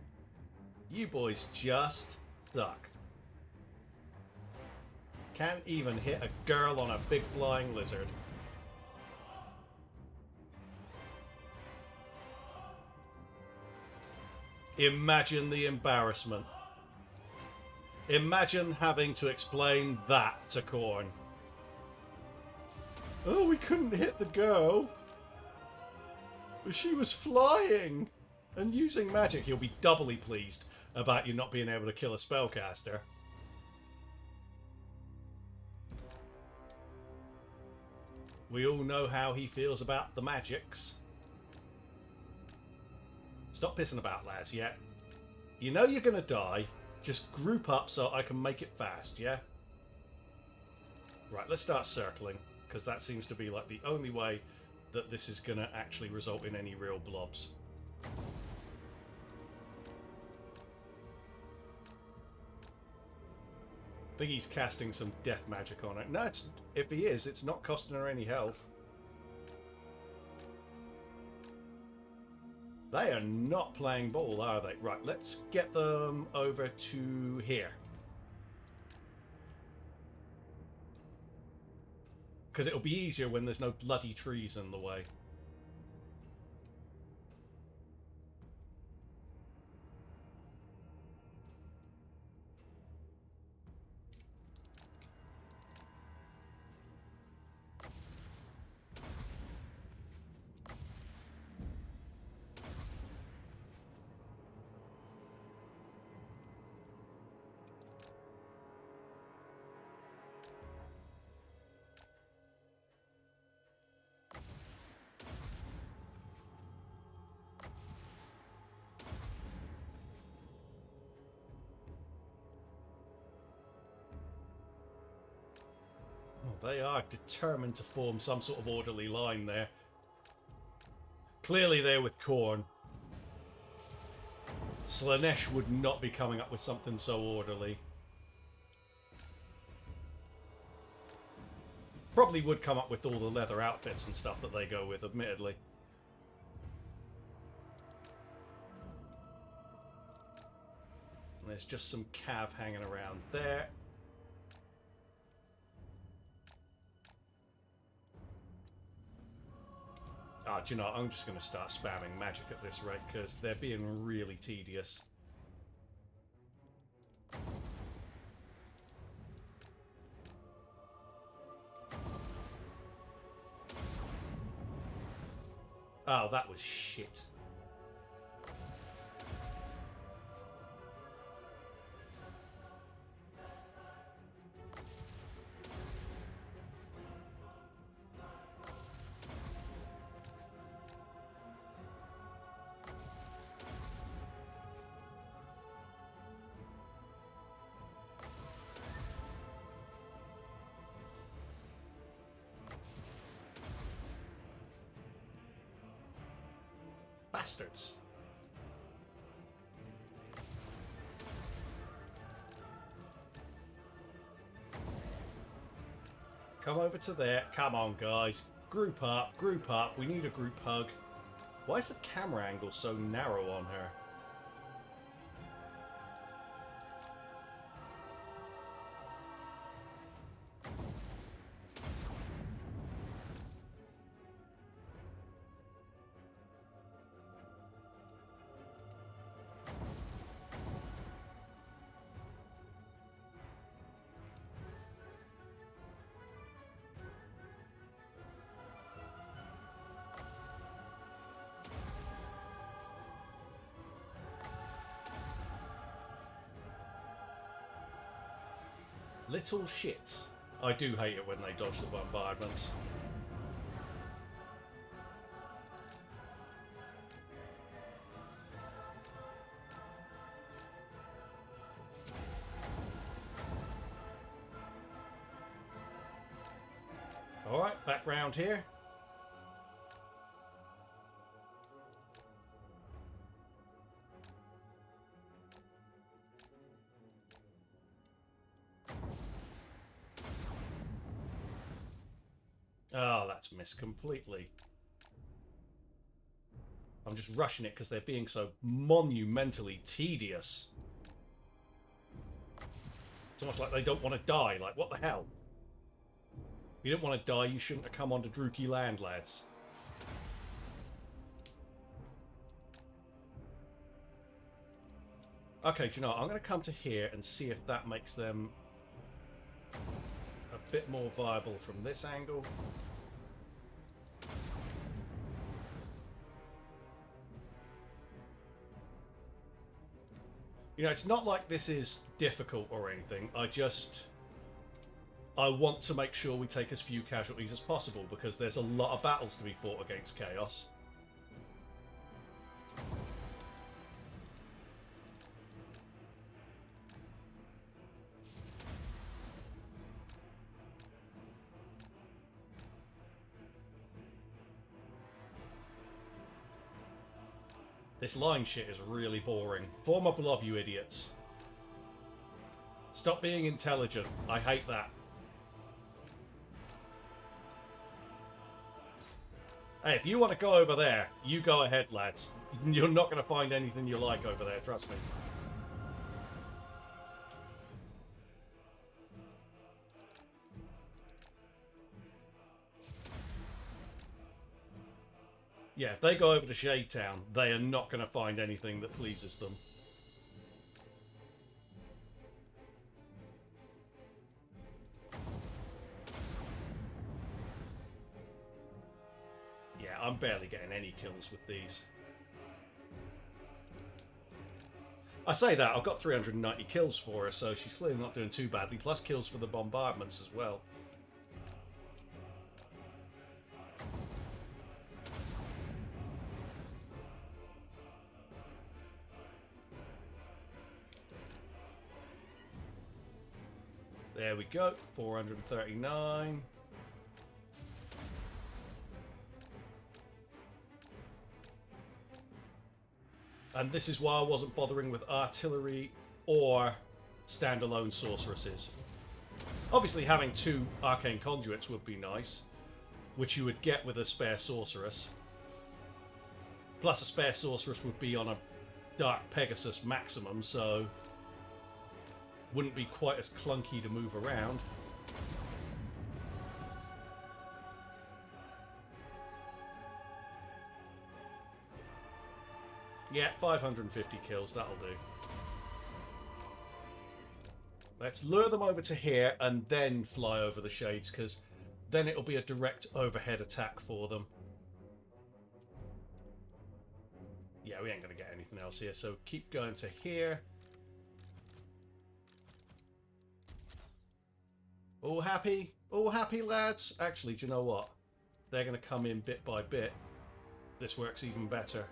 You boys just suck. Can't even hit a girl on a big flying lizard. Imagine the embarrassment. Imagine having to explain that to Khorne. Oh, we couldn't hit the girl. She was flying and using magic. He'll be doubly pleased about you not being able to kill a spellcaster. We all know how he feels about the magics. Stop pissing about, lads, yeah? You know you're going to die. Just group up so I can make it fast, yeah? Right, let's start circling, because that seems to be like the only way that this is going to actually result in any real blobs. I think he's casting some death magic on it. No, if he is, it's not costing her any health. They are not playing ball, are they? Right, let's get them over to here. Because it'll be easier when there's no bloody trees in the way. They are determined to form some sort of orderly line there. Clearly they're with Khorne. Slaanesh would not be coming up with something so orderly. Probably would come up with all the leather outfits and stuff that they go with, admittedly. And there's just some cav hanging around there. Ah, do you know, I'm just going to start spamming magic at this rate, because they're being really tedious. Oh, that was shit. Bastards. Come over to there. Come on, guys. Group up, group up. We need a group hug. Why is the camera angle so narrow on her? Little shits. I do hate it when they dodge the bombardments. Alright, back round here. Oh, that's missed completely. I'm just rushing it because they're being so monumentally tedious. It's almost like they don't want to die. Like, what the hell? If you didn't want to die, you shouldn't have come onto Druki land, lads. Okay, do you know what? I'm going to come to here and see if that makes them a bit more viable from this angle. You know, it's not like this is difficult or anything. I want to make sure we take as few casualties as possible because there's a lot of battles to be fought against Chaos. This line shit is really boring. Form up above, you idiots. Stop being intelligent. I hate that. Hey, if you want to go over there, you go ahead, lads. You're not going to find anything you like over there, trust me. Yeah, if they go over to Shade Town, they are not going to find anything that pleases them. Yeah, I'm barely getting any kills with these. I say that, I've got 390 kills for her, so she's clearly not doing too badly, plus kills for the bombardments as well. There we go, 439. And this is why I wasn't bothering with artillery or standalone sorceresses. Obviously having 2 arcane conduits would be nice, which you would get with a spare sorceress. Plus a spare sorceress would be on a Dark Pegasus maximum, so wouldn't be quite as clunky to move around. Yeah, 550 kills, that'll do. Let's lure them over to here and then fly over the shades, because then it'll be a direct overhead attack for them. Yeah, we ain't going to get anything else here, so keep going to here. All happy? All happy, lads? Actually, do you know what? They're going to come in bit by bit. This works even better.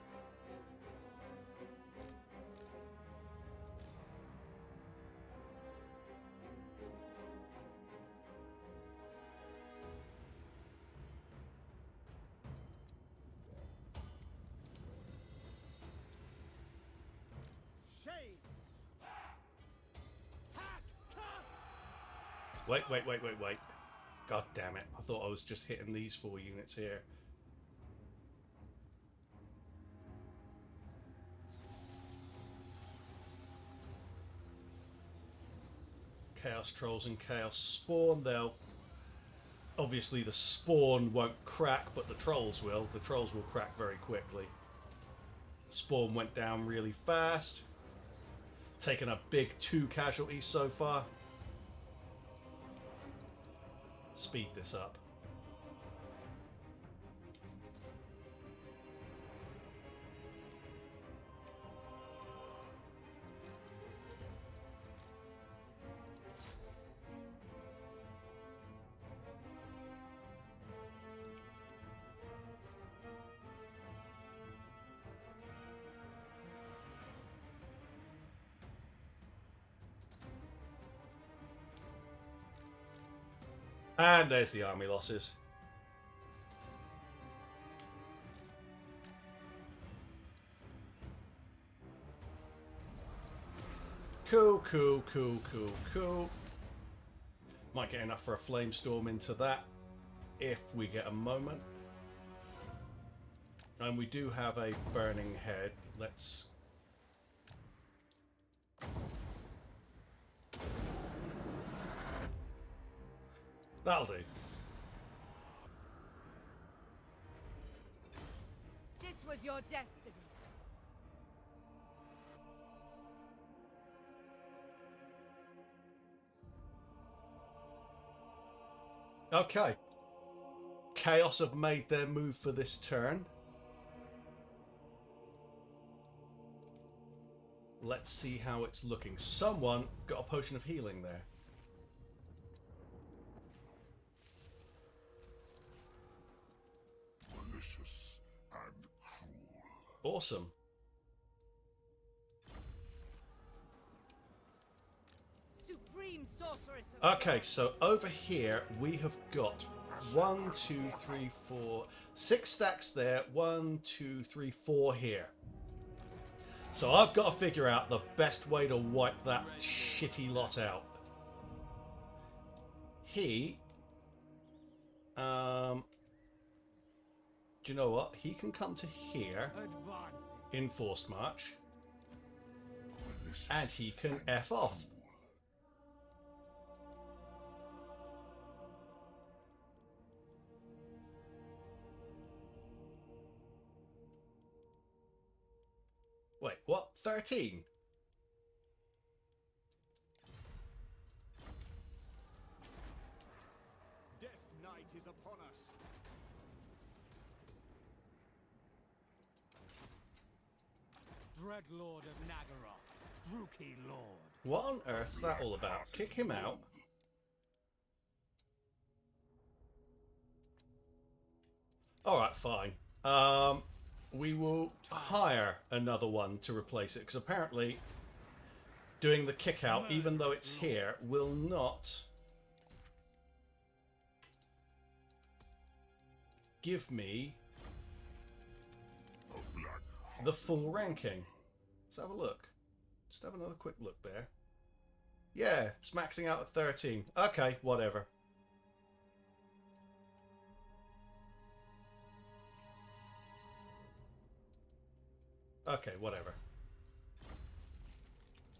Wait. God damn it. I thought I was just hitting these 4 units here. Chaos Trolls and Chaos Spawn. They'll... Obviously the Spawn won't crack, but the Trolls will. The Trolls will crack very quickly. Spawn went down really fast. Taken a big 2 casualties so far. Speed this up. And there's the army losses. Cool. Might get enough for a flame storm into that if we get a moment. And we do have a burning head. Let's... That'll do. This was your destiny. Okay. Chaos have made their move for this turn. Let's see how it's looking. Someone got a potion of healing there. Malicious and cruel. Awesome. Supreme sorceress of Okay, so over here we have got 1, 2, 3, 4, 6 stacks there. 1, 2, 3, 4 here. So I've got to figure out the best way to wipe that shitty lot out. He, do you know what? He can come to here in forced march, and he can F off. Wait, what? 13? Death Knight is upon us. Dreadlord of Nagaroth, Druki Lord. What on earth's that all about? Kick him out. Alright, fine. We will hire another one to replace it, because apparently doing the kick out, even though it's here, will not give me the full ranking. Let's have a look. Just have another quick look there. Yeah, it's maxing out at 13. Okay, whatever. Okay, whatever.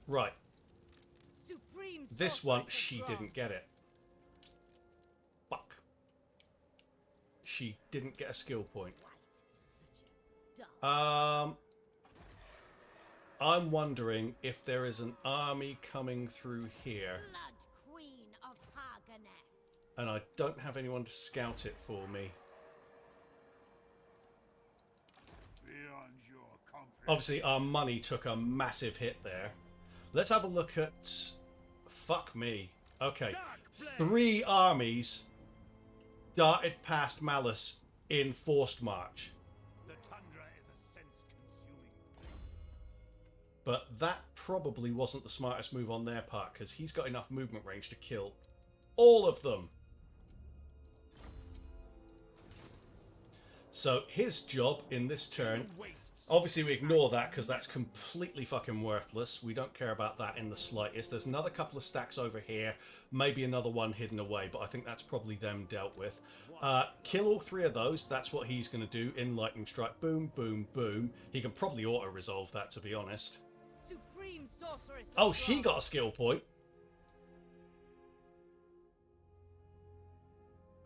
Right. Supreme This one, sorceress of she Crone. didn't get it. Fuck. She didn't get a skill point. White is such a dull. I'm wondering if there is an army coming through here, Blood Queen of Haganeth. and I don't have anyone to scout it for me. Beyond your comprehension. Obviously, our money took a massive hit there. Let's have a look at... Fuck me. Okay. 3 armies darted past Malus in forced march. The tundra is a sense-consuming. But that probably wasn't the smartest move on their part, because he's got enough movement range to kill all of them. So his job in this turn... Obviously, we ignore that because that's completely fucking worthless. We don't care about that in the slightest. There's another couple of stacks over here. Maybe another one hidden away, but I think that's probably them dealt with. Kill all 3 of those. That's what he's going to do in Lightning Strike. Boom, boom, boom. He can probably auto-resolve that, to be honest. Supreme sorceress of Oh, she Crone. got a skill point.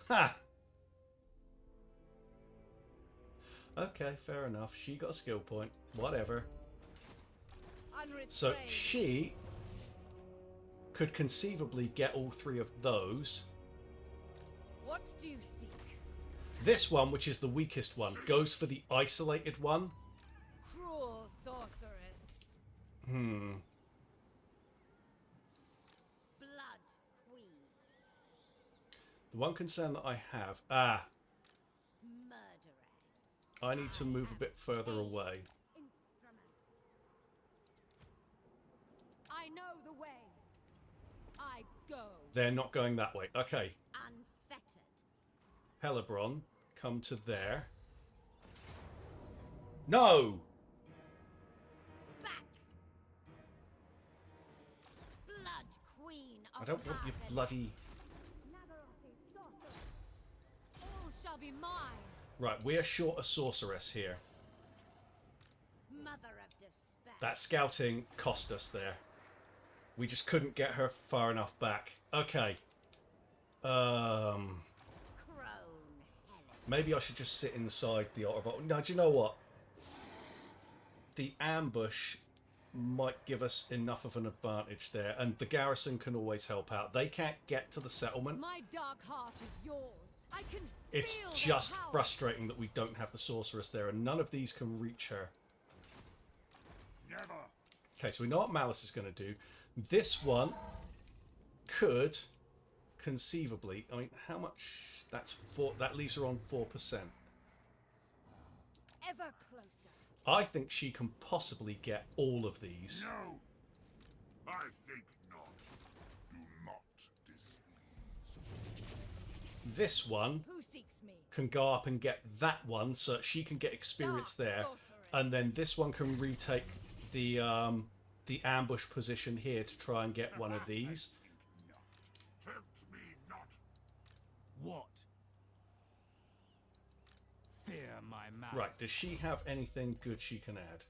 Ha! Okay, fair enough. She got a skill point. Whatever. So Unrestrained. she could conceivably get all 3 of those. What do you seek? This one, which is the weakest one, goes for the isolated one. Cruel sorceress. Hmm. Blood Queen. The one concern that I have... Ah, Murderess. I need to move a bit further away. I know the way. I go. They're not going that way. Okay. Unfettered. Hellebrone, come to there. No! Back. Blood Queen of I don't want your Haganeth. bloody... shall be mine. Right, we are short a sorceress here. Mother of despair. That scouting cost us there. We just couldn't get her far enough back. Okay. Crone, Maybe I should just sit inside the Order of... No, do you know what? The ambush might give us enough of an advantage there, and the garrison can always help out. They can't get to the settlement. my dark heart is yours. I can It's feel the just power. frustrating that we don't have the sorceress there, and none of these can reach her. Never. Okay, so we know what Malus is going to do. This one could conceivably... I mean, how much... That's 4... That leaves her on 4%. Ever closer. I think she can possibly get all of these. No. I think not. Do not displease. This one Who seeks me? can go up and get that one, so she can get experience Dark there. sorceress. And then this one can retake the ambush position here to try and get one of these. Tempt me not. What? Fear my malice. Right, does she have anything good she can add?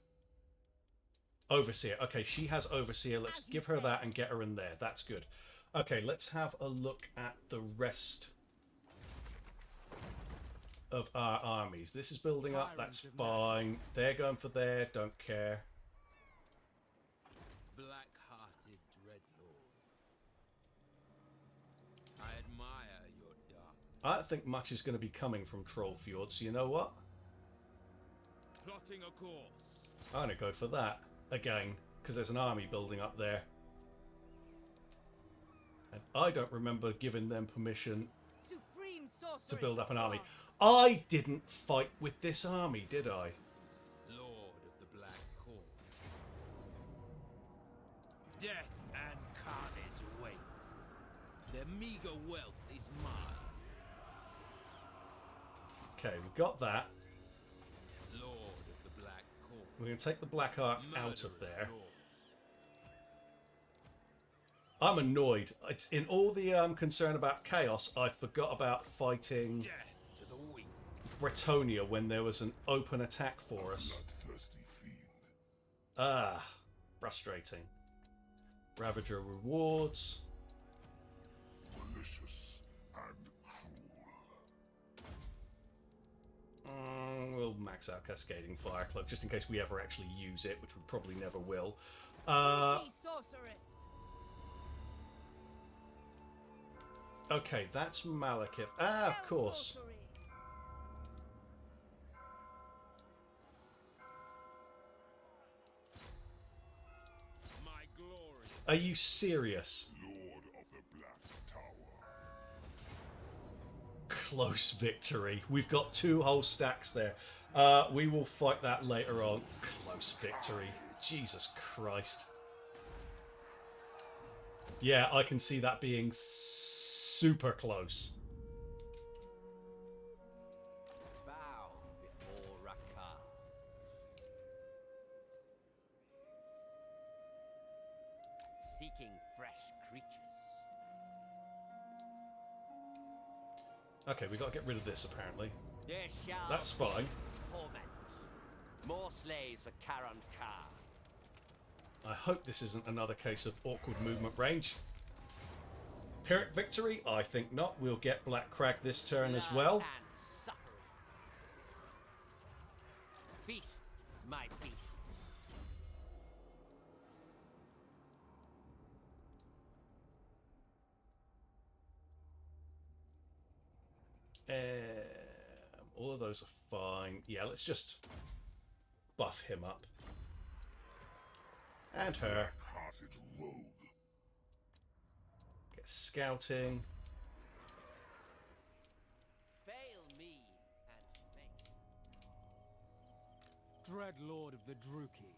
Overseer. Okay, she has Overseer. Let's As you give her that said. and get her in there. That's good. Okay, let's have a look at the rest of our armies. This is building up. That's Tyrants of fine. They're going for there. Don't care. Black-hearted dreadlord. I admire your dark. I don't think much is going to be coming from Trollfjord, so you know what? Plotting a course. I'm going to go for that again, because there's an army building up there. And I don't remember giving them permission Supreme sorceress to build up an of army. gods. I didn't fight with this army, did I? Lord of the Black Cord. Death and carnage await. Their meager wealth is mine. Okay, we've got that. Lord of the Black Cord. We're going to take the Black Ark out of Murderous there. Lord. I'm annoyed. It's in all the concern about chaos, I forgot about fighting Death to the weak. Bretonnia when there was an open attack for us. Bloodthirsty fiend. Ah, frustrating. Ravager rewards. Malicious and cruel. We'll max out Cascading Fire Cloak just in case we ever actually use it, which we probably never will. Mighty sorceress. Okay, that's Malekith. Ah, of Hell course. sorcery. My glory. Are you serious? Lord of the Black Tower. Close victory. We've got 2 whole stacks there. We will fight that later on. Close victory. Jesus Christ. Yeah, I can see that being super close. Bow before Rakarth. Seeking fresh creatures. Okay, we got to get rid of this apparently. There shall That's be fine. torment. More slaves for Karan Kar. I hope this isn't another case of awkward movement range. Pyrrhic victory? I think not. We'll get Black Crag this turn as Blood well. and suffering. Feast, my beasts. All of those are fine. Yeah, let's just buff him up. And her. Hearted rogue. Get scouting. Fail me and faint. Dreadlord of the Druki.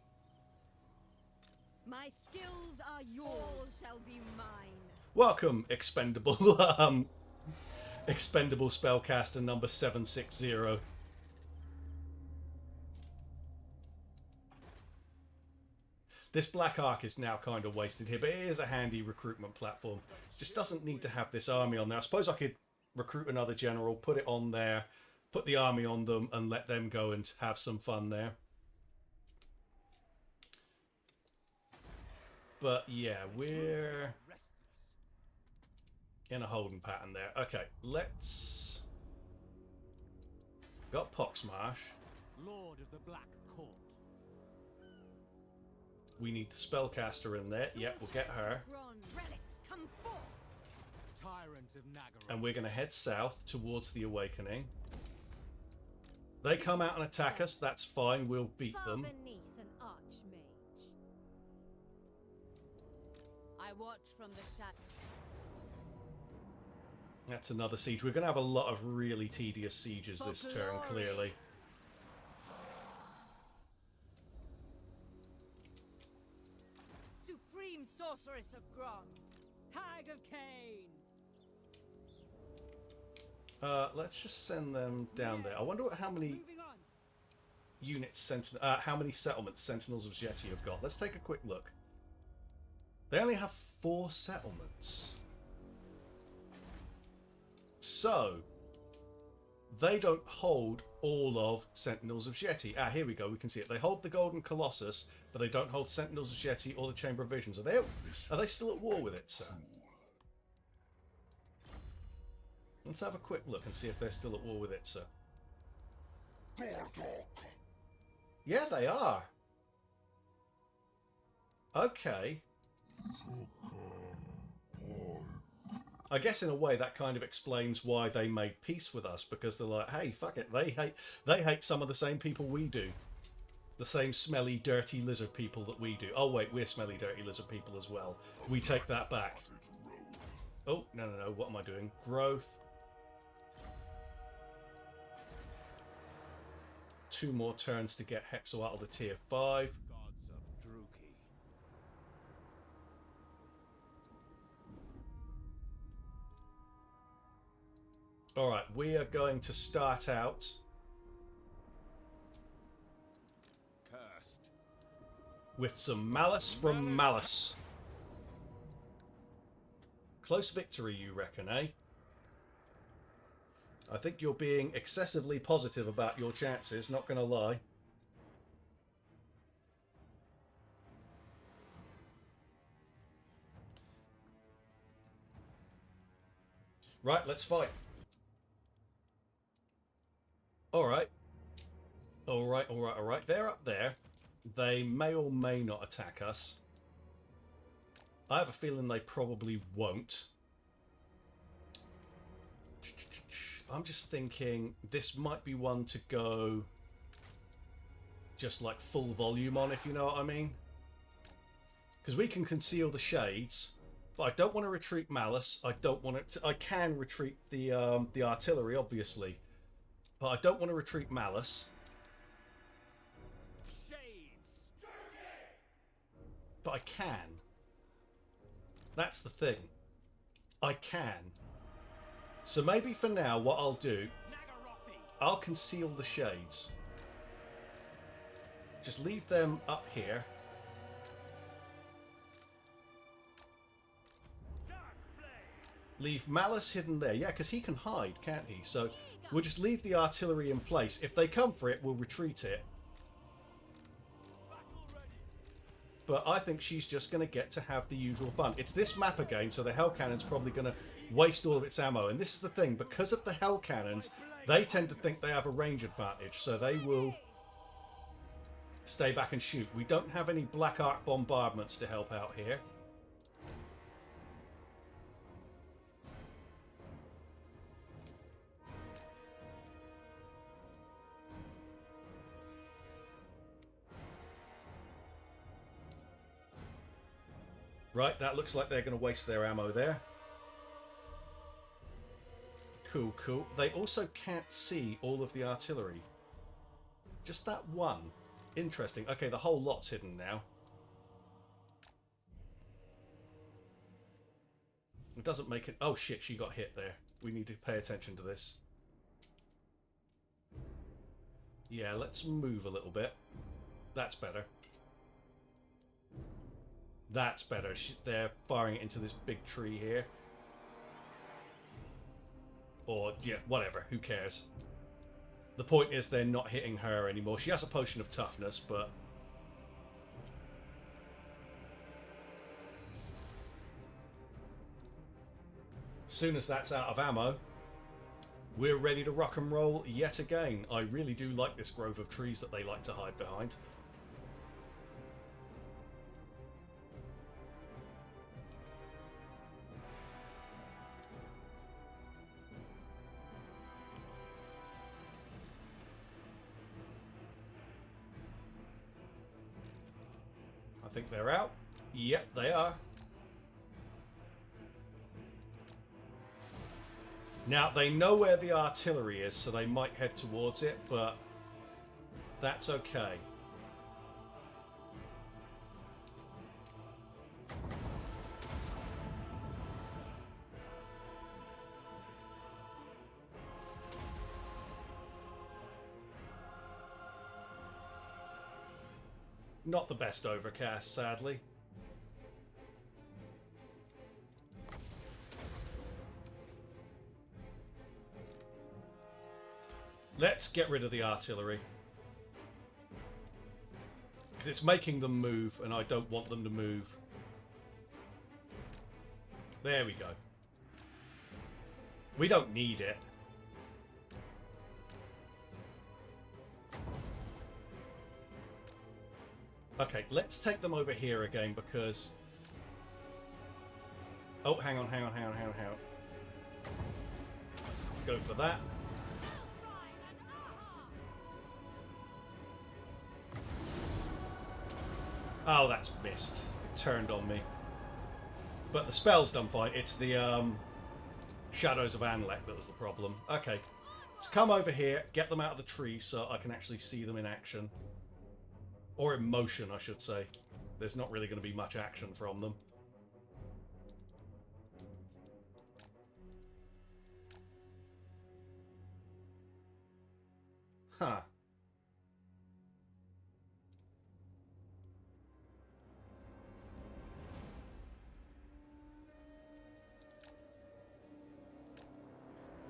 My skills are yours. All shall be mine. Welcome, expendable expendable spellcaster number 760. This Black Ark is now kind of wasted here, but it is a handy recruitment platform. Just doesn't need to have this army on there. I suppose I could recruit another general, put it on there, put the army on them, and let them go and have some fun there. But yeah, we're in a holding pattern there. Okay, let's... Got Poxmarsh. Lord of the Black Court. We need the spellcaster in there. Yep, we'll get her. Crone relics, come forth. Tyrant of Nagaroth. And we're going to head south towards the Awakening. They come out and attack us. That's fine. We'll beat Far them. beneath an archmage. I watch from the shadow. That's another siege. We're going to have a lot of really tedious sieges this turn, clearly. Supreme sorceress of Grond. Hag of Cain. Let's just send them down there. I wonder how many Moving on. units, how many settlements Sentinels of Jetty have got. Let's take a quick look. They only have 4 settlements. So, they don't hold all of Sentinels of Jetty. Ah, here we go. We can see it. They hold the Golden Colossus, but they don't hold Sentinels of Jetty or the Chamber of Visions. Are they still at war with it, sir? Let's have a quick look and see if they're still at war with it, sir. Yeah, they are. Okay. I guess in a way that kind of explains why they made peace with us, because they're like, hey, fuck it, they hate some of the same people we do. The same smelly, dirty lizard people that we do. Oh wait, we're smelly, dirty lizard people as well. We take that back. Oh, no, what am I doing? Growth. 2 more turns to get Hexoatl to tier 5. Gods of Druki. Alright, we are going to start out Cursed. with some Malus from Malus. Close victory, you reckon, eh? I think you're being excessively positive about your chances, not going to lie. Right, let's fight. Alright. Alright. They're up there. They may or may not attack us. I have a feeling they probably won't. I'm just thinking this might be one to go just like full volume on, if you know what I mean. Because we can conceal the shades, but I don't want to retreat Malus. I don't want it to, I can retreat the artillery, obviously, but I don't want to retreat Malus. Shades. But I can. That's the thing. I can. So maybe for now, what I'll do, Nagarothi. I'll conceal the shades. Just leave them up here. Darkblade. Leave Malus hidden there. Yeah, because he can hide, can't he? So we'll just leave the artillery in place. If they come for it, we'll retreat it. Battle ready. But I think she's just going to get to have the usual fun. It's this map again, so the Hell Cannon's probably going to waste all of its ammo. And this is the thing, because of the Hell Cannons, they tend to think they have a range advantage, so they will stay back and shoot. We don't have any Black Arc bombardments to help out here. Right, that looks like they're going to waste their ammo there. Cool. They also can't see all of the artillery. Just that one. Interesting. Okay, the whole lot's hidden now. It doesn't make it... Oh shit, she got hit there. We need to pay attention to this. Yeah, let's move a little bit. That's better. That's better. They're firing it into this big tree here. Or, yeah, whatever. Who cares? The point is they're not hitting her anymore. She has a potion of toughness, but... as soon as that's out of ammo, we're ready to rock and roll yet again. I really do like this grove of trees that they like to hide behind. I think they're out. Yep, they are. Now, they know where the artillery is, so they might head towards it, but that's okay. Not the best overcast, sadly. Let's get rid of the artillery. Because it's making them move, and I don't want them to move. There we go. We don't need it. Okay, let's take them over here again, because... oh, hang on. Go for that. Oh, that's missed. It turned on me. But the spell's done fine. It's the Shadows of Anlek that was the problem. Okay, let's come over here, get them out of the tree so I can actually see them in action. Or in motion, I should say. There's not really going to be much action from them. Huh.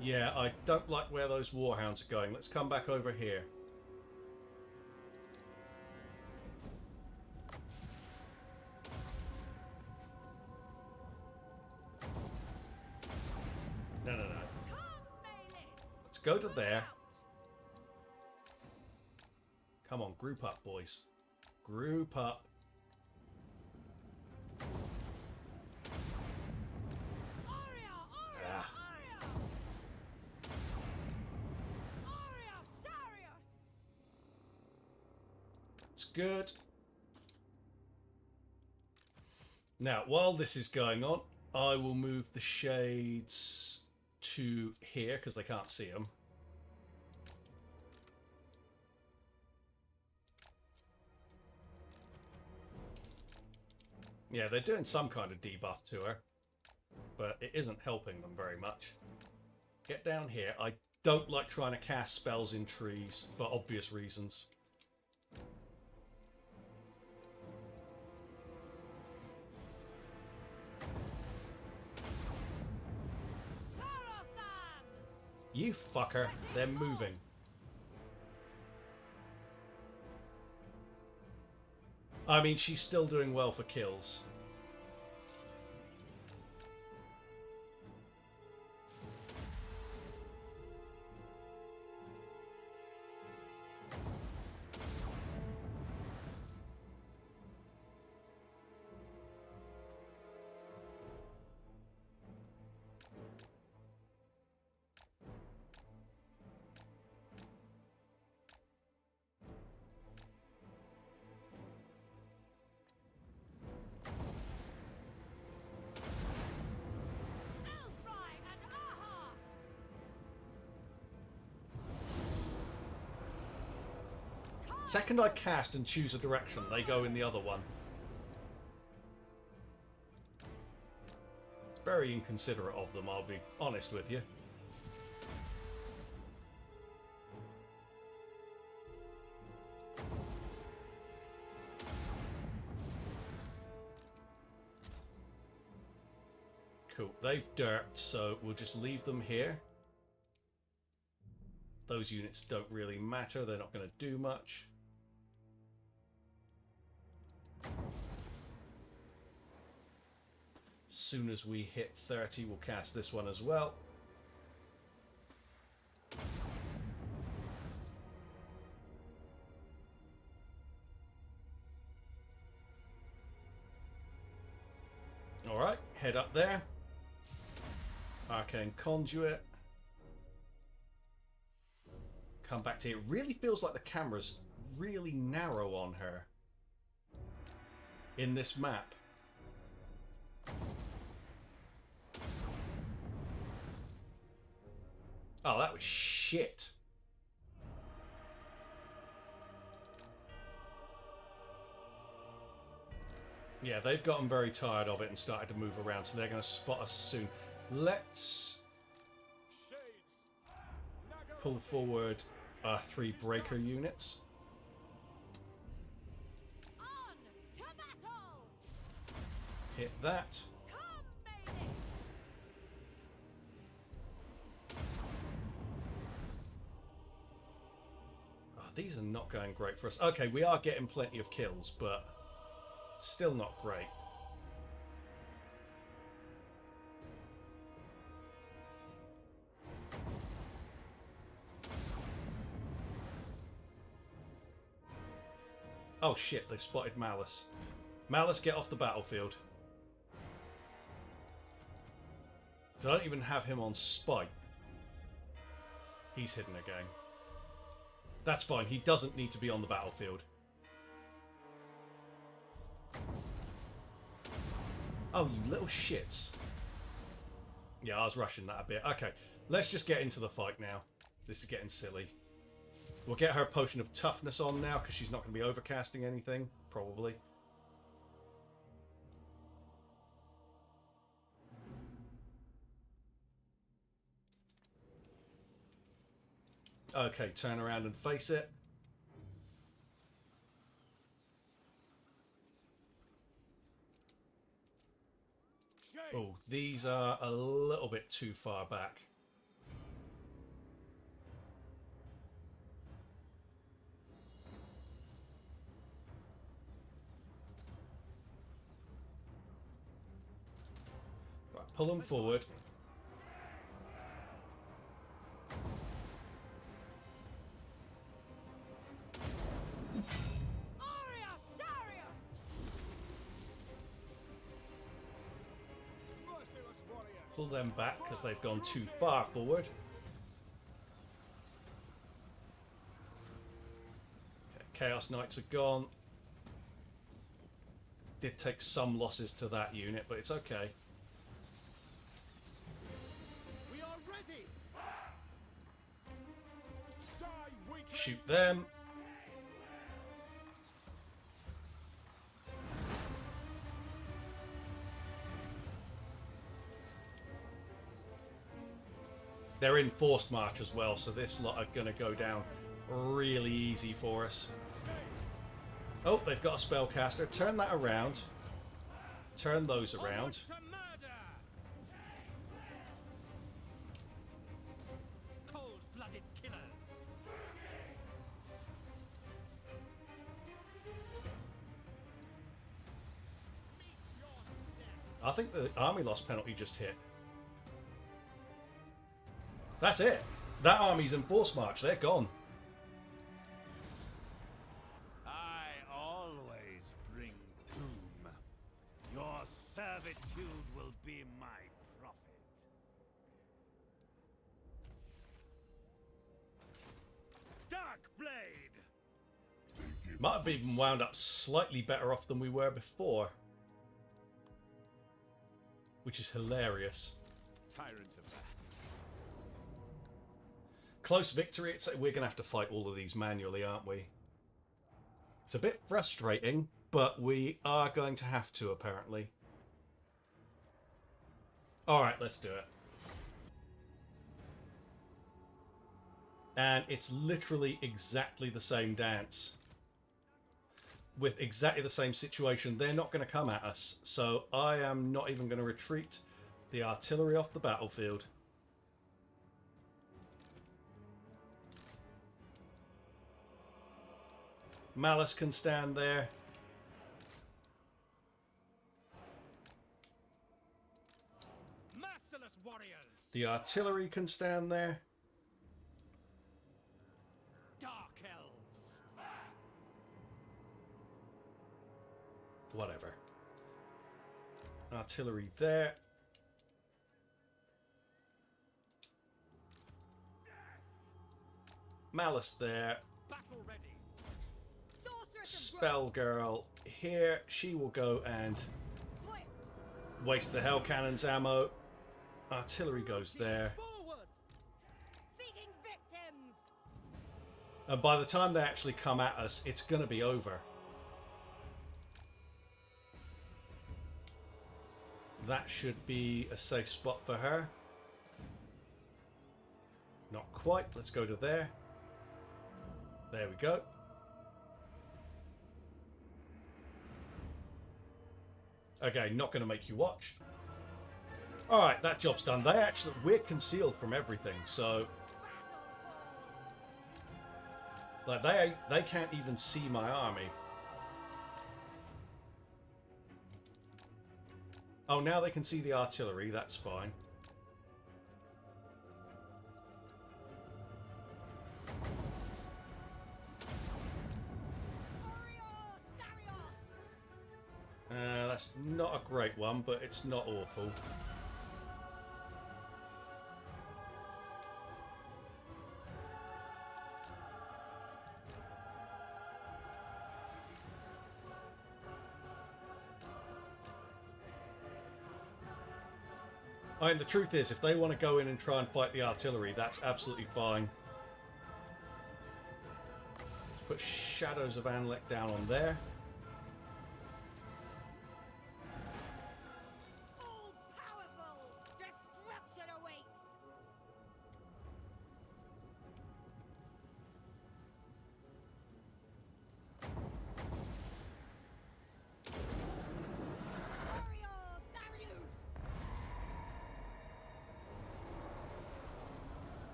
Yeah, I don't like where those warhounds are going. Let's come back over here. No. Let's go to there. Come on, group up, boys. Group up. Good. Now, while this is going on, I will move the shades to here because they can't see them. Yeah, they're doing some kind of debuff to her, but it isn't helping them very much. Get down here. I don't like trying to cast spells in trees for obvious reasons. You fucker, they're moving. I mean, she's still doing well for kills. Second I cast and choose a direction, they go in the other one. It's very inconsiderate of them, I'll be honest with you. Cool, they've derped, so we'll just leave them here. Those units don't really matter. They're not going to do much. As soon as we hit 30, we'll cast this one as well. Alright, head up there. Arcane Conduit. Come back to here. It really feels like the camera's really narrow on her in this map. Oh, that was shit. Yeah, they've gotten very tired of it and started to move around, so they're going to spot us soon. Let's pull forward our 3 breaker units. On to battle! Hit that. Come, maiden! Oh, these are not going great for us. Okay, we are getting plenty of kills, but still not great. Oh shit, they've spotted Malus. Malus, get off the battlefield. I don't even have him on spike. He's hidden again. That's fine, he doesn't need to be on the battlefield. Oh, you little shits. Yeah, I was rushing that a bit. Okay, let's just get into the fight now. This is getting silly. We'll get her potion of toughness on now, because she's not going to be overcasting anything, probably. Okay, turn around and face it. Oh, these are a little bit too far back. Right, pull them forward. Pull them back because they've gone too far forward. Okay, Chaos Knights are gone. Did take some losses to that unit, but it's okay. We are ready. Shoot them. They're in forced march as well, so this lot are going to go down really easy for us. Oh, they've got a spellcaster. Turn that around. Turn those around. Cold-blooded killers. I think the army loss penalty just hit. That's it. That army's in force march. They're gone. I always bring doom. Your servitude will be my profit. Darkblade! Might have even wound up slightly better off than we were before. Which is hilarious. Tyrant of that. Close victory. It's we're going to have to fight all of these manually, aren't we? It's a bit frustrating, but we are going to have to, apparently. Alright, let's do it. And it's literally exactly the same dance. With exactly the same situation. They're not going to come at us, so I am not even going to retreat the artillery off the battlefield. Malus can stand there. Merciless warriors. The artillery can stand there. Dark Elves. Whatever. Artillery there. Malus there. Battle ready. Sorceress of Spell girl here. She will go and Swift. waste the hell cannon's ammo. Artillery goes there. Forward. Seeking victims. And by the time they actually come at us, it's going to be over. That should be a safe spot for her. Not quite. Let's go to there. There we go. Okay, not going to make you watch. Alright, that job's done. We're concealed from everything, so... Like, they can't even see my army. Oh, now they can see the artillery, that's fine. That's not a great one, but it's not awful. I mean, the truth is, if they want to go in and try and fight the artillery, that's absolutely fine. Let's put Shadows of Anlek down on there. All powerful. Destruction awaits.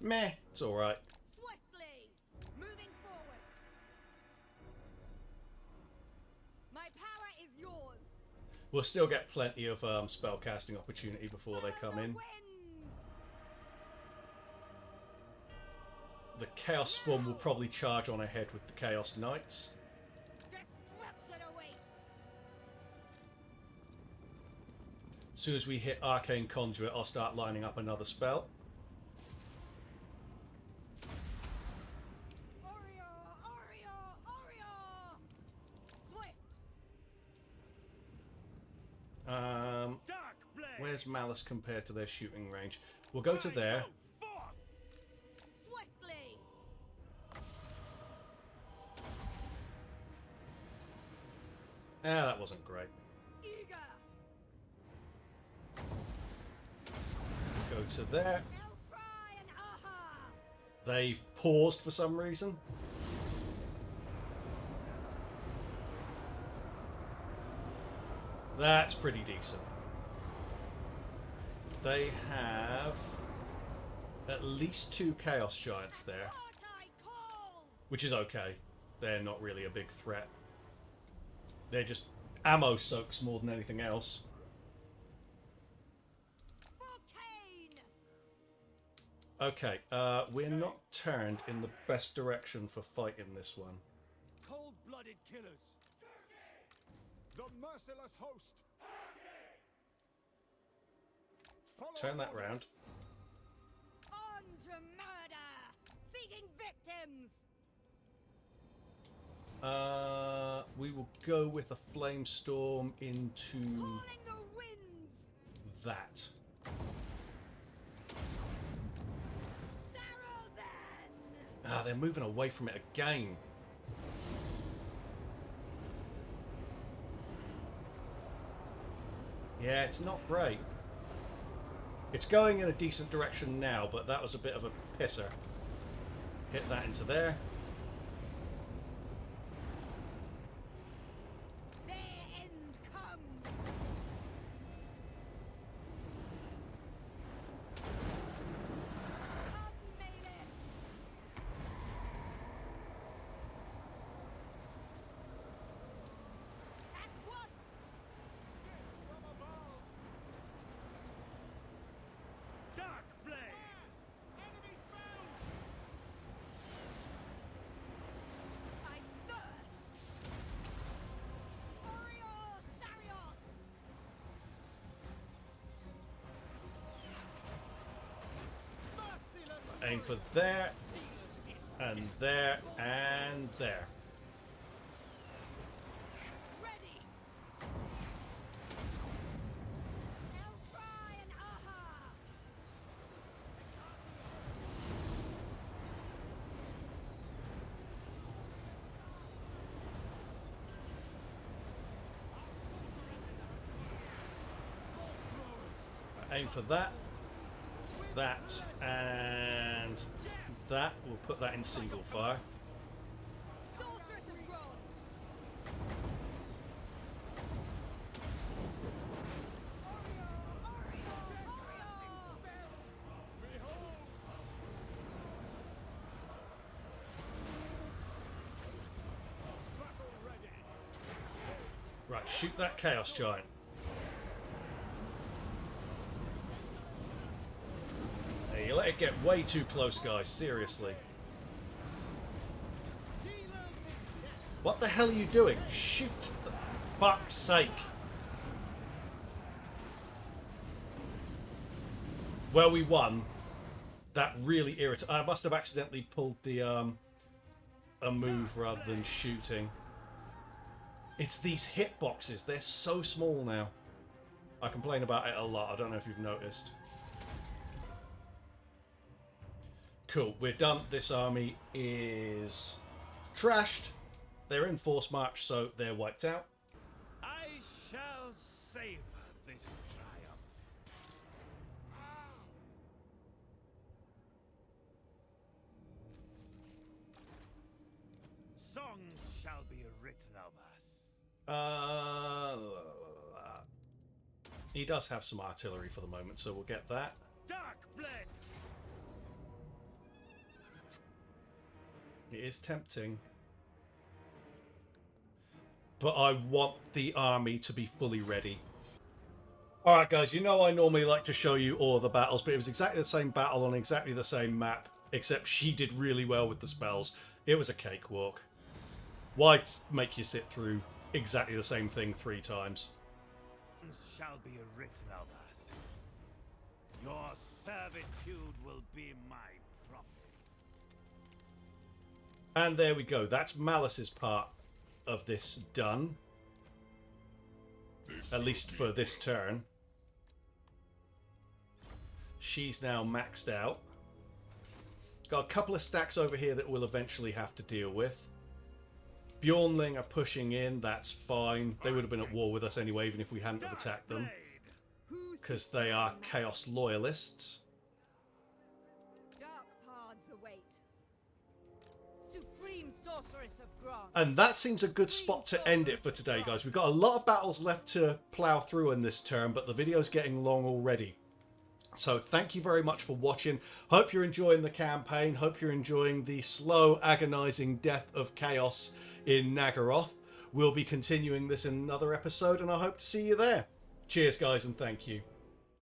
Meh, it's alright. Swiftly. Moving forward. My power is yours. We'll still get plenty of spell casting opportunity before they come in. The Chaos Spawn will probably charge on ahead with the Chaos Knights. Destruction awaits. As soon as we hit Arcane Conduit, I'll start lining up another spell. Where's Malus compared to their shooting range? We'll go to there. Swiftly. Ah, that wasn't great. Eager. Go to there. Elfry and Aha. They've paused for some reason. That's pretty decent. They have at least 2 Chaos Giants there, which is okay. They're not really a big threat. They're just ammo soaks more than anything else. Okay, we're not turned in the best direction for fighting this one. Cold-blooded killers. The merciless host. Turn that round. On to murder! Seeking victims! We will go with a flame storm into Calling the winds! that. Sarrow then! Ah, they're moving away from it again. Yeah, it's not great. It's going in a decent direction now, but that was a bit of a pisser. Hit that into there. Their end comes! Come, Malekith! Aim for there, and there, and there. Ready. Elfry and Aha. Aim for that, that, and that. We'll put that in single fire. Sorceress of Crone. Right, shoot that Chaos Giant. Hey, you let it get way too close, guys. Seriously. What the hell are you doing? Shoot! For fuck's sake! Well, we won. That really irritated. I must have accidentally pulled the a move rather than shooting. It's these hitboxes. They're so small now. I complain about it a lot. I don't know if you've noticed. Cool. We're done. This army is trashed. They're in force march, so they're wiped out. I shall savor this triumph. Songs shall be written of us. He does have some artillery for the moment, so we'll get that. Darkblade. It is tempting. But I want the army to be fully ready. Alright guys, you know I normally like to show you all the battles, but it was exactly the same battle on exactly the same map, except she did really well with the spells. It was a cakewalk. Why make you sit through exactly the same thing 3 times? Shall be written of us. Your servitude will be my profit. And there we go. That's Malus's part of this done. At least for this turn. She's now maxed out. Got a couple of stacks over here that we'll eventually have to deal with. Bjornling are pushing in, that's fine. They would have been at war with us anyway, even if we hadn't have attacked them. Because they are Chaos Loyalists. Dark paths await. Supreme Sorceress of Crone. And that seems a good spot to end it for today, guys. We've got a lot of battles left to plough through in this turn, but the video's getting long already. So thank you very much for watching. Hope you're enjoying the campaign. Hope you're enjoying the slow, agonizing death of Chaos in Naggaroth. We'll be continuing this in another episode, and I hope to see you there. Cheers, guys, and thank you.